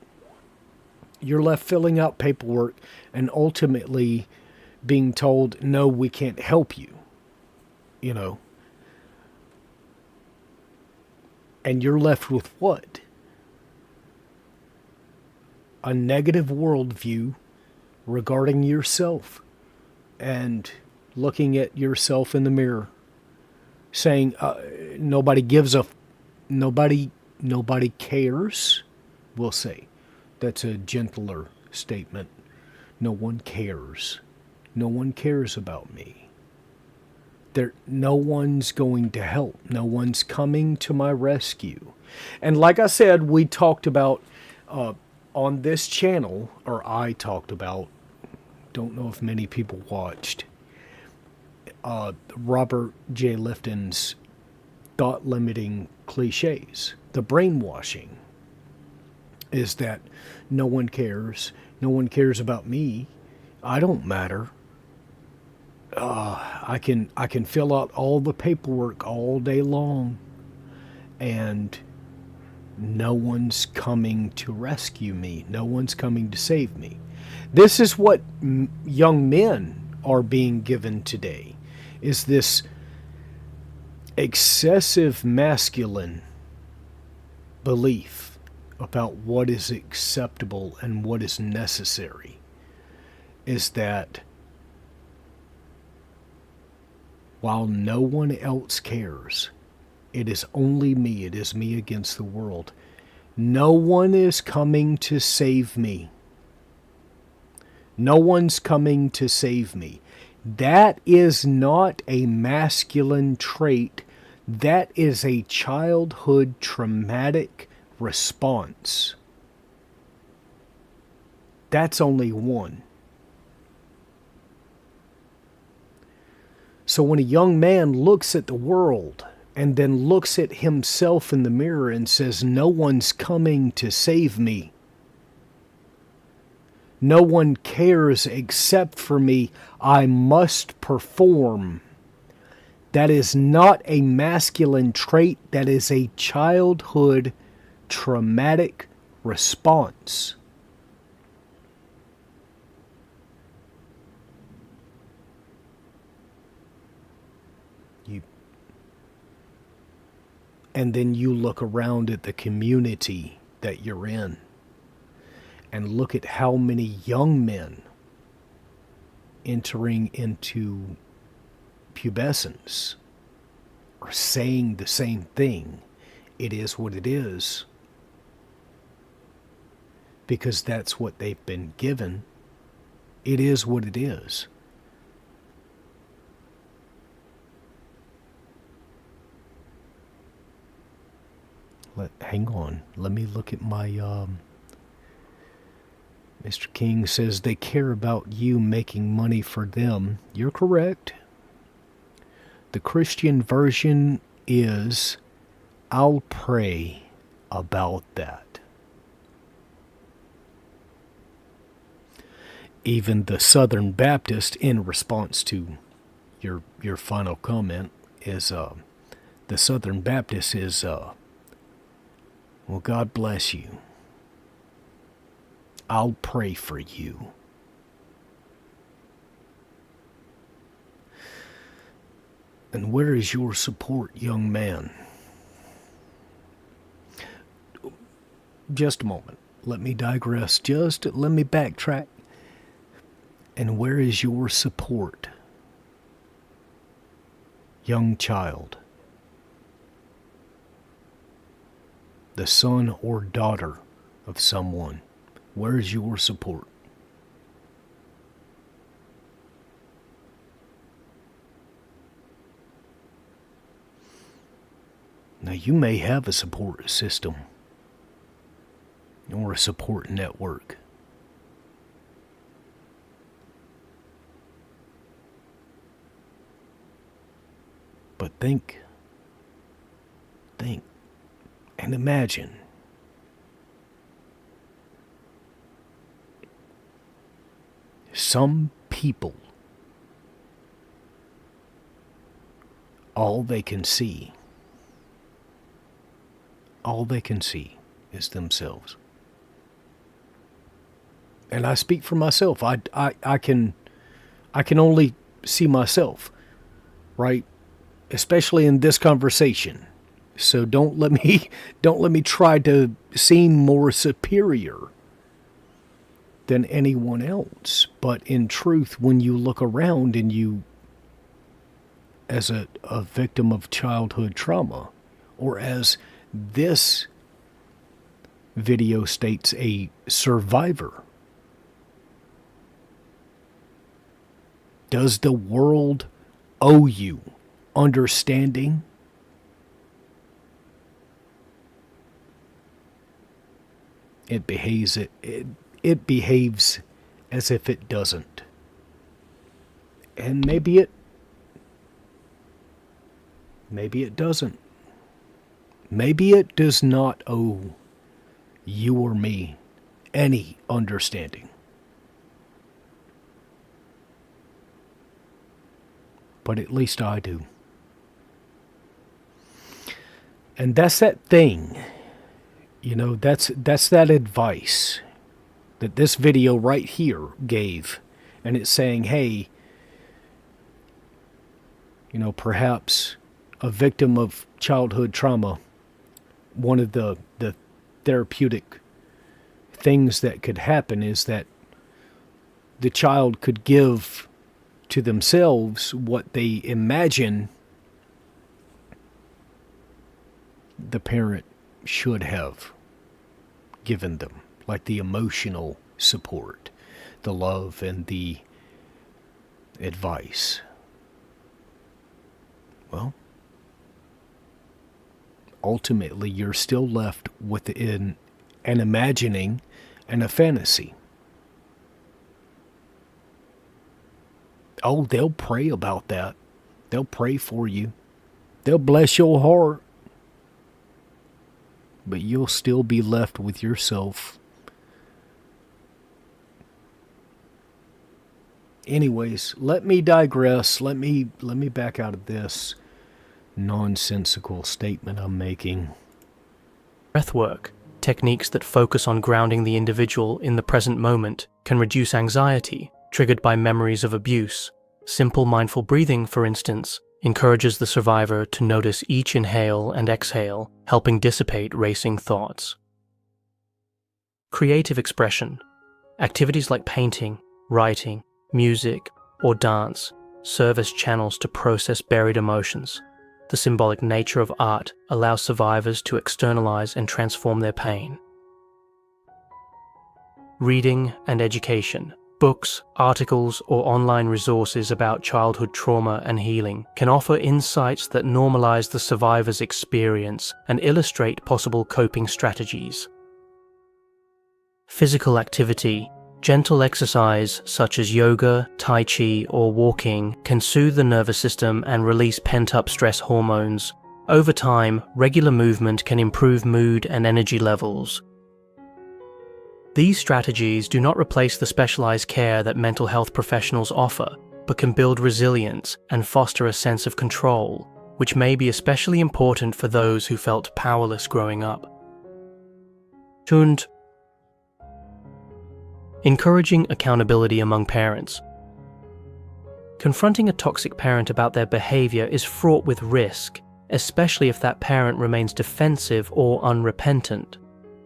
You're left filling out paperwork and ultimately being told, "No, we can't help you." You know? And you're left with what? A negative worldview regarding yourself, and looking at yourself in the mirror, saying, nobody gives a, nobody cares, we'll say. That's a gentler statement. No one cares. No one cares about me. No one's going to help. No one's coming to my rescue. And like I said, we talked about on this channel, or I talked about, don't know if many people watched, Robert J. Lifton's thought-limiting cliches. The brainwashing is that no one cares. No one cares about me. I don't matter. I can fill out all the paperwork all day long, and no one's coming to rescue me. No one's coming to save me. This is what young men are being given today, is this excessive masculine belief about what is acceptable and what is necessary, is that while no one else cares, it is only me. It is me against the world. No one is coming to save me. No one's coming to save me. That is not a masculine trait. That is a childhood traumatic response. That's only one. So when a young man looks at the world and then looks at himself in the mirror and says, "No one's coming to save me. No one cares except for me. I must perform." That is not a masculine trait. That is a childhood traumatic response. And then you look around at the community that you're in and look at how many young men entering into pubescence are saying the same thing. It is what it is. Because that's what they've been given. It is what it is. Hang on. Let me look at my, Mr. King says they care about you making money for them. You're correct. The Christian version is, I'll pray about that. Even the Southern Baptist, in response to your final comment, is the Southern Baptist is, well, God bless you. I'll pray for you. And where is your support, young man? Just a moment. Let me digress. Let me backtrack. And where is your support, young child? The son or daughter of someone. Where is your support? Now, you may have a support system or a support network. But think, and imagine some people, all they can see is themselves. And I speak for myself. I can only see myself, right? Especially in this conversation. So don't let me try to seem more superior than anyone else. But in truth, when you look around and you, as a victim of childhood trauma, or as this video states, a survivor, does the world owe you understanding? It behaves as if it doesn't. And maybe it doesn't. Maybe it does not owe you or me any understanding. But at least I do. And that's that thing. You know, that's that advice that this video right here gave. And it's saying, hey, you know, perhaps a victim of childhood trauma, one of the therapeutic things that could happen is that the child could give to themselves what they imagine the parent should have given them, like the emotional support, the love, and the advice. Well, ultimately, you're still left within an imagining and a fantasy. Oh, they'll pray about that. They'll pray for you. They'll bless your heart. But you'll still be left with yourself. Anyways, let me digress. Let me back out of this nonsensical statement I'm making. Breathwork, techniques that focus on grounding the individual in the present moment, can reduce anxiety triggered by memories of abuse. Simple mindful breathing, for instance, encourages the survivor to notice each inhale and exhale, helping dissipate racing thoughts. Creative expression. Activities like painting, writing, music, or dance serve as channels to process buried emotions. The symbolic nature of art allows survivors to externalize and transform their pain. Reading and education. Books, articles, or online resources about childhood trauma and healing can offer insights that normalize the survivor's experience and illustrate possible coping strategies. Physical activity. Gentle exercise such as yoga, tai chi, or walking can soothe the nervous system and release pent-up stress hormones. Over time, regular movement can improve mood and energy levels. These strategies do not replace the specialized care that mental health professionals offer, but can build resilience and foster a sense of control, which may be especially important for those who felt powerless growing up. Encouraging accountability among parents. Confronting a toxic parent about their behavior is fraught with risk, especially if that parent remains defensive or unrepentant.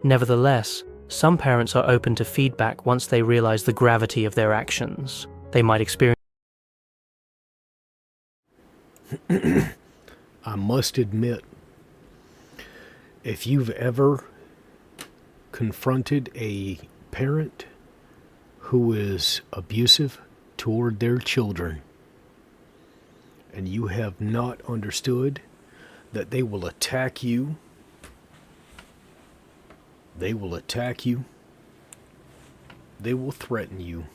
Nevertheless, some parents are open to feedback once they realize the gravity of their actions. They might experience. I must admit, if you've ever confronted a parent who is abusive toward their children, and you have not understood that they will attack you, they will threaten you,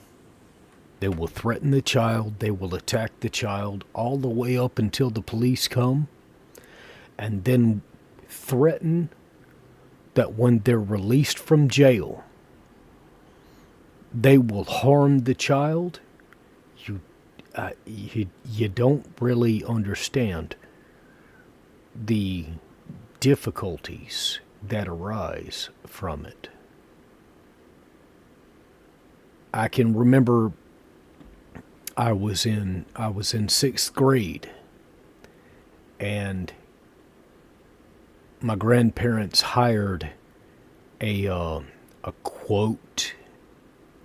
they will threaten the child, they will attack the child all the way up until the police come, and then threaten that when they're released from jail, they will harm the child. You don't really understand the difficulties that arise from it. I can remember I was in sixth grade, and my grandparents hired a quote,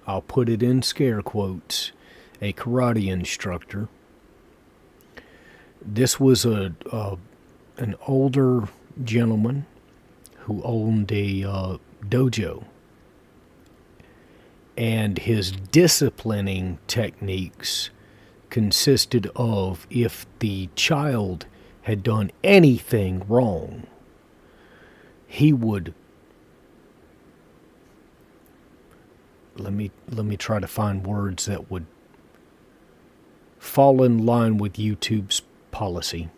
I'll put it in scare quotes, a karate instructor. This was an older gentleman who owned a dojo, and his disciplining techniques consisted of, if the child had done anything wrong, he would, let me try to find words that would fall in line with YouTube's policy,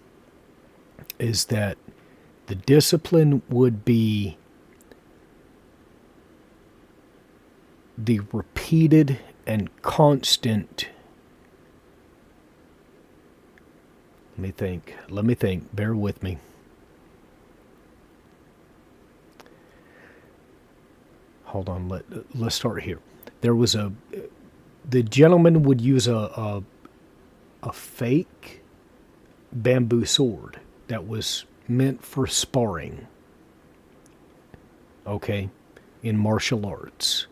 is that the discipline would be the repeated and constant. Let me think, bear with me. Hold on, let's start here. The gentleman would use a fake bamboo sword that was meant for sparring, okay, in martial arts.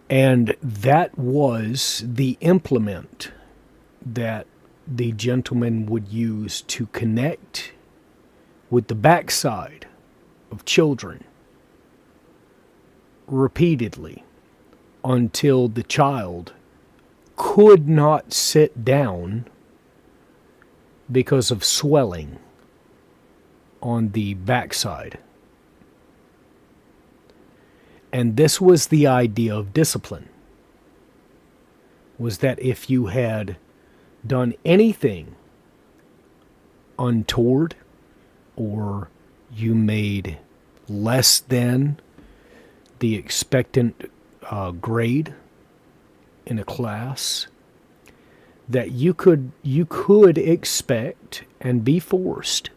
And that was the implement that the gentleman would use to connect with the backside of children repeatedly until the child could not sit down because of swelling on the backside. And this was the idea of discipline, was that if you had done anything untoward, or you made less than the expectant grade in a class, that you could expect and be forced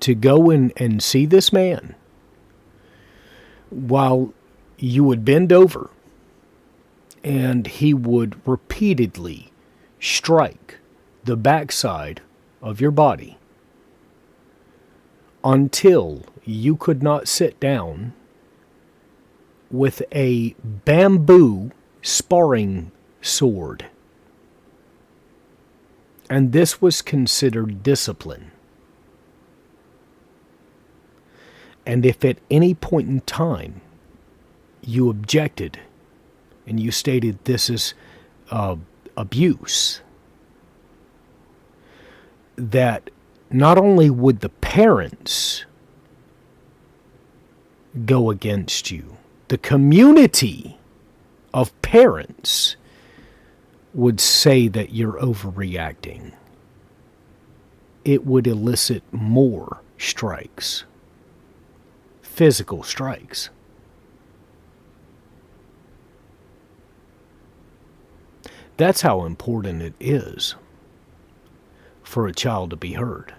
to go and see this man while you would bend over, and he would repeatedly strike the backside of your body until you could not sit down with a bamboo sparring sword. And this was considered discipline. And if at any point in time you objected and you stated this is abuse, that not only would the parents go against you, the community of parents would say that you're overreacting. It would elicit more strikes, physical strikes. That's how important it is for a child to be heard.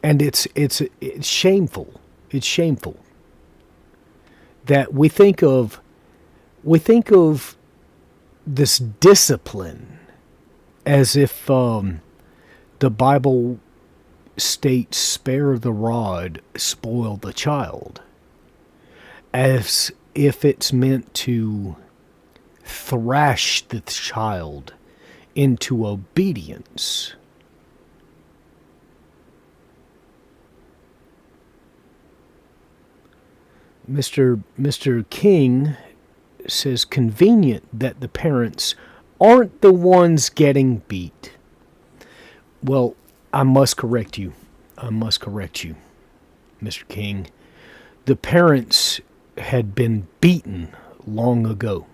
And it's shameful. It's shameful that we think of this discipline as if the Bible states, "Spare the rod, spoil the child," as if it's meant to thrash the child into obedience. Mr. King says, convenient that the parents aren't the ones getting beat. Well, I must correct you. Mr. King. The parents had been beaten long ago.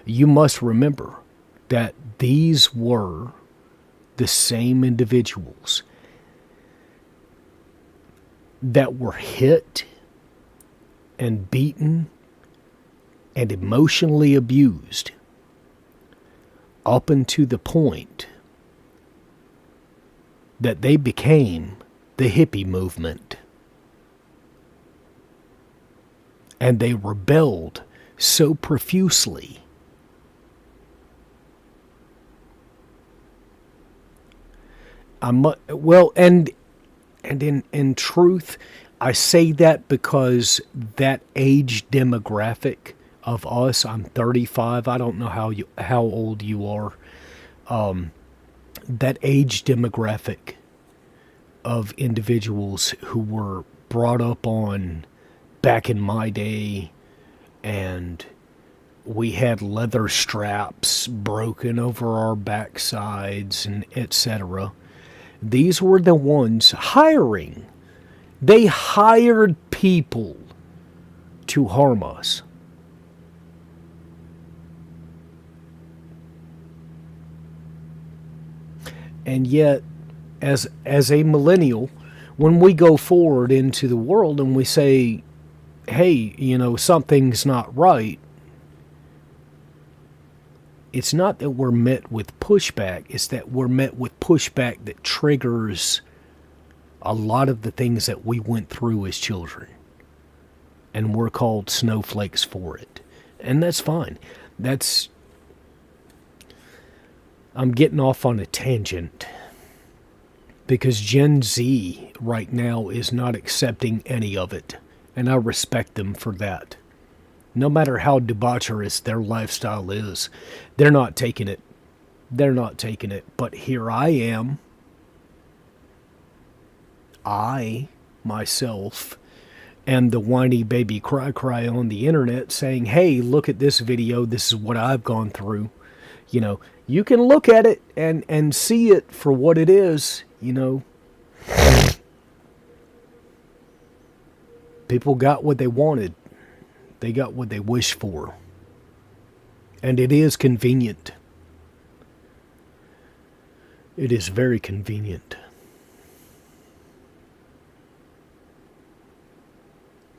You must remember that these were the same individuals that were hit and beaten and emotionally abused up until the point that they became the hippie movement. And they rebelled so profusely. And in truth, I say that because that age demographic of us, I'm 35, I don't know how old you are, that age demographic of individuals who were brought up on back in my day, and we had leather straps broken over our backsides and etc. These were the ones hiring. They hired people to harm us. And yet, as a millennial, when we go forward into the world and we say, hey, something's not right, it's not that we're met with pushback, it's that we're met with pushback that triggers a lot of the things that we went through as children. And we're called snowflakes for it. And that's fine. I'm getting off on a tangent, because Gen Z right now is not accepting any of it. And I respect them for that. No matter how debaucherous their lifestyle is, they're not taking it. But here I am. I, myself, am the whiny baby cry on the internet saying, hey, look at this video. This is what I've gone through. You can look at it and see it for what it is, People got what they wanted. They got what they wished for. And it is convenient. It is very convenient.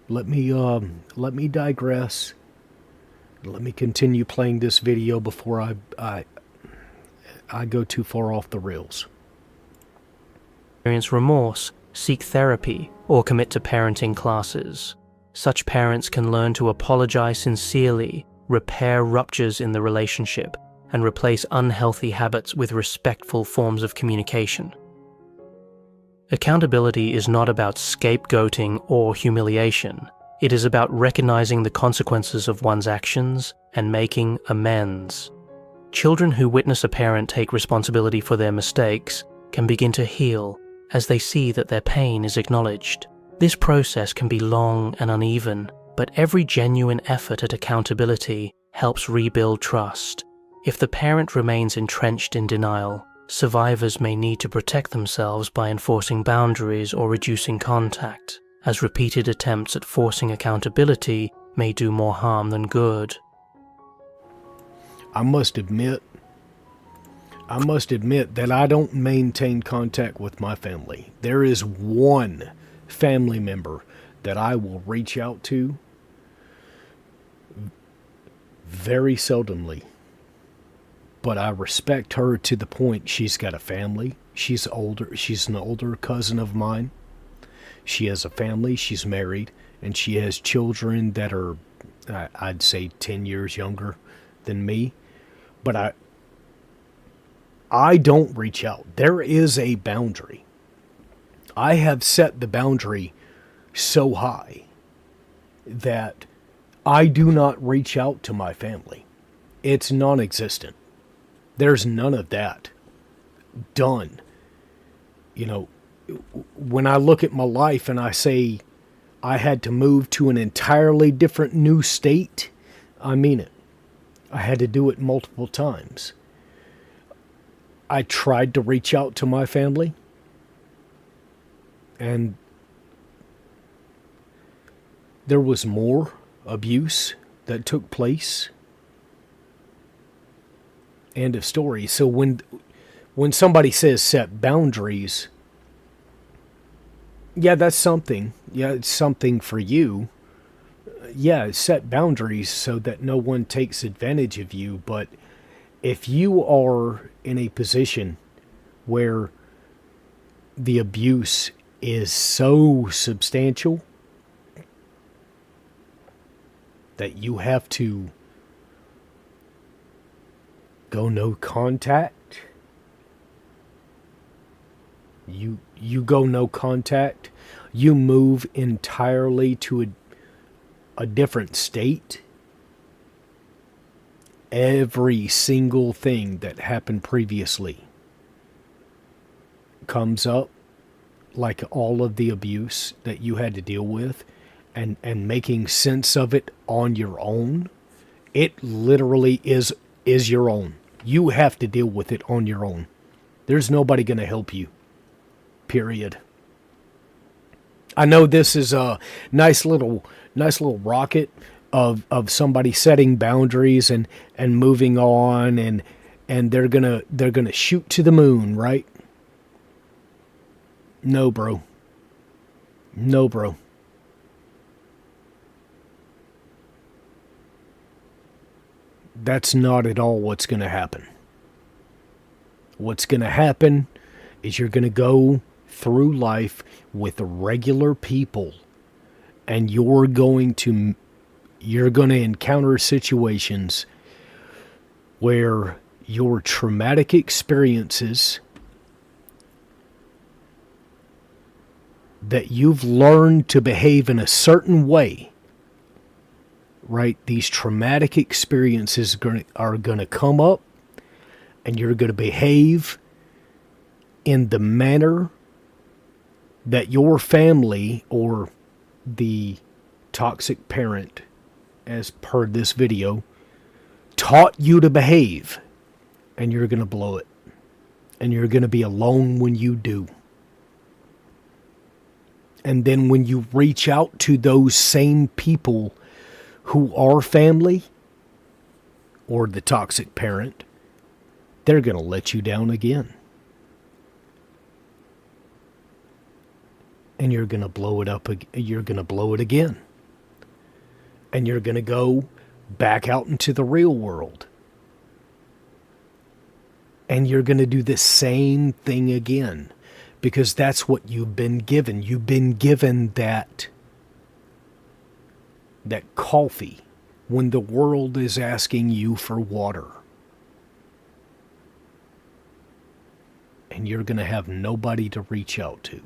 Let me digress. Let me continue playing this video before I go too far off the rails. Experience remorse, seek therapy, or commit to parenting classes. Such parents can learn to apologize sincerely, repair ruptures in the relationship, and replace unhealthy habits with respectful forms of communication. Accountability is not about scapegoating or humiliation. It is about recognizing the consequences of one's actions and making amends. Children who witness a parent take responsibility for their mistakes can begin to heal, as they see that their pain is acknowledged. This process can be long and uneven, but every genuine effort at accountability helps rebuild trust. If the parent remains entrenched in denial, survivors may need to protect themselves by enforcing boundaries or reducing contact, as repeated attempts at forcing accountability may do more harm than good. I must admit that I don't maintain contact with my family. There is one family member that I will reach out to very seldomly, but I respect her to the point she's got a family. She's older. She's an older cousin of mine. She has a family. She's married, and she has children that are, I'd say, 10 years younger than me. But I don't reach out. There is a boundary. I have set the boundary so high that I do not reach out to my family. It's non-existent. There's none of that. Done. You know, when I look at my life and I say I had to move to an entirely different new state, I mean it. I had to do it multiple times. I tried to reach out to my family, and there was more abuse that took place. End of story. So when somebody says set boundaries, yeah, that's something. Yeah, it's something for you. Yeah, set boundaries so that no one takes advantage of you. But if you are in a position where the abuse is so substantial that you have to go no contact, you go no contact, you move entirely to a different state, every single thing that happened previously comes up, like all of the abuse that you had to deal with, and making sense of it on your own. It literally is your own. You have to deal with it on your own. There's nobody going to help you. Period. I know this is a nice little rocket of somebody setting boundaries and moving on, and they're gonna shoot to the moon, right? No, bro. No, bro. That's not at all what's going to happen. What's going to happen is you're going to go through life with regular people, and you're going to encounter situations where your traumatic experiences that you've learned to behave in a certain way, right? These traumatic experiences are going to come up, and you're going to behave in the manner that your family or the toxic parent, as per this video, taught you to behave, and you're going to blow it. And you're going to be alone when you do. And then when you reach out to those same people who are family or the toxic parent, they're going to let you down again. And you're going to blow it up. You're going to blow it again. And you're going to go back out into the real world. And you're going to do the same thing again. Because that's what you've been given. You've been given that coffee when the world is asking you for water. And you're going to have nobody to reach out to.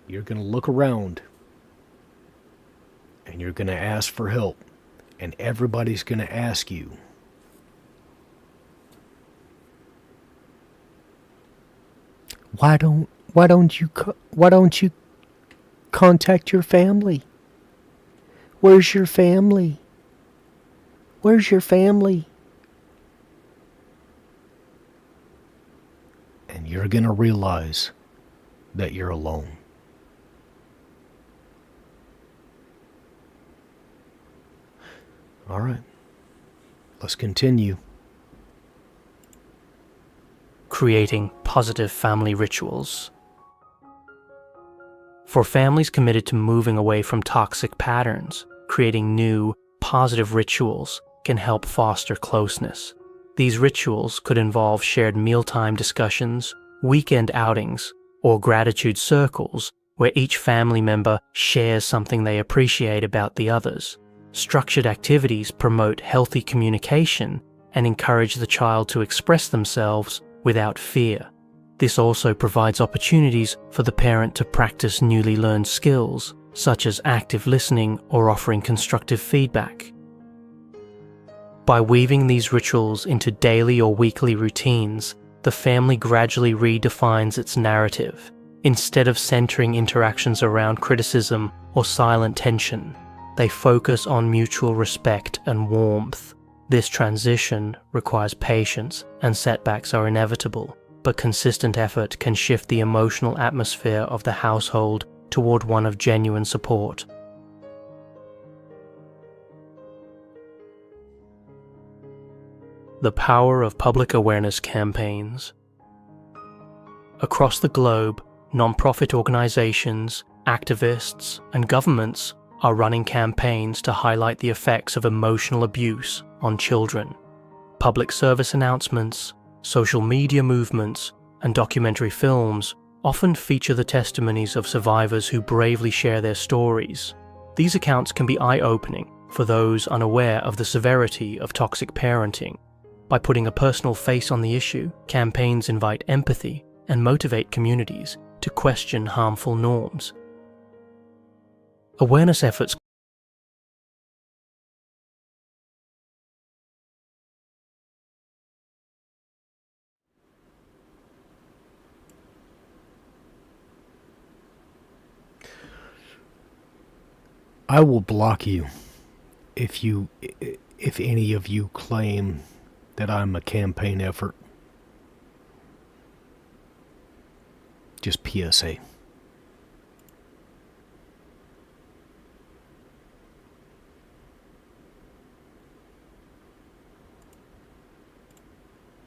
You're going to look around, and you're going to ask for help, and everybody's going to ask you, why don't you contact your family? Where's your family? Where's your family? And you're going to realize that you're alone. All right. Let's continue. Creating positive family rituals. For families committed to moving away from toxic patterns, creating new, positive rituals can help foster closeness. These rituals could involve shared mealtime discussions, weekend outings, or gratitude circles where each family member shares something they appreciate about the others. Structured activities promote healthy communication and encourage the child to express themselves without fear. This also provides opportunities for the parent to practice newly learned skills, such as active listening or offering constructive feedback. By weaving these rituals into daily or weekly routines, the family gradually redefines its narrative. Instead of centering interactions around criticism or silent tension, they focus on mutual respect and warmth. This transition requires patience, and setbacks are inevitable, but consistent effort can shift the emotional atmosphere of the household toward one of genuine support. The power of public awareness campaigns. Across the globe, non-profit organizations, activists, and governments are running campaigns to highlight the effects of emotional abuse on children. Public service announcements, social media movements, and documentary films often feature the testimonies of survivors who bravely share their stories. These accounts can be eye-opening for those unaware of the severity of toxic parenting. By putting a personal face on the issue, campaigns invite empathy and motivate communities to question harmful norms. Awareness efforts I will block you if any of you claim that I'm a campaign effort. Just PSA.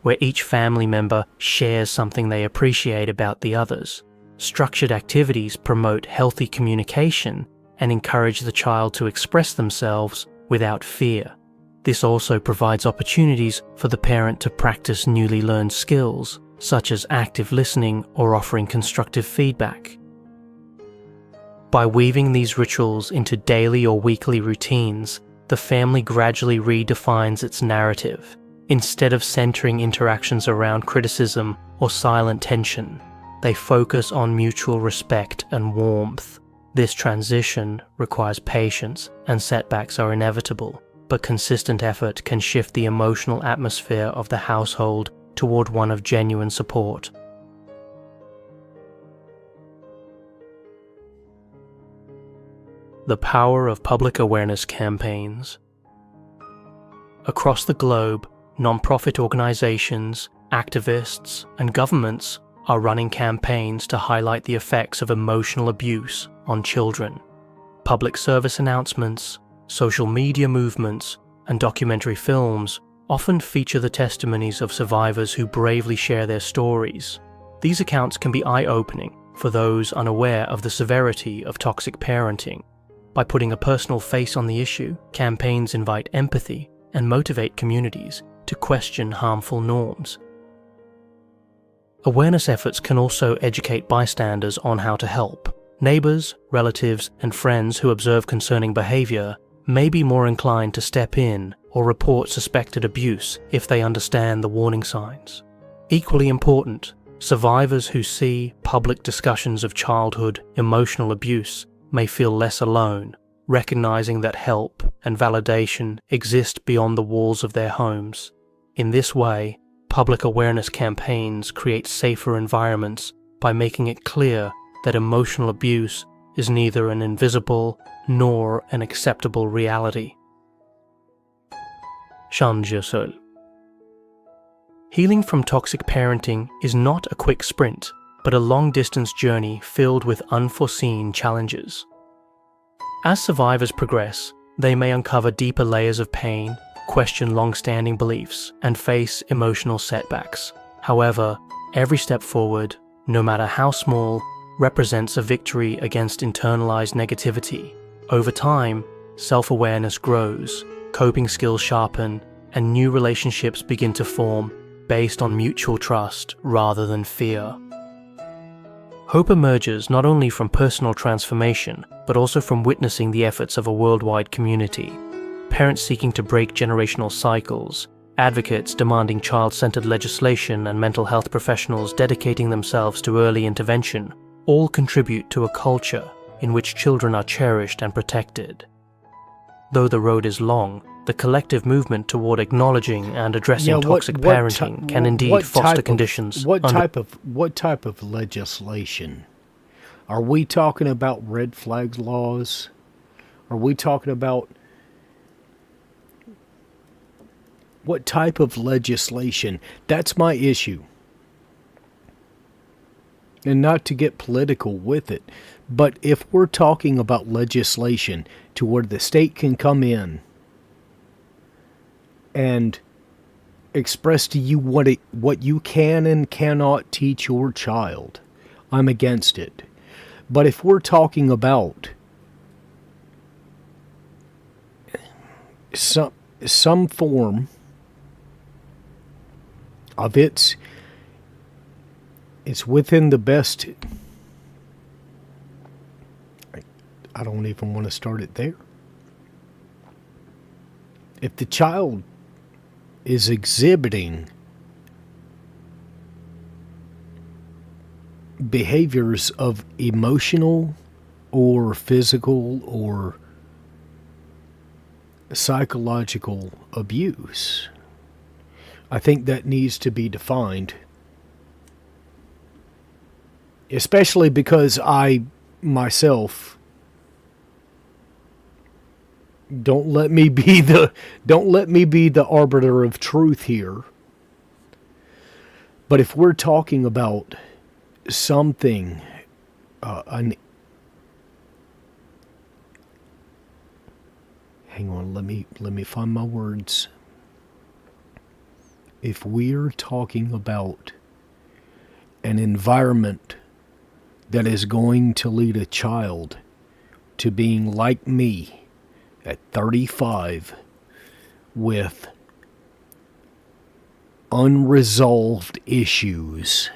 where each family member shares something they appreciate about the others. Structured activities promote healthy communication and encourage the child to express themselves without fear. This also provides opportunities for the parent to practice newly learned skills, such as active listening or offering constructive feedback. By weaving these rituals into daily or weekly routines, the family gradually redefines its narrative. Instead of centering interactions around criticism or silent tension, they focus on mutual respect and warmth. This transition requires patience, and setbacks are inevitable, but consistent effort can shift the emotional atmosphere of the household toward one of genuine support. The power of public awareness campaigns. Across the globe, non-profit organizations, activists, and governments are running campaigns to highlight the effects of emotional abuse on children. Public service announcements, social media movements, and documentary films often feature the testimonies of survivors who bravely share their stories. These accounts can be eye-opening for those unaware of the severity of toxic parenting. By putting a personal face on the issue, campaigns invite empathy and motivate communities to question harmful norms. Awareness efforts can also educate bystanders on how to help. Neighbors, relatives, and friends who observe concerning behavior may be more inclined to step in or report suspected abuse if they understand the warning signs. Equally important, survivors who see public discussions of childhood emotional abuse may feel less alone, recognizing that help and validation exist beyond the walls of their homes. In this way, public awareness campaigns create safer environments by making it clear that emotional abuse is neither an invisible nor an acceptable reality. Change seul. Healing from toxic parenting is not a quick sprint, but a long-distance journey filled with unforeseen challenges. As survivors progress, they may uncover deeper layers of pain, question long-standing beliefs, and face emotional setbacks. However, every step forward, no matter how small, represents a victory against internalized negativity. Over time, self-awareness grows, coping skills sharpen, and new relationships begin to form based on mutual trust rather than fear. Hope emerges not only from personal transformation, but also from witnessing the efforts of a worldwide community. Parents seeking to break generational cycles, advocates demanding child-centered legislation, and mental health professionals dedicating themselves to early intervention all contribute to a culture in which children are cherished and protected. Though the road is long, the collective movement toward acknowledging and addressing toxic parenting can indeed foster conditions. What type of legislation? Are we talking about red flag laws? Are we talking about what type of legislation? That's my issue. And not to get political with it, but if we're talking about legislation to where the state can come in and express to you what you can and cannot teach your child, I'm against it. But if we're talking about some form of it's within the best, I don't even want to start it there. If the child is exhibiting behaviors of emotional or physical or psychological abuse, I think that needs to be defined. Especially because I myself, don't let me be the arbiter of truth here. But if we're talking about something, hang on, let me find my words. If we're talking about an environment that is going to lead a child to being like me at 35 with unresolved issues,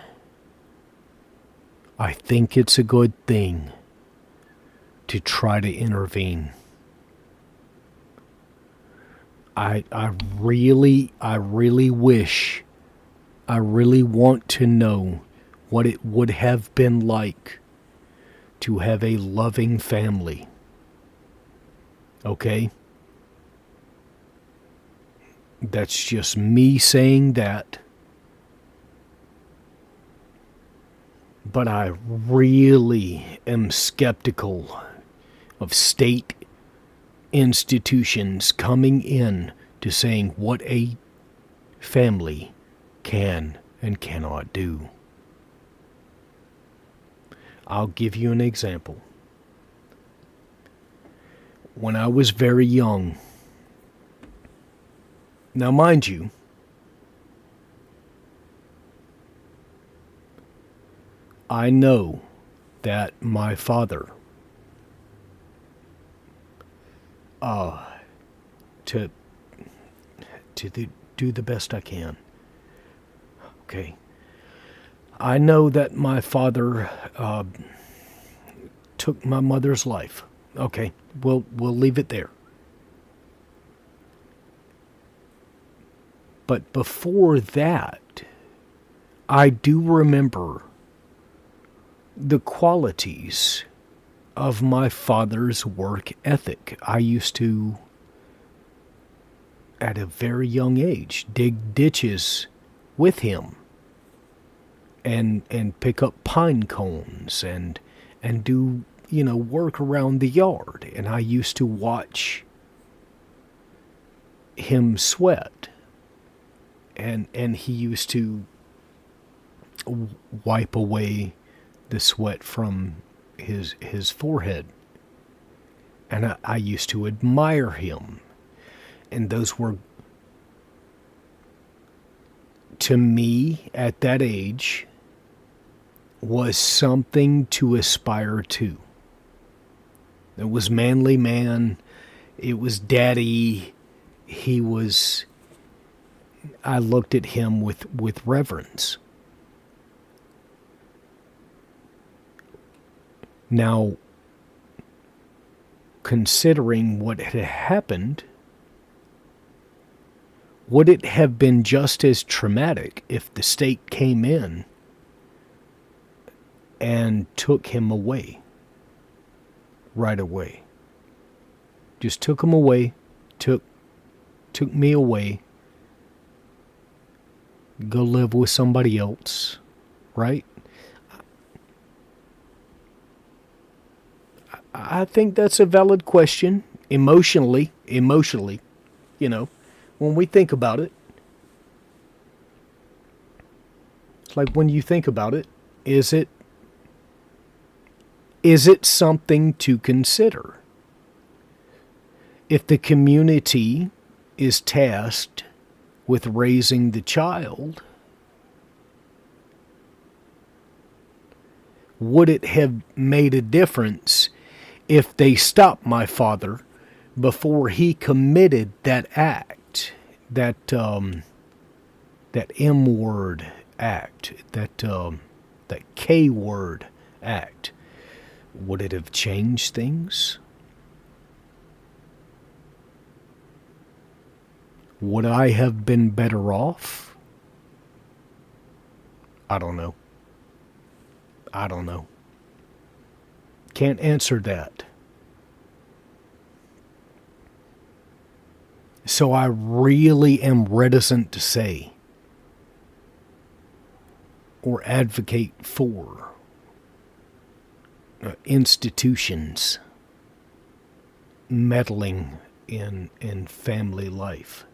I think it's a good thing to try to intervene. I really wish, I really want to know what it would have been like to have a loving family. Okay? That's just me saying that. But I really am skeptical of state institutions coming in to saying what a family can and cannot do. I'll give you an example. When I was very young, now mind you, I know that my father, to do the best I can. Okay. I know that my father took my mother's life. Okay, we'll leave it there. But before that, I do remember the qualities of my father's work ethic. I used to, at a very young age, dig ditches with him. and pick up pine cones and do, work around the yard. And I used to watch him sweat, and he used to wipe away the sweat from his forehead. And I used to admire him. And those were, to me, at that age, was something to aspire to. It was manly man. It was daddy. I looked at him with reverence. Now, considering what had happened, would it have been just as traumatic if the state came in and took him away right away? Just took him away, took me away, go live with somebody else, right? I think that's a valid question. Emotionally, when we think about it. It's like, when you think about it, is it something to consider? If the community is tasked with raising the child, would it have made a difference if they stopped my father before he committed that act, that M word act, that K word act? Would it have changed things? Would I have been better off? I don't know. Can't answer that. So I really am reticent to say or advocate for institutions meddling in family life.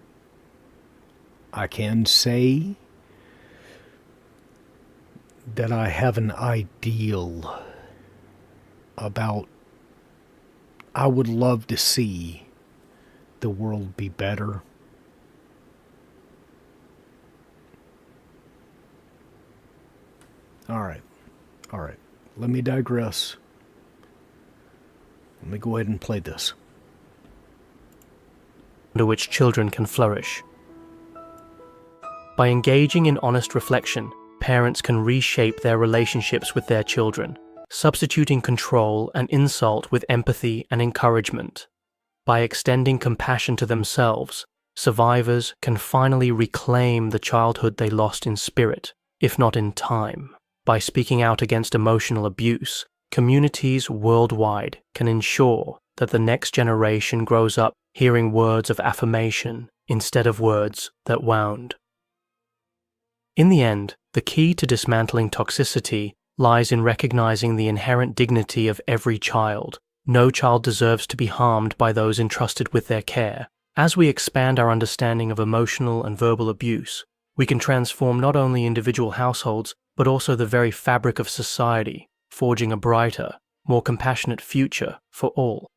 I can say that I have an ideal about, I would love to see the world be better. All right. Let me digress. Let me go ahead and play this. Under which children can flourish. By engaging in honest reflection, parents can reshape their relationships with their children, substituting control and insult with empathy and encouragement. By extending compassion to themselves, survivors can finally reclaim the childhood they lost in spirit, if not in time. By speaking out against emotional abuse, communities worldwide can ensure that the next generation grows up hearing words of affirmation instead of words that wound. In the end, the key to dismantling toxicity lies in recognizing the inherent dignity of every child. No child deserves to be harmed by those entrusted with their care. As we expand our understanding of emotional and verbal abuse, we can transform not only individual households, but also the very fabric of society, forging a brighter, more compassionate future for all.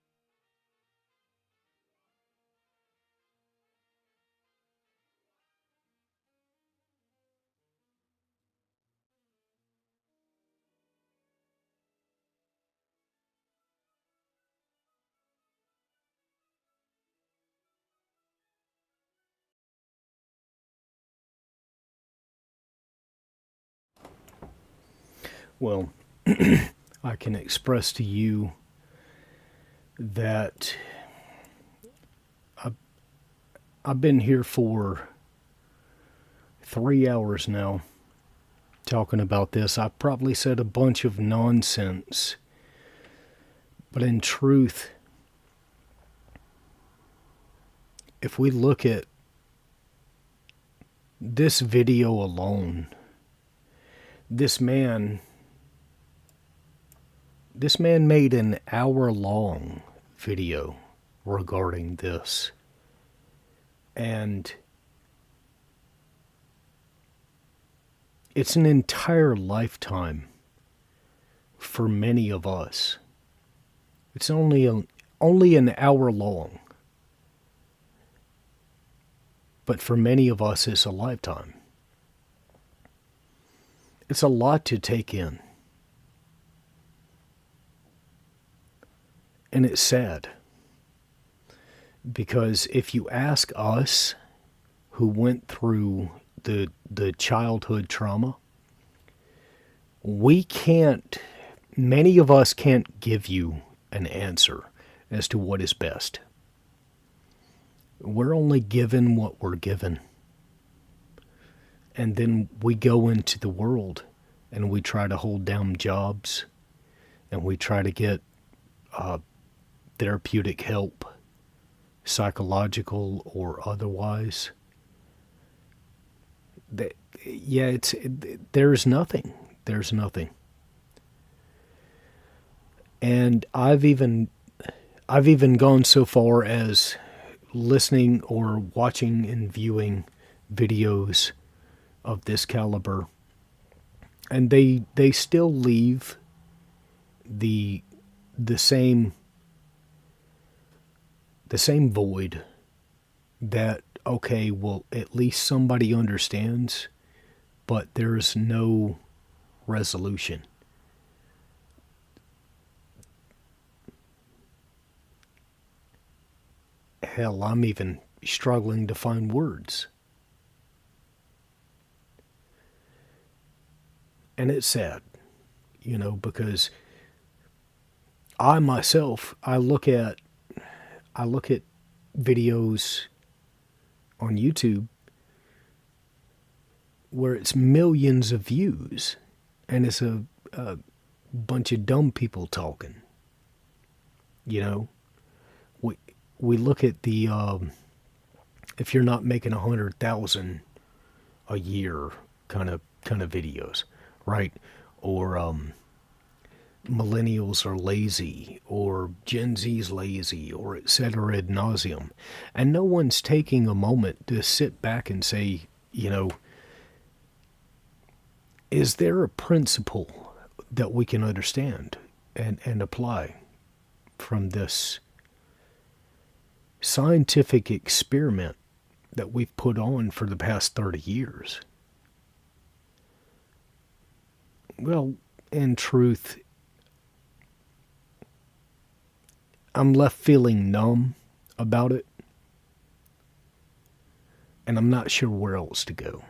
Well, I can express to you that I've been here for 3 hours now talking about this. I probably said a bunch of nonsense, but in truth, if we look at this video alone, this man this man made an hour-long video regarding this. And it's an entire lifetime for many of us. It's only an hour long. But for many of us, it's a lifetime. It's a lot to take in. And it's sad. Because if you ask us who went through the childhood trauma, many of us can't give you an answer as to what is best. We're only given what we're given. And then we go into the world and we try to hold down jobs and we try to get therapeutic help, psychological or otherwise. There's nothing. There's nothing. And I've even gone so far as listening or watching and viewing videos of this caliber, and they still leave the same void that, okay, well, at least somebody understands, but there's no resolution. Hell, I'm even struggling to find words. And it's sad, because I myself, I look at videos on YouTube where it's millions of views and it's a bunch of dumb people talking. We look at the if you're not making 100,000 a year kind of videos, right? Or millennials are lazy, or Gen Z's lazy, or etc. ad nauseum. And no one's taking a moment to sit back and say, is there a principle that we can understand and apply from this scientific experiment that we've put on for the past 30 years? Well, in truth, I'm left feeling numb about it, and I'm not sure where else to go.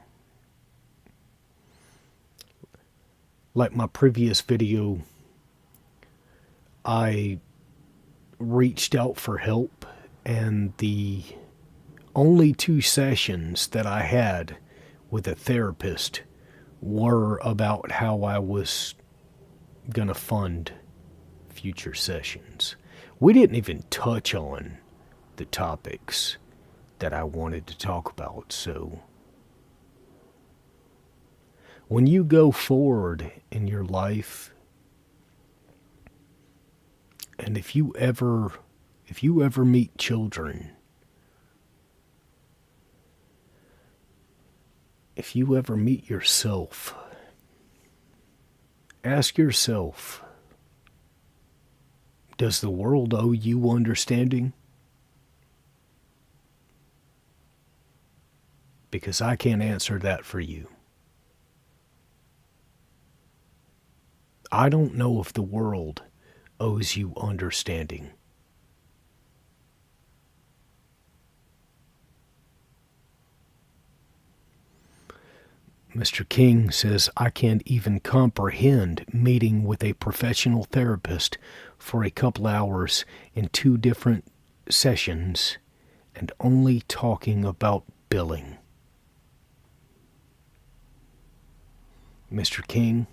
Like my previous video, I reached out for help, and the only 2 sessions that I had with a therapist were about how I was going to fund future sessions. We didn't even touch on the topics that I wanted to talk about. So when you go forward in your life, and if you ever meet children, if you ever meet yourself, ask yourself, does the world owe you understanding? Because I can't answer that for you. I don't know if the world owes you understanding. Mr. King says, I can't even comprehend meeting with a professional therapist for a couple hours in 2 different sessions and only talking about billing. Mr. King,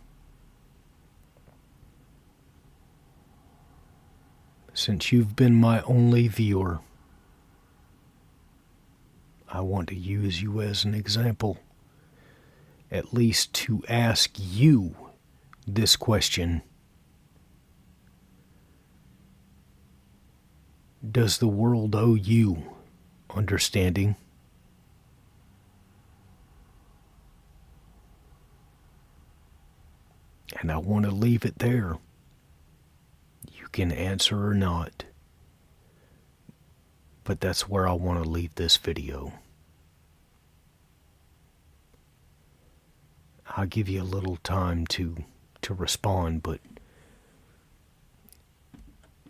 since you've been my only viewer, I want to use you as an example. at least to ask you this question. Does the world owe you understanding? And I want to leave it there. You can answer or not. But that's where I want to leave this video. I'll give you a little time to respond, but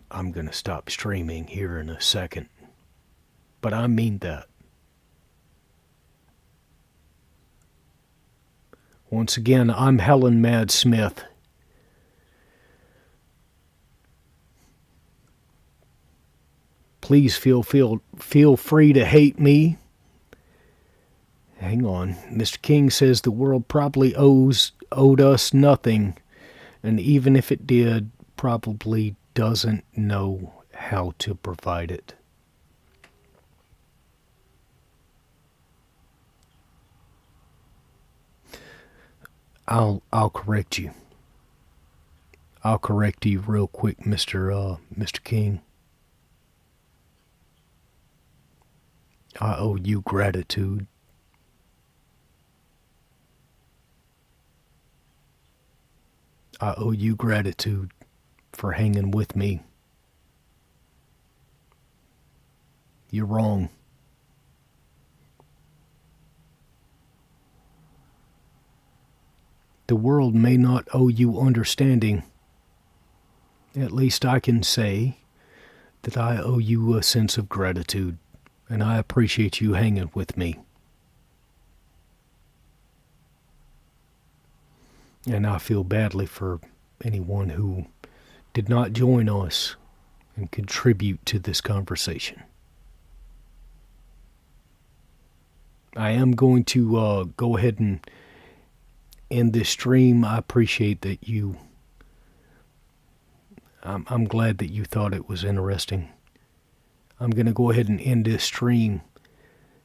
I'm going to stop streaming here in a second. But I mean that. Once again, I'm Helen Mad Smith. Please feel free to hate me. Hang on. Mr. King says the world probably owed us nothing, and even if it did, probably doesn't know how to provide it. I'll correct you. I'll correct you real quick, Mr. King. I owe you gratitude. I owe you gratitude for hanging with me. You're wrong. The world may not owe you understanding. At least I can say that I owe you a sense of gratitude, and I appreciate you hanging with me. And I feel badly for anyone who did not join us and contribute to this conversation. I am going to go ahead and end this stream. I appreciate that I'm glad that you thought it was interesting. I'm going to go ahead and end this stream,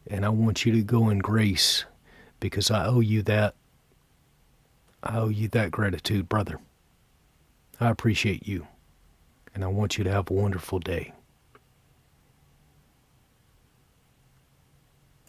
and I want you to go in grace, because I owe you that. I owe you that gratitude, brother. I appreciate you, and I want you to have a wonderful day.